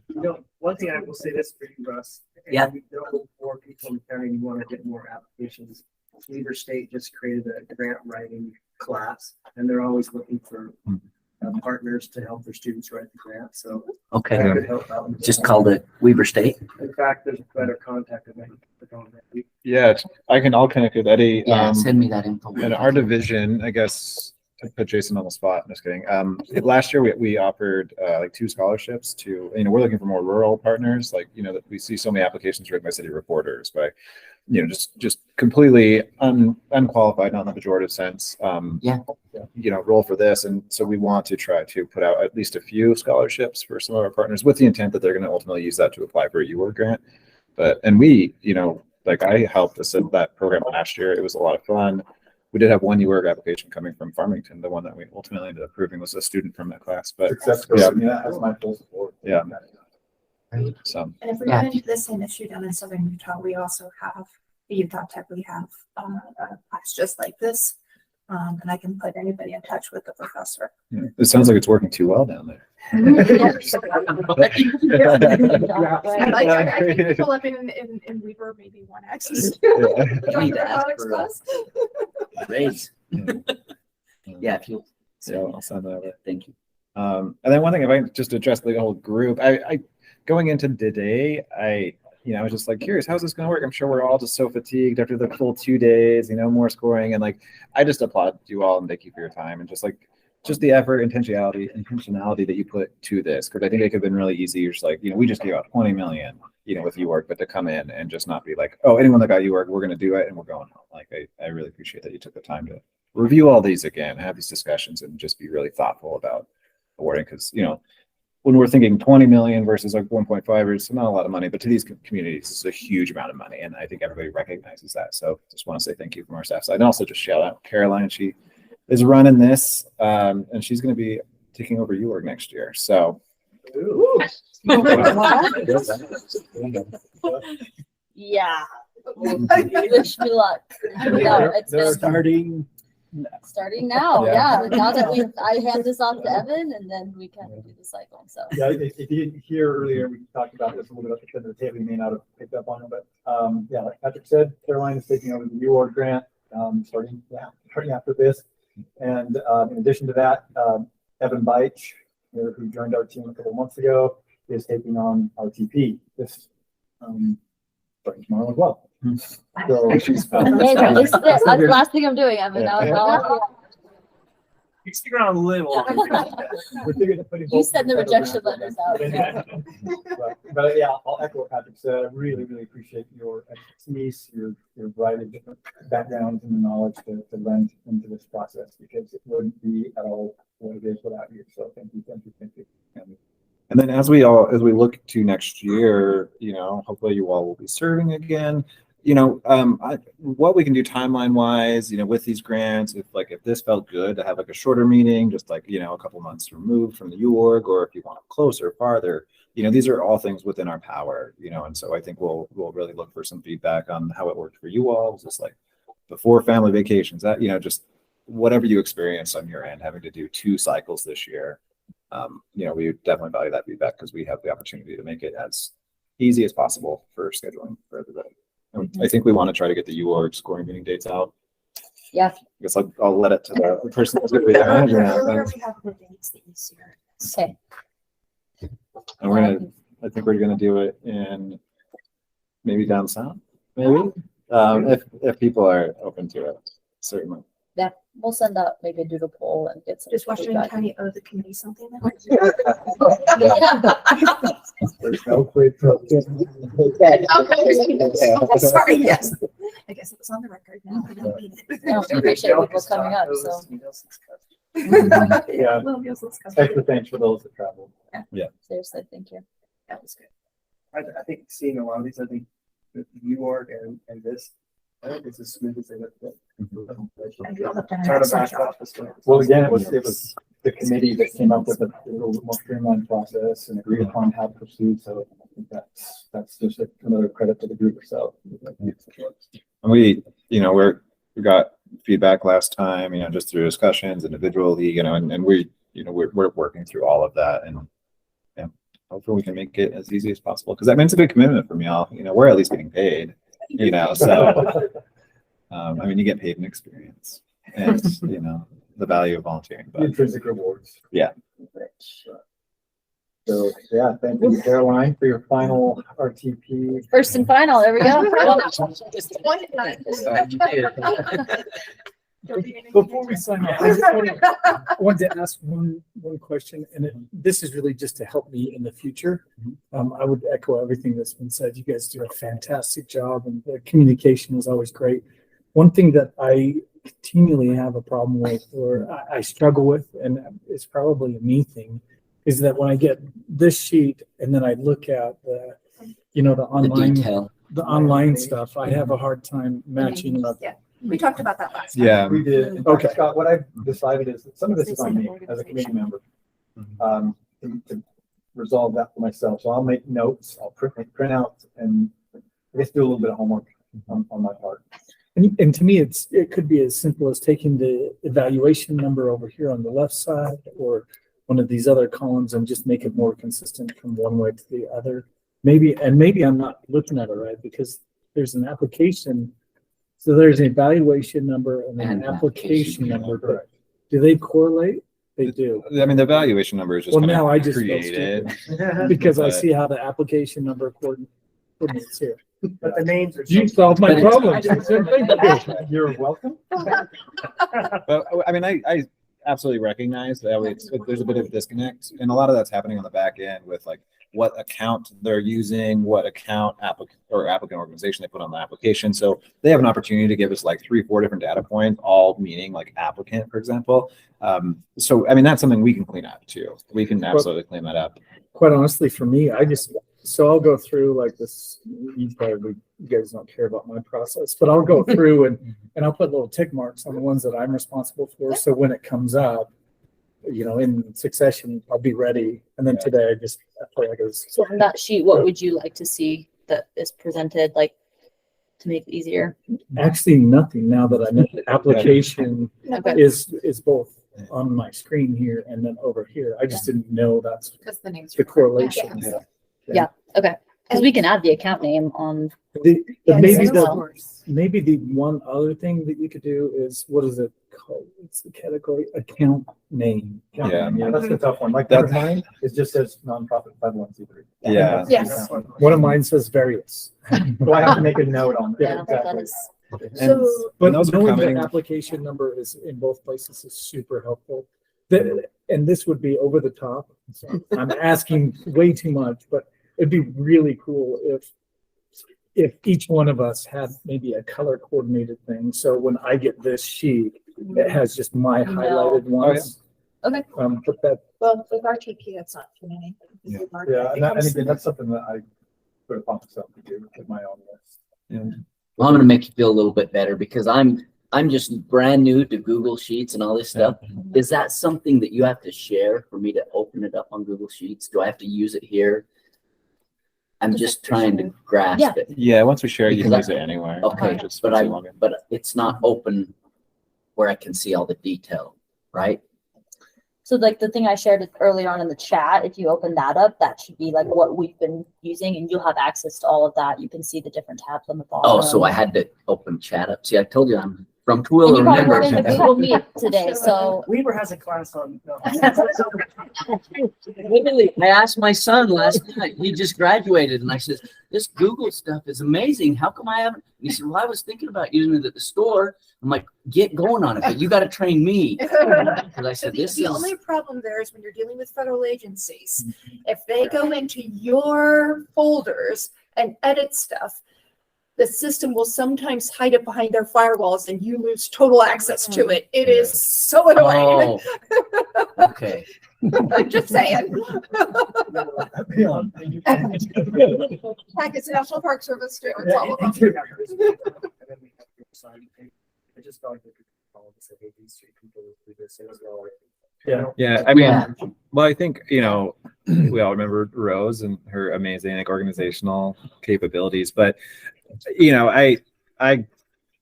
You know, one thing I will say this for you, Russ. Yeah. We know more people in the county, you want to get more applications. Weaver State just created a grant writing class, and they're always looking for partners to help their students write the grant. So Okay. that could help out. Just called it Weaver State. In fact, there's a better contact of any. Yeah, I'll connect with Eddie. Yeah, send me that info. In our division, I guess, to put Jason on the spot, I'm just kidding. Last year we offered like 2 scholarships to, we're looking for more rural partners. Like, that we see so many applications written by city reporters, but just completely unqualified, not in the pejorative sense. Role for this. And so we want to try to put out at least a few scholarships for some of our partners with the intent that they're going to ultimately use that to apply for a UORG grant. And we, like I helped us in that program last year. It was a lot of fun. We did have one UORG application coming from Farmington. The one that we ultimately ended up approving was a student from that class. But That's my full support. Yeah. So And if we run into the same issue down in southern Utah, we also have the Utah Tech. We have a class just like this, and I can put anybody in touch with the professor. it sounds like it's working too well down there. I can pull up in Weaver, maybe 1X. Join the Alex class. Great. Yeah, if you. I'll send that over. Thank you. And then one thing, if I just address the whole group, I going into today, I was just like curious, how's this going to work? I'm sure we're all just so fatigued after the full 2 days, more scoring. And like, I just applaud you all and thank you for your time and just the effort, intentionality that you put to this. Cause I think it could have been really easy. You're just like, we just gave out 20 million, with UORG, but to come in and just not be like, oh, anyone that got UORG, we're going to do it and we're going home. Like, I really appreciate that you took the time to review all these again, have these discussions and just be really thoughtful about awarding. Cause when we're thinking 20 million versus like 1.5, it's not a lot of money, but to these communities, it's a huge amount of money. And I think everybody recognizes that. So just want to say thank you from our staff side. And also just shout out Caroline. She is running this and she's going to be taking over UORG next year. So. Yeah. Wish me luck. No, it's been starting now. Yeah. Now that I hand this off to Evan and then we kind of do the cycle. So Yeah, if you didn't hear earlier, we talked about this a little bit at the end of the table. You may not have picked up on it, but yeah, like Patrick said, Caroline is taking over the UORG grant starting after this. And in addition to that, Evan Beich, who joined our team a couple months ago, is taking on RTP this starting tomorrow as well. So this is it. That's the last thing I'm doing, Evan. Now You stick around a little. you send the rejection letters out. But yeah, I'll echo what Patrick said. I really, really appreciate your expertise, your variety of different backgrounds and the knowledge to lend into this process because it wouldn't be at all what it is without you. So thank you. And then as we look to next year, hopefully you all will be serving again. What we can do timeline wise, with these grants, if this felt good to have like a shorter meeting, just like, a couple months removed from the UORG, or if you want closer, farther, these are all things within our power, and so I think we'll really look for some feedback on how it worked for you all, just like before family vacations, that, just whatever you experienced on your end, having to do 2 cycles this year. We definitely value that feedback because we have the opportunity to make it as easy as possible for scheduling for everybody. I think we want to try to get the UORG scoring meeting dates out. Yeah. I guess I'll let it to the person who's going to be there. Okay. And I think we're going to do it in maybe down south, maybe, if people are open to it, certainly. Yeah, we'll send out maybe a doodle poll and get some. Does Washington County owe the committee something? There's no quid pro quo. Sorry, yes. I guess it was on the record now. No, we appreciate people coming up, so. Yeah. Extra thanks for those that traveled. Yeah. Seriously, thank you. That was good. I think seeing a lot of these, I think the UORG and this, I think it's as smooth as they look. Well, again, it was the committee that came up with a little bit more streamlined process and agreed upon how to proceed. So I think that's just another credit to the group itself. And we got feedback last time, just through discussions individually, and we're working through all of that and hopefully we can make it as easy as possible. Cause that means a big commitment from y'all, we're at least getting paid, so you get paid in experience and, the value of volunteering, but Intrinsic rewards. Yeah. So yeah, thank you, Caroline, for your final RTP. First and final, there we go. Before we sign off, I just wanted to ask one question, and this is really just to help me in the future. I would echo everything that's been said. You guys do a fantastic job, and the communication is always great. One thing that I continually have a problem with, or I struggle with, and it's probably a me thing, is that when I get this sheet and then I look at the online stuff, I have a hard time matching up. Yeah, we talked about that last time. yeah. We did. In fact, Okay. Scott, what I've decided is that some of this is on me as a committee member. To resolve that for myself. So I'll make notes, I'll print out and I guess do a little bit of homework on my part. And to me, it could be as simple as taking the evaluation number over here on the left side or one of these other columns and just make it more consistent from one way to the other. Maybe I'm not looking at it right because there's an application. So there's an evaluation number and then an application number. Correct. Do they correlate? They do. The evaluation number is just Well, now I just feel created because I see how the application number ordinance here. But the names are. You solved my But it's- problem. You're welcome. But I mean, I absolutely recognize that there's a bit of a disconnect, and a lot of that's happening on the back end with like what account they're using, what applicant organization they put on the application. So they have an opportunity to give us like 3-4 different data points, all meaning like applicant, for example. So I mean, that's something we can clean up too. We can absolutely clean that up. Quite honestly, for me, so I'll go through like this, you guys don't care about my process, but I'll go through and I'll put little tick marks on the ones that I'm responsible for. So when it comes up, in succession, I'll be ready. And then today I play like this. So on that sheet, what would you like to see that is presented, like to make it easier? Actually, nothing now that I know the application Okay. is both on my screen here and then over here. I just didn't know that's Because the names the are. correlation. Yeah. Okay. Because we can add the account name on. Yeah, Maybe it's the yours. Maybe the one other thing that you could do is, what is it called? It's the category account name. Yeah. Yeah, that's the tough one. Like That's- mine, it just says nonprofit 501c3. Yeah. Yes. One of mine says various. So I have to make a note on Yeah, I that. don't think that Exactly. is. And But those are knowing coming. the application number is in both places is super helpful. And this would be over the top. So I'm asking way too much, but it'd be really cool if each one of us had maybe a color coordinated thing. So when I get this sheet, it has just my No. highlighted ones. Okay. But that, Well, with RTP, that's not too many. Yeah. Yeah, and again, that's something that I put upon myself to do with my own list. Well, I'm gonna make you feel a little bit better because I'm just brand new to Google Sheets and all this stuff. Is that something that you have to share for me to open it up on Google Sheets? Do I have to use it here? I'm just trying to grasp Yeah. it. Yeah, once we share, you can Because use it anywhere. Okay, Just but once you log in. but it's not open where I can see all the detail, right? So like the thing I shared earlier on in the chat, if you open that up, that should be like what we've been using and you'll have access to all of that. You can see the different tabs on the bottom. Oh, so I had to open chat up. See, I told you I'm from And Twilla, you probably remember? were in the Google Meet today, so. Weaver has a class on. No. Literally, I asked my son last night, he just graduated, and I said, this Google stuff is amazing. How come I haven't? And he said, well, I was thinking about using it at the store. I'm like, get going on it, but you got to train me. Because I said, this The is, only problem there is when you're dealing with federal agencies, if they go into your folders and edit stuff, the system will sometimes hide it behind their firewalls and you lose total access to it. It is so annoying. oh, okay. I'm just saying. Heck, it's National Park Service too. It's all of them. I just felt like they could follow this, hey, these three people do this as well. Yeah. Yeah, I mean, well, I think, we all remember Rose and her amazing like organizational capabilities, but I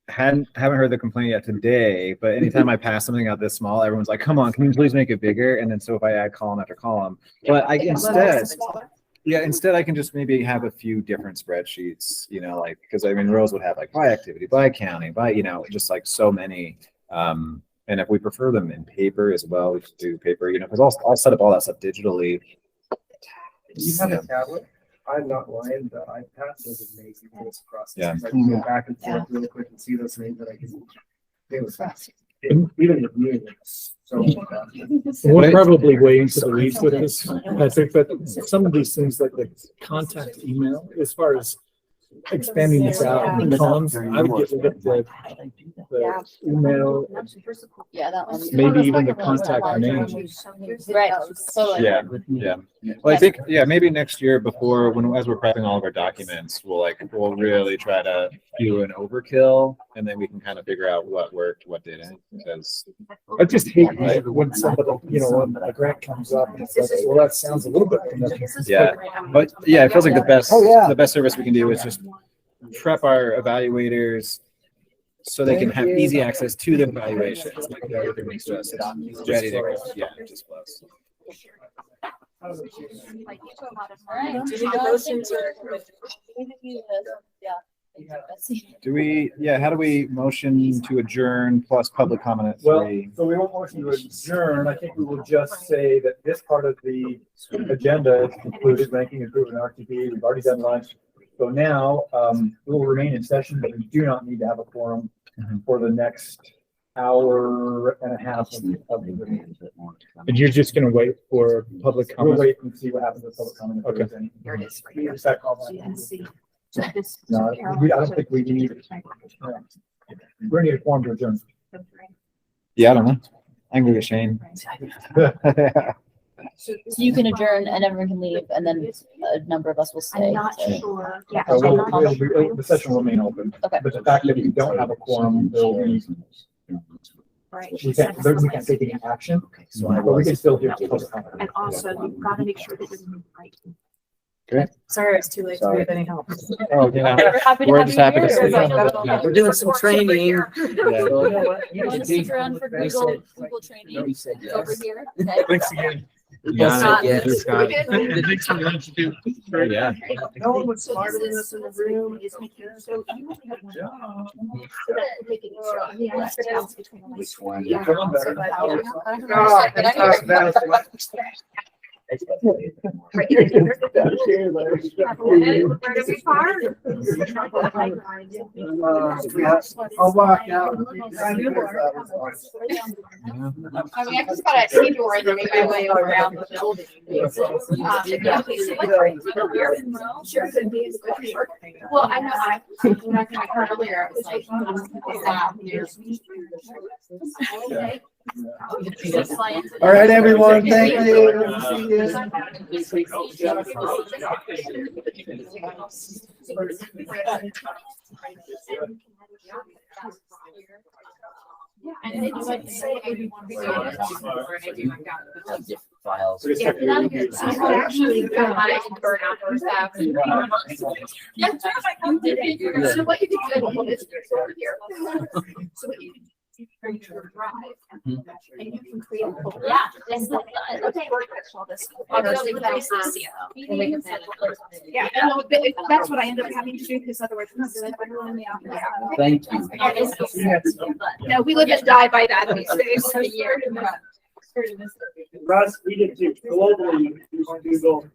haven't heard the complaint yet today, but anytime I pass something out this small, everyone's like, come on, can you please make it bigger? And then so if I add column after column, but instead I can just maybe have a few different spreadsheets, because Rose would have like by activity, by county, by, just like so many. And if we prefer them in paper as well, we should do paper, because I'll set up all that stuff digitally. You have a tablet? I'm not lying, the iPad was amazing for this process. Yeah. I can go back and forth really quick and see those names that I can. It was fast. Even reviewing it, so fast. we'll probably wait into the weeds with this. I think that some of these things like the contact email, as far as expanding this out in the columns, I would get rid of the email, Yeah, that one. maybe even the contact name. Right, totally. Yeah. Well, I think, maybe next year as we're prepping all of our documents, we'll really try to do an overkill and then we can kind of figure out what worked, what didn't, because I just hate when somebody, when a grant comes up and it's like, well, that sounds a little bit familiar. yeah, but it feels like Oh, the best service we can do is just prep our evaluators so they can have easy access to the evaluations. Like everything's just ready to go. Yeah, it just flows. Alright. Do you need a motion to- Do we? Yeah. How do we motion to adjourn plus public comment at Well, 3? so we won't motion to adjourn. I think we will just say that this part of the agenda is concluded, ranking, improvement, RTP. We've already done lunch. So now, we'll remain in session, but we do not need to have a quorum for the next hour and a half of the meeting. And you're just gonna wait for public We'll comment? wait and see what happens with public comment. If there's any. Here it is. Right We here. expect all that. GNC. So this- No, I don't think we need. We're gonna need a form to adjourn. Yeah, I don't know. I can go get Shane. So you can adjourn and everyone can leave, and then a number of us will stay. I'm not to- sure. Yeah. The session will remain open. Okay. But the fact that we don't have a quorum, there will be, Right. we can't take any action, but we can still hear public comment. And also, you've got to make sure that it's right. Sorry, it's too late to be of any help. Oh, yeah. We're happy to We're have just you happy to here. see you. We're doing some training. Yeah. You want to stick around for Google training? He said yes. Over here? Okay. Thanks again. Yes, yes. Yeah. No one was smarter than us in the room. Is making so you only have one job. So that would make it easier. Yeah, that's the balance between the Which one? Yeah. Come on, better. Right. Where do we park? I'll walk out. I mean, I just got a keyboard and make my way around the building. Well, I know, when I heard earlier, it was like, All right, everyone, thank you. See and it's like, say, maybe one thing or anything like that. Have different files. Yeah, and I'm here. So I could actually go on it and burn out her staff. Yeah, so what you can do is over here. So what you can do, you can bring your drive and you can create a folder. Yeah, this is Okay. All this. Yeah, Yeah, no, but that's what I end up having to do because otherwise. Thank you. No, we live and die by that these days. Russ, we did too. Globally, we want to go.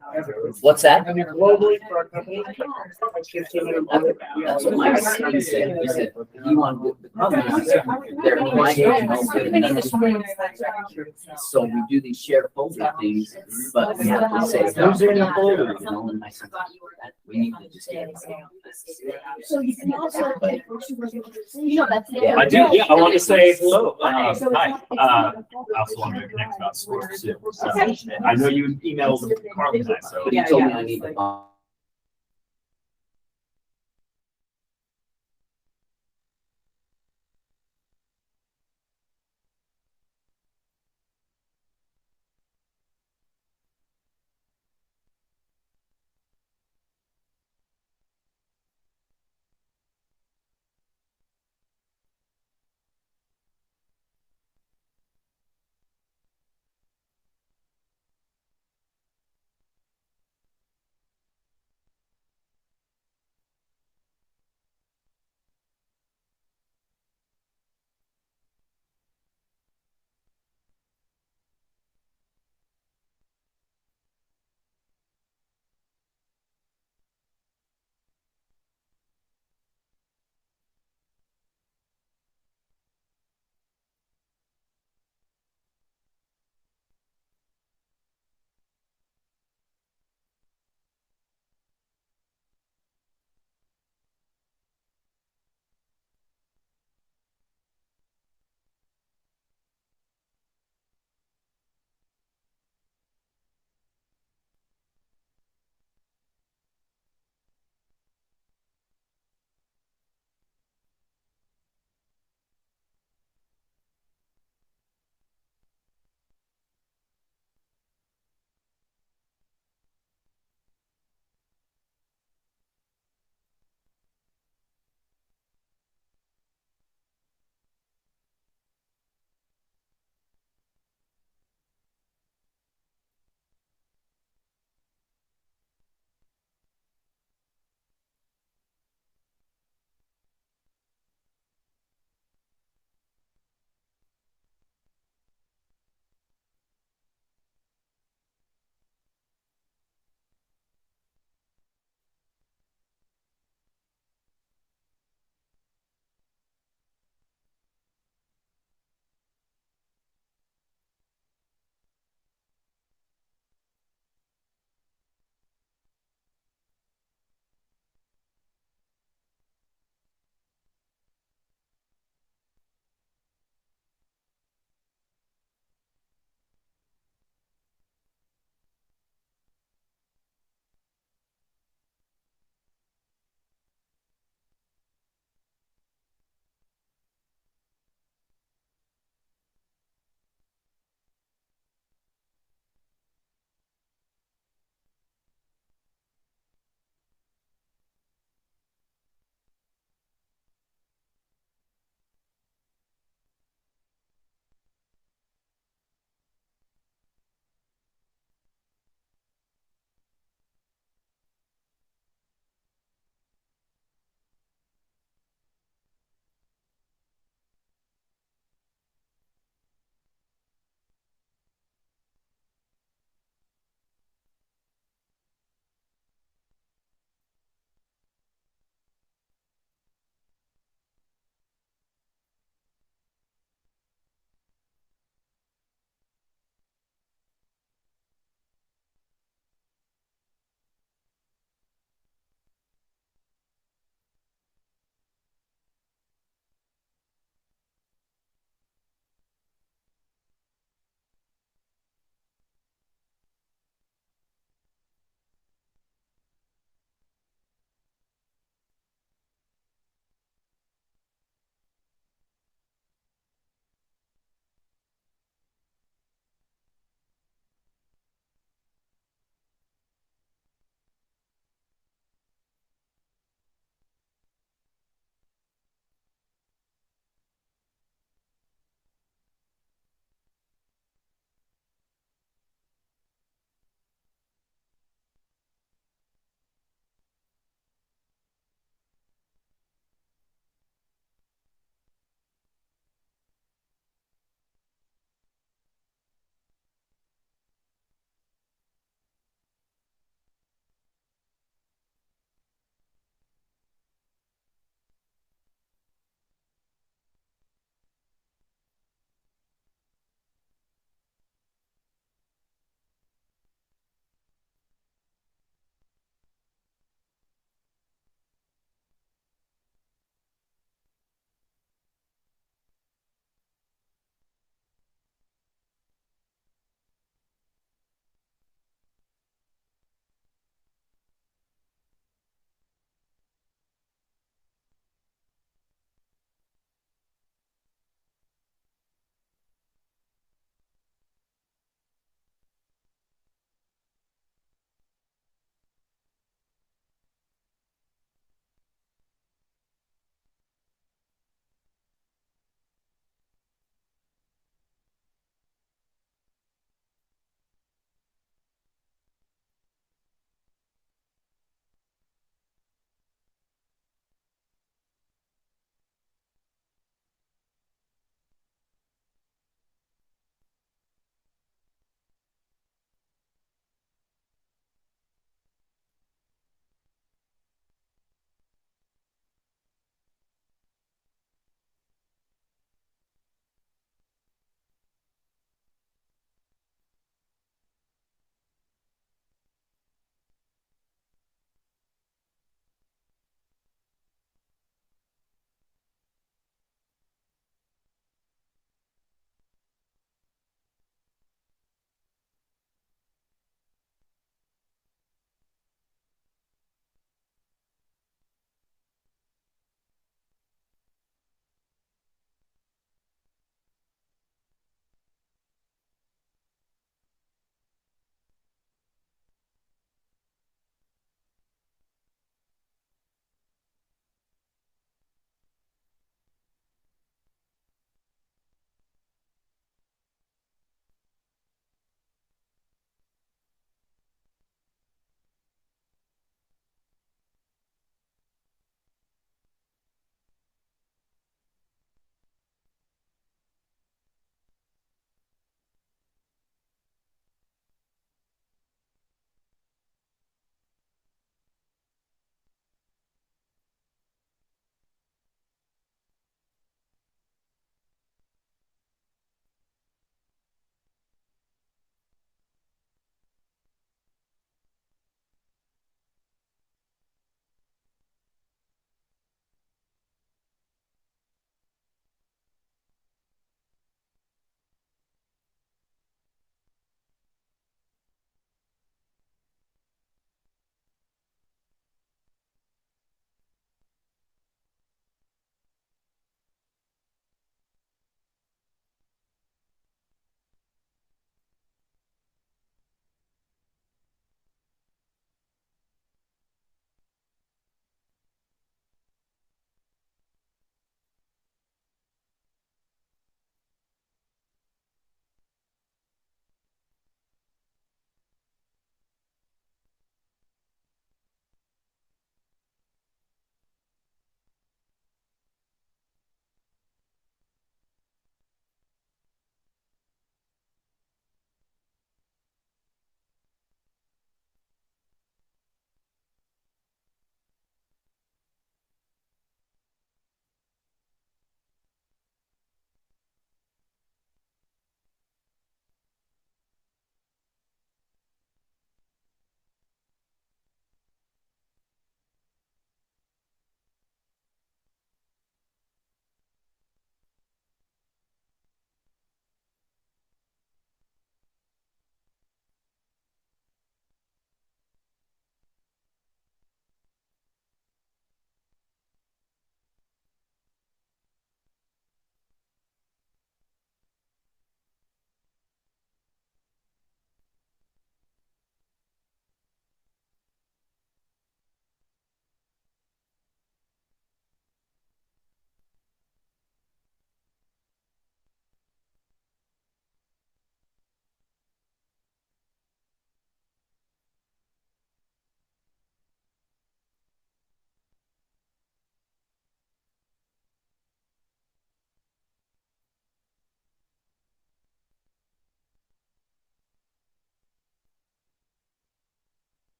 What's that? Globally for our company. That's what my son said. He said, you want to, the problem is they're quiet, no good, none of the- So we do these shared folder things, but we have to say, who's in the folder? You know, and I said, we need to just get. So you can also. Yeah. I do, yeah, I want to say hello. Hi. I also want to connect about scores too. So, I know you emailed Carl tonight, so. He told me I need to.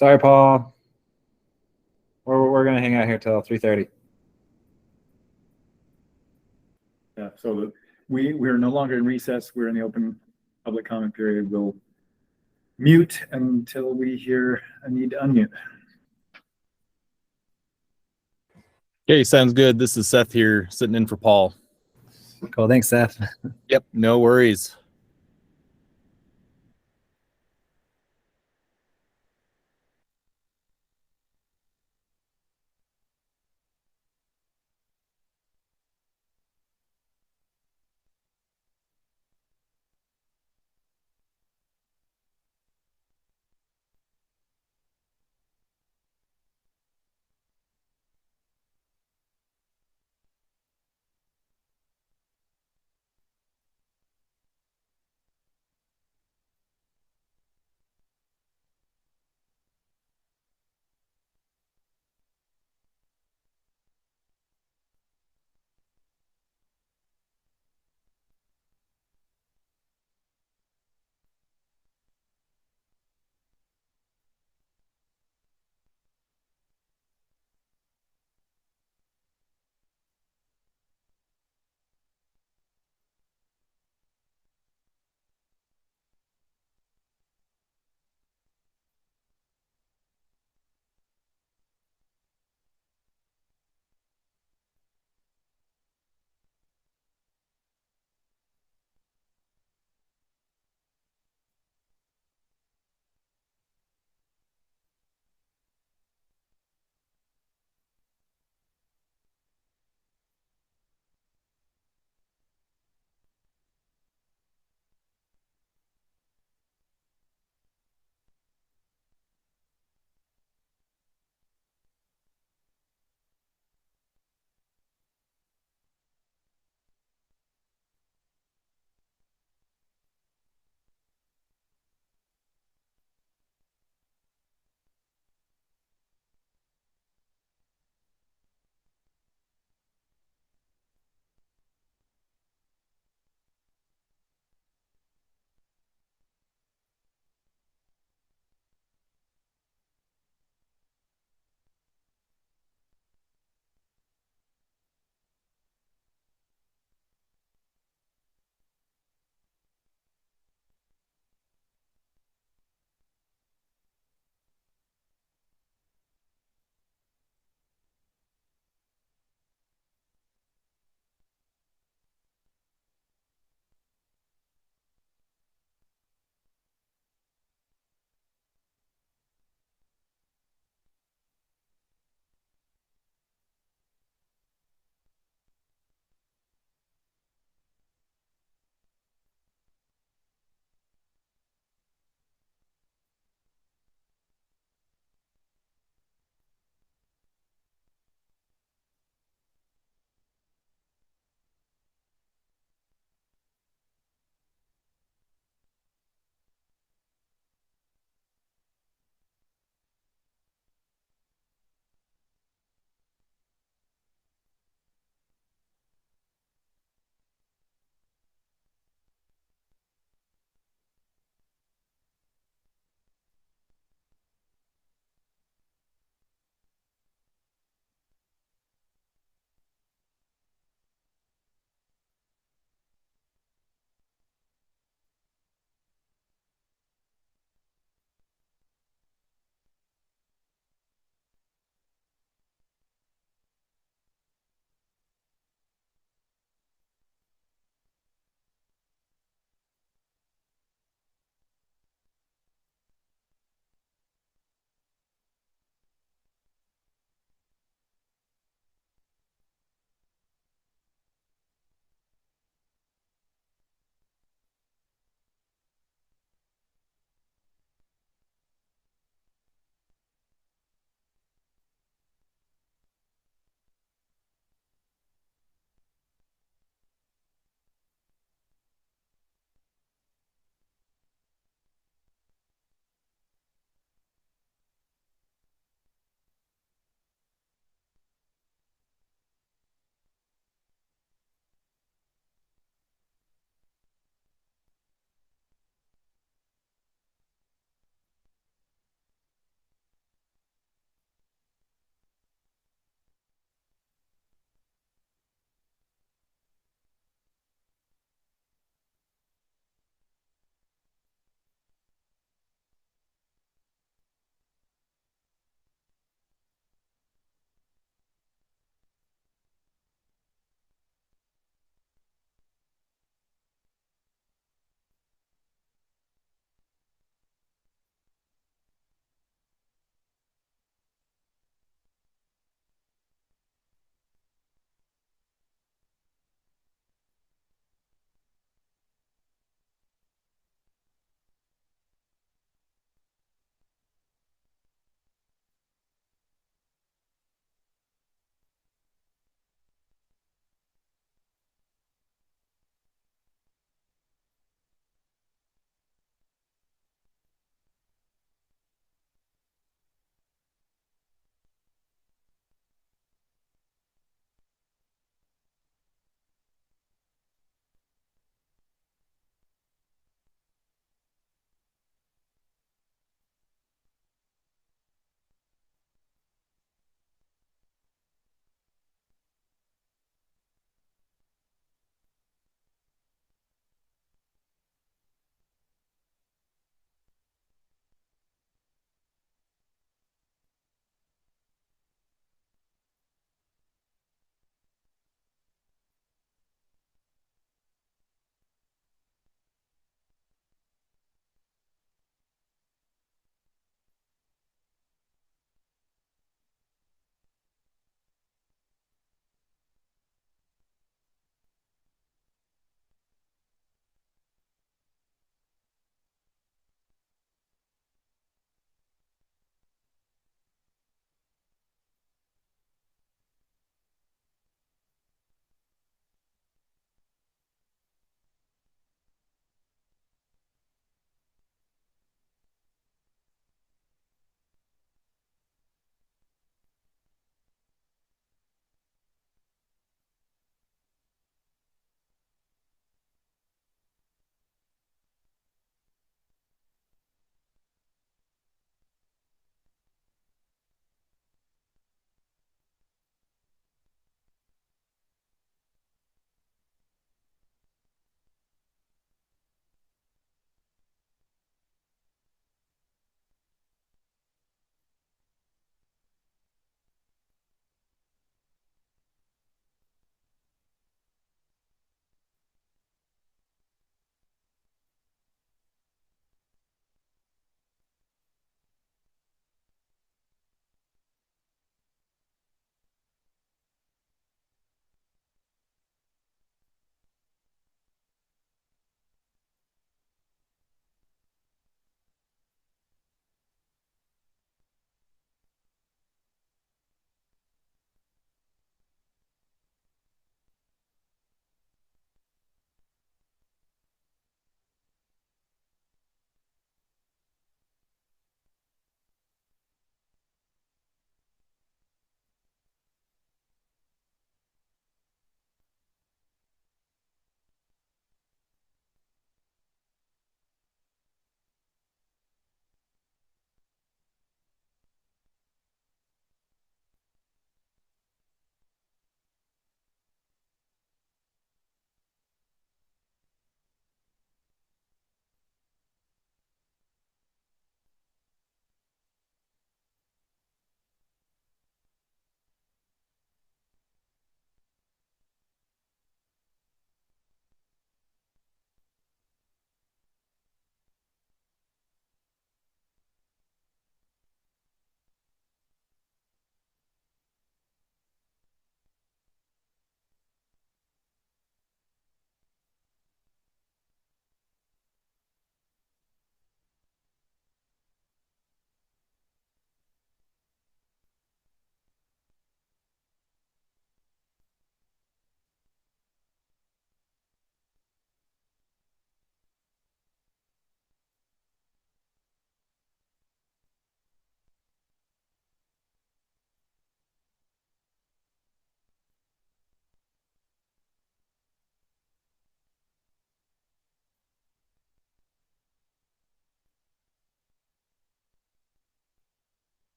Sorry, Paul. We're gonna hang out here till 3:30. Yeah, so we're no longer in recess. We're in the open public comment period. We'll mute until we hear a need to unmute. Okay, sounds good. This is Seth here, sitting in for Paul. Cool. Thanks, Seth. Yep, no worries.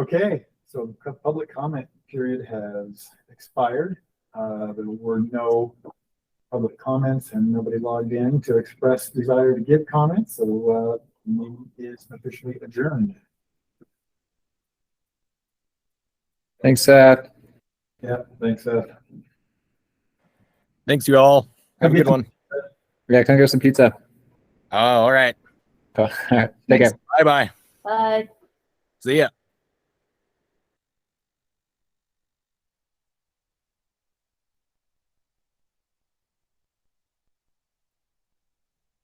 Okay, so the public comment period has expired. There were no public comments and nobody logged in to express desire to give comments. So the meeting is officially adjourned. Thanks, Seth. Yeah, thanks, Seth. Thanks, you all. Have a good one. Yeah, come get some pizza. Oh, all right. Take care. Bye bye. Bye. See ya.